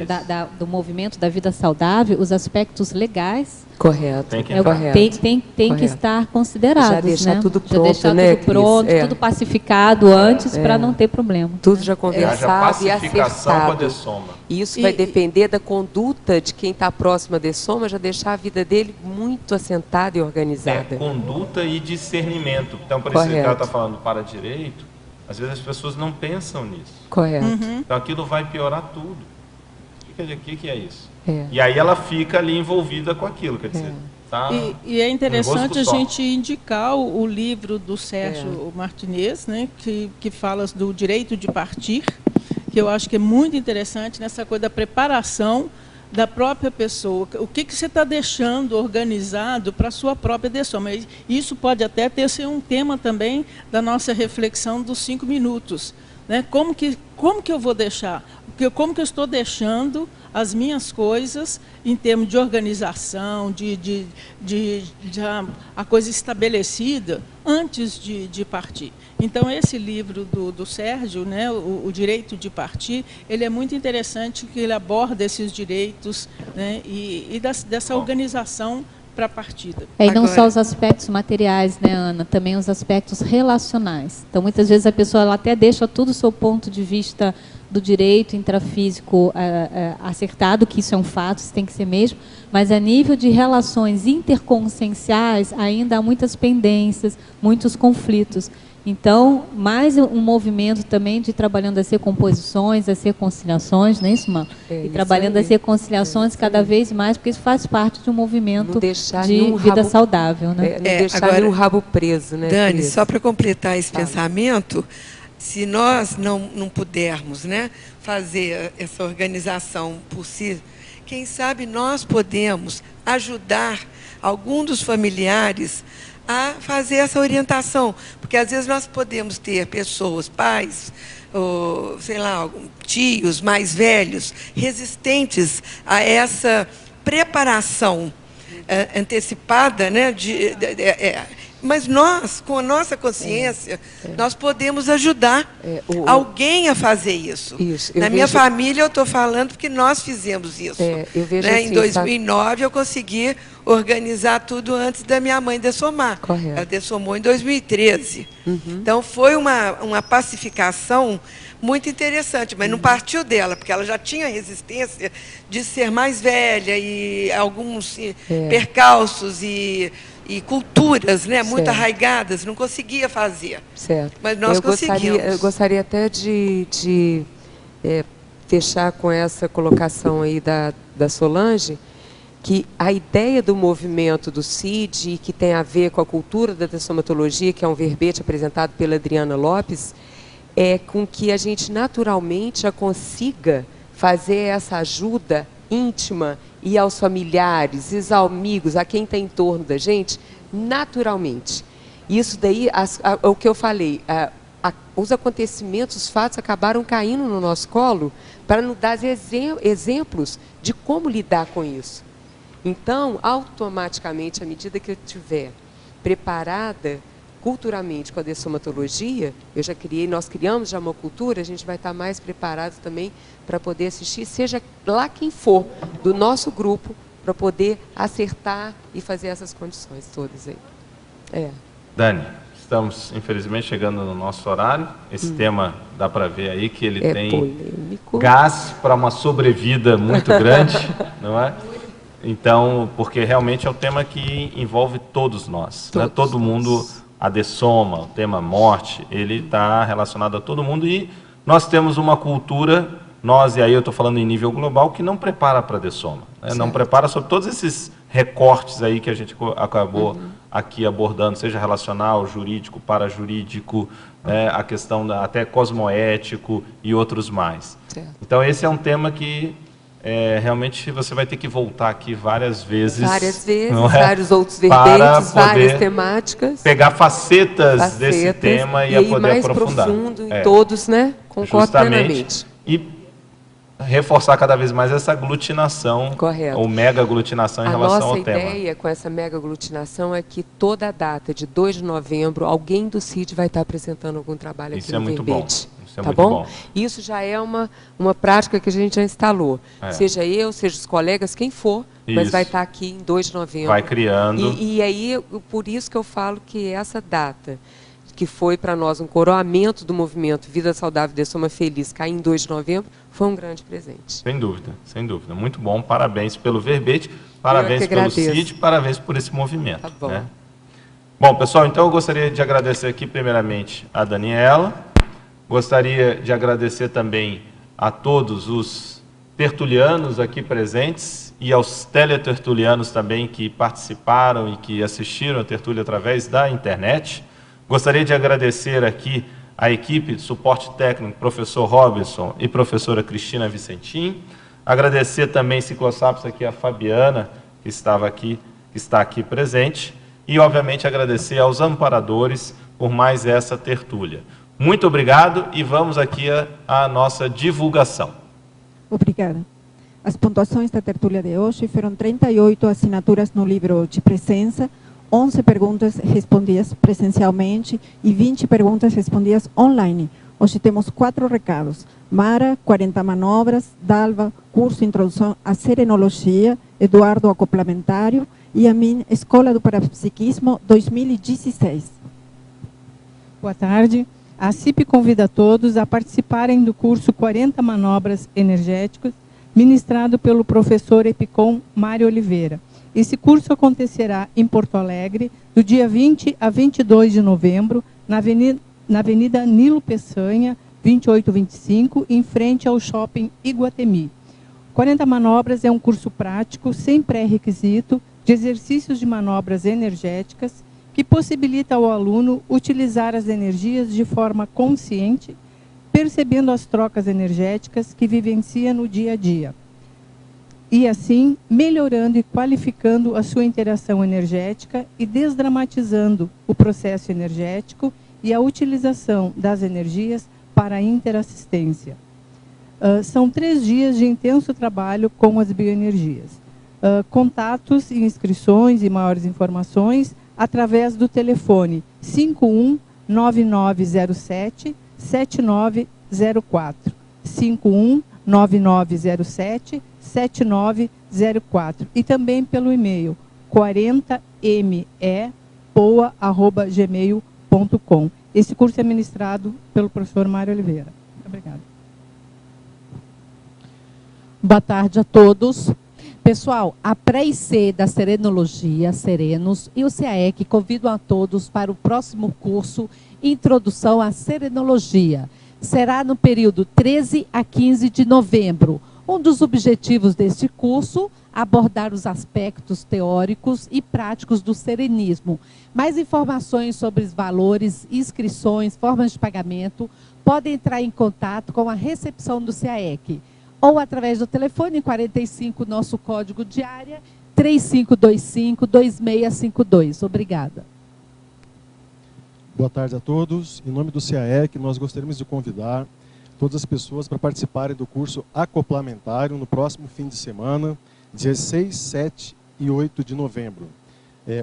do movimento da vida saudável, os aspectos legais tem que estar considerados, já deixar, né? Tudo pronto, já deixar tudo pronto, tudo pacificado antes para não ter problema. Tudo já conversado e acertado. Com a dessoma. Isso vai depender da conduta de quem está próximo à dessoma, já deixar a vida dele muito assentada e organizada. Conduta e discernimento. Então, por isso que ela está falando para direito, às vezes as pessoas não pensam nisso. Correto. Então aquilo vai piorar tudo. O que é isso? E aí ela fica ali envolvida com aquilo, quer dizer... Tá e é interessante a gente indicar o livro do Sérgio Martinez, né, que fala do direito de partir, que eu acho que é muito interessante nessa coisa da preparação da própria pessoa. O que você está deixando organizado para a sua própria dessoma? Isso pode até ser um tema também da nossa reflexão dos 5 minutos. Né? Como que eu vou deixar? Como que eu estou deixando as minhas coisas em termos de organização, de a coisa estabelecida antes de partir. Então, esse livro do Sérgio, né, o Direito de Partir, ele é muito interessante, que ele aborda esses direitos, né, e dessa organização para a partida. E não só os aspectos materiais, né, Ana, também os aspectos relacionais. Então, muitas vezes a pessoa ela até deixa tudo o seu ponto de vista do direito intrafísico acertado, que isso é um fato, isso tem que ser mesmo, mas a nível de relações interconscienciais ainda há muitas pendências, muitos conflitos. Então, mais um movimento também de trabalhando as recomposições, as reconciliações, não é isso, Mano? E trabalhando as reconciliações cada vez mais, porque isso faz parte de um movimento de vida saudável. Né? Não deixar nenhum rabo preso. Né, Dani, só para completar esse pensamento, se nós não pudermos, né, fazer essa organização por si, quem sabe nós podemos ajudar algum dos familiares a fazer essa orientação, porque às vezes nós podemos ter pessoas, pais, ou, sei lá, tios mais velhos, resistentes a essa preparação antecipada, né, Mas nós, com a nossa consciência, nós podemos ajudar alguém a fazer isso. Na minha família, eu estou falando porque nós fizemos isso. Eu vejo né? assim, Em 2009, eu consegui organizar tudo antes da minha mãe dessomar. Correto. Ela dessomou em 2013. Então, foi uma pacificação muito interessante, mas não partiu dela, porque ela já tinha resistência de ser mais velha e alguns percalços e culturas, né, muito arraigadas, não conseguia fazer. Certo. Mas nós conseguimos. Eu gostaria até de fechar com essa colocação aí da Solange, que a ideia do movimento do CID, que tem a ver com a cultura da dessomatologia, que é um verbete apresentado pela Adriana Lopes, é com que a gente naturalmente já consiga fazer essa ajuda íntima e aos familiares, e aos amigos, a quem está em torno da gente, naturalmente. Isso daí, o que eu falei, os acontecimentos, os fatos acabaram caindo no nosso colo para nos dar exemplos de como lidar com isso. Então, automaticamente, à medida que eu estiver preparada culturalmente com a dessomatologia, nós criamos já uma cultura, a gente vai estar mais preparado também para poder assistir, seja lá quem for, do nosso grupo, para poder acertar e fazer essas condições todas aí. Dani, estamos, infelizmente, chegando no nosso horário. Esse tema, dá para ver aí que ele tem polêmico. Gás para uma sobrevida muito grande, não é? Então, porque realmente é um tema que envolve todos nós, né? Todo mundo, a dessoma, o tema morte, ele está relacionado a todo mundo e nós temos uma cultura, e aí eu estou falando em nível global, que não prepara para a dessoma, né? Não prepara sobre todos esses recortes aí que a gente acabou aqui abordando, seja relacional, jurídico, parajurídico, a questão até cosmoético e outros mais. Certo. Então esse é um tema que realmente você vai ter que voltar aqui várias vezes. Vários outros vertentes, várias temáticas. Pegar facetas desse tema e a poder mais aprofundar. Profundo em todos, né? Concordo plenamente. E reforçar cada vez mais essa aglutinação, ou mega aglutinação em relação ao tema. A nossa ideia com essa mega aglutinação é que toda a data de 2 de novembro, alguém do CID vai estar apresentando algum trabalho aqui no verbete. Isso é muito bom. Isso já é uma prática que a gente já instalou. Seja eu, seja os colegas, quem for, mas vai estar aqui em 2 de novembro. Vai criando. E aí, por isso que eu falo que essa data, que foi para nós um coroamento do movimento Vida Saudável, Dessoma Feliz, cair em 2 de novembro, foi um grande presente. Sem dúvida, sem dúvida. Muito bom, parabéns pelo verbete, parabéns pelo CID, parabéns por esse movimento. Tá bom. Né? Bom, pessoal, então eu gostaria de agradecer aqui primeiramente a Daniela, gostaria de agradecer também a todos os tertulianos aqui presentes e aos teletertulianos também que participaram e que assistiram a tertúlia através da internet. Gostaria de agradecer aqui a equipe de suporte técnico, professor Robinson e professora Cristina Vicentim. Agradecer também Ciclosaps aqui a Fabiana, que está aqui presente. E, obviamente, agradecer aos amparadores por mais essa tertúlia. Muito obrigado e vamos aqui à nossa divulgação. Obrigada. As pontuações da tertúlia de hoje foram 38 assinaturas no livro de presença, 11 perguntas respondidas presencialmente e 20 perguntas respondidas online. Hoje temos 4 recados. Mara, 40 manobras, Dalva, curso Introdução à Serenologia, Eduardo, Acoplamentário, e a mim, Escola do Parapsiquismo 2016. Boa tarde. A CIP convida todos a participarem do curso 40 Manobras Energéticas, ministrado pelo professor Epicom Mário Oliveira. Esse curso acontecerá em Porto Alegre, do dia 20 a 22 de novembro, na Avenida Nilo Peçanha, 2825, em frente ao Shopping Iguatemi. 40 Manobras é um curso prático, sem pré-requisito, de exercícios de manobras energéticas, que possibilita ao aluno utilizar as energias de forma consciente, percebendo as trocas energéticas que vivencia no dia a dia. E assim, melhorando e qualificando a sua interação energética e desdramatizando o processo energético e a utilização das energias para a interassistência. São 3 dias de intenso trabalho com as bioenergias. Contatos e inscrições e maiores informações através do telefone 51-9907-7904. 51-9907-7904. E também pelo e-mail 40me@gmail.com. Esse curso é ministrado pelo professor Mário Oliveira. Muito obrigada. Boa tarde a todos. Pessoal, a pré-IC da Serenologia, Serenos, e o CAEC convidam a todos para o próximo curso Introdução à Serenologia. Será no período 13 a 15 de novembro. Um dos objetivos deste curso, abordar os aspectos teóricos e práticos do serenismo. Mais informações sobre os valores, inscrições, formas de pagamento, podem entrar em contato com a recepção do CAEC, ou através do telefone 45, nosso código de área, 3525-2652. Obrigada. Boa tarde a todos. Em nome do CAEC, nós gostaríamos de convidar todas as pessoas para participarem do curso acoplamentário no próximo fim de semana, dias 6, 7 e 8 de novembro.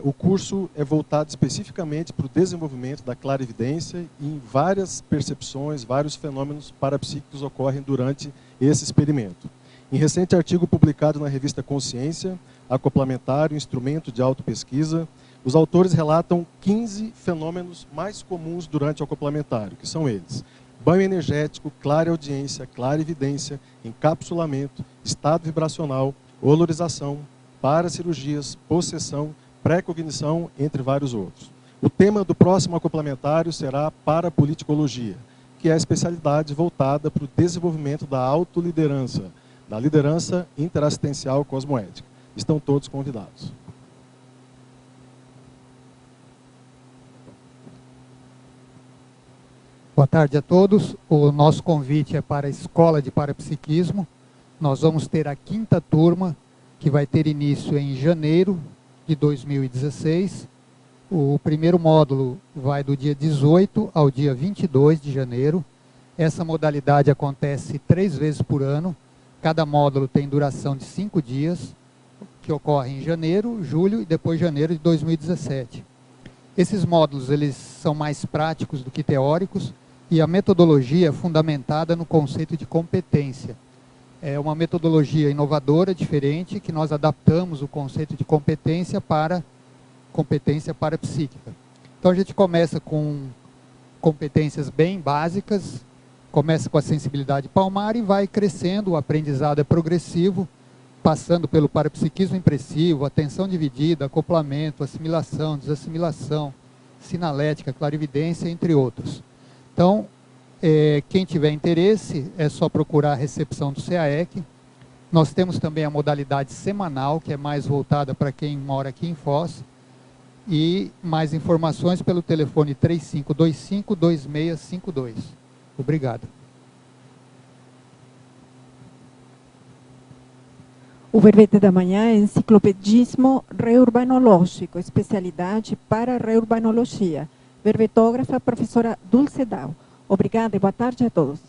O curso é voltado especificamente para o desenvolvimento da clarividência e em várias percepções, vários fenômenos parapsíquicos ocorrem durante esse experimento. Em recente artigo publicado na revista Consciência, Acoplamentário, Instrumento de Autopesquisa, os autores relatam 15 fenômenos mais comuns durante o acoplamentário, que são eles: banho energético, clareaudiência, clarividência, encapsulamento, estado vibracional, olorização, paracirurgias, possessão, pré-cognição, entre vários outros. O tema do próximo acoplamentário será parapoliticologia, que é a especialidade voltada para o desenvolvimento da autoliderança, da liderança interassistencial cosmoética. Estão todos convidados. Boa tarde a todos. O nosso convite é para a Escola de Parapsiquismo. Nós vamos ter a 5ª turma, que vai ter início em janeiro de 2016. O primeiro módulo vai do dia 18 ao dia 22 de janeiro. Essa modalidade acontece 3 vezes por ano. Cada módulo tem duração de 5 dias, que ocorre em janeiro, julho e depois janeiro de 2017. Esses módulos eles são mais práticos do que teóricos e a metodologia é fundamentada no conceito de competência. É uma metodologia inovadora, diferente, que nós adaptamos o conceito de competência para competência parapsíquica. Então a gente começa com competências bem básicas, começa com a sensibilidade palmar e vai crescendo, o aprendizado é progressivo, passando pelo parapsiquismo impressivo, atenção dividida, acoplamento, assimilação, desassimilação, sinalética, clarividência, entre outros. Então, quem tiver interesse, é só procurar a recepção do CAEC. Nós temos também a modalidade semanal, que é mais voltada para quem mora aqui em Foz. E mais informações pelo telefone 3525-2652. Obrigado. O verbete da manhã é enciclopedismo reurbanológico, especialidade para reurbanologia. Verbetógrafa, professora Dulce Dal. Obrigada e boa tarde a todos.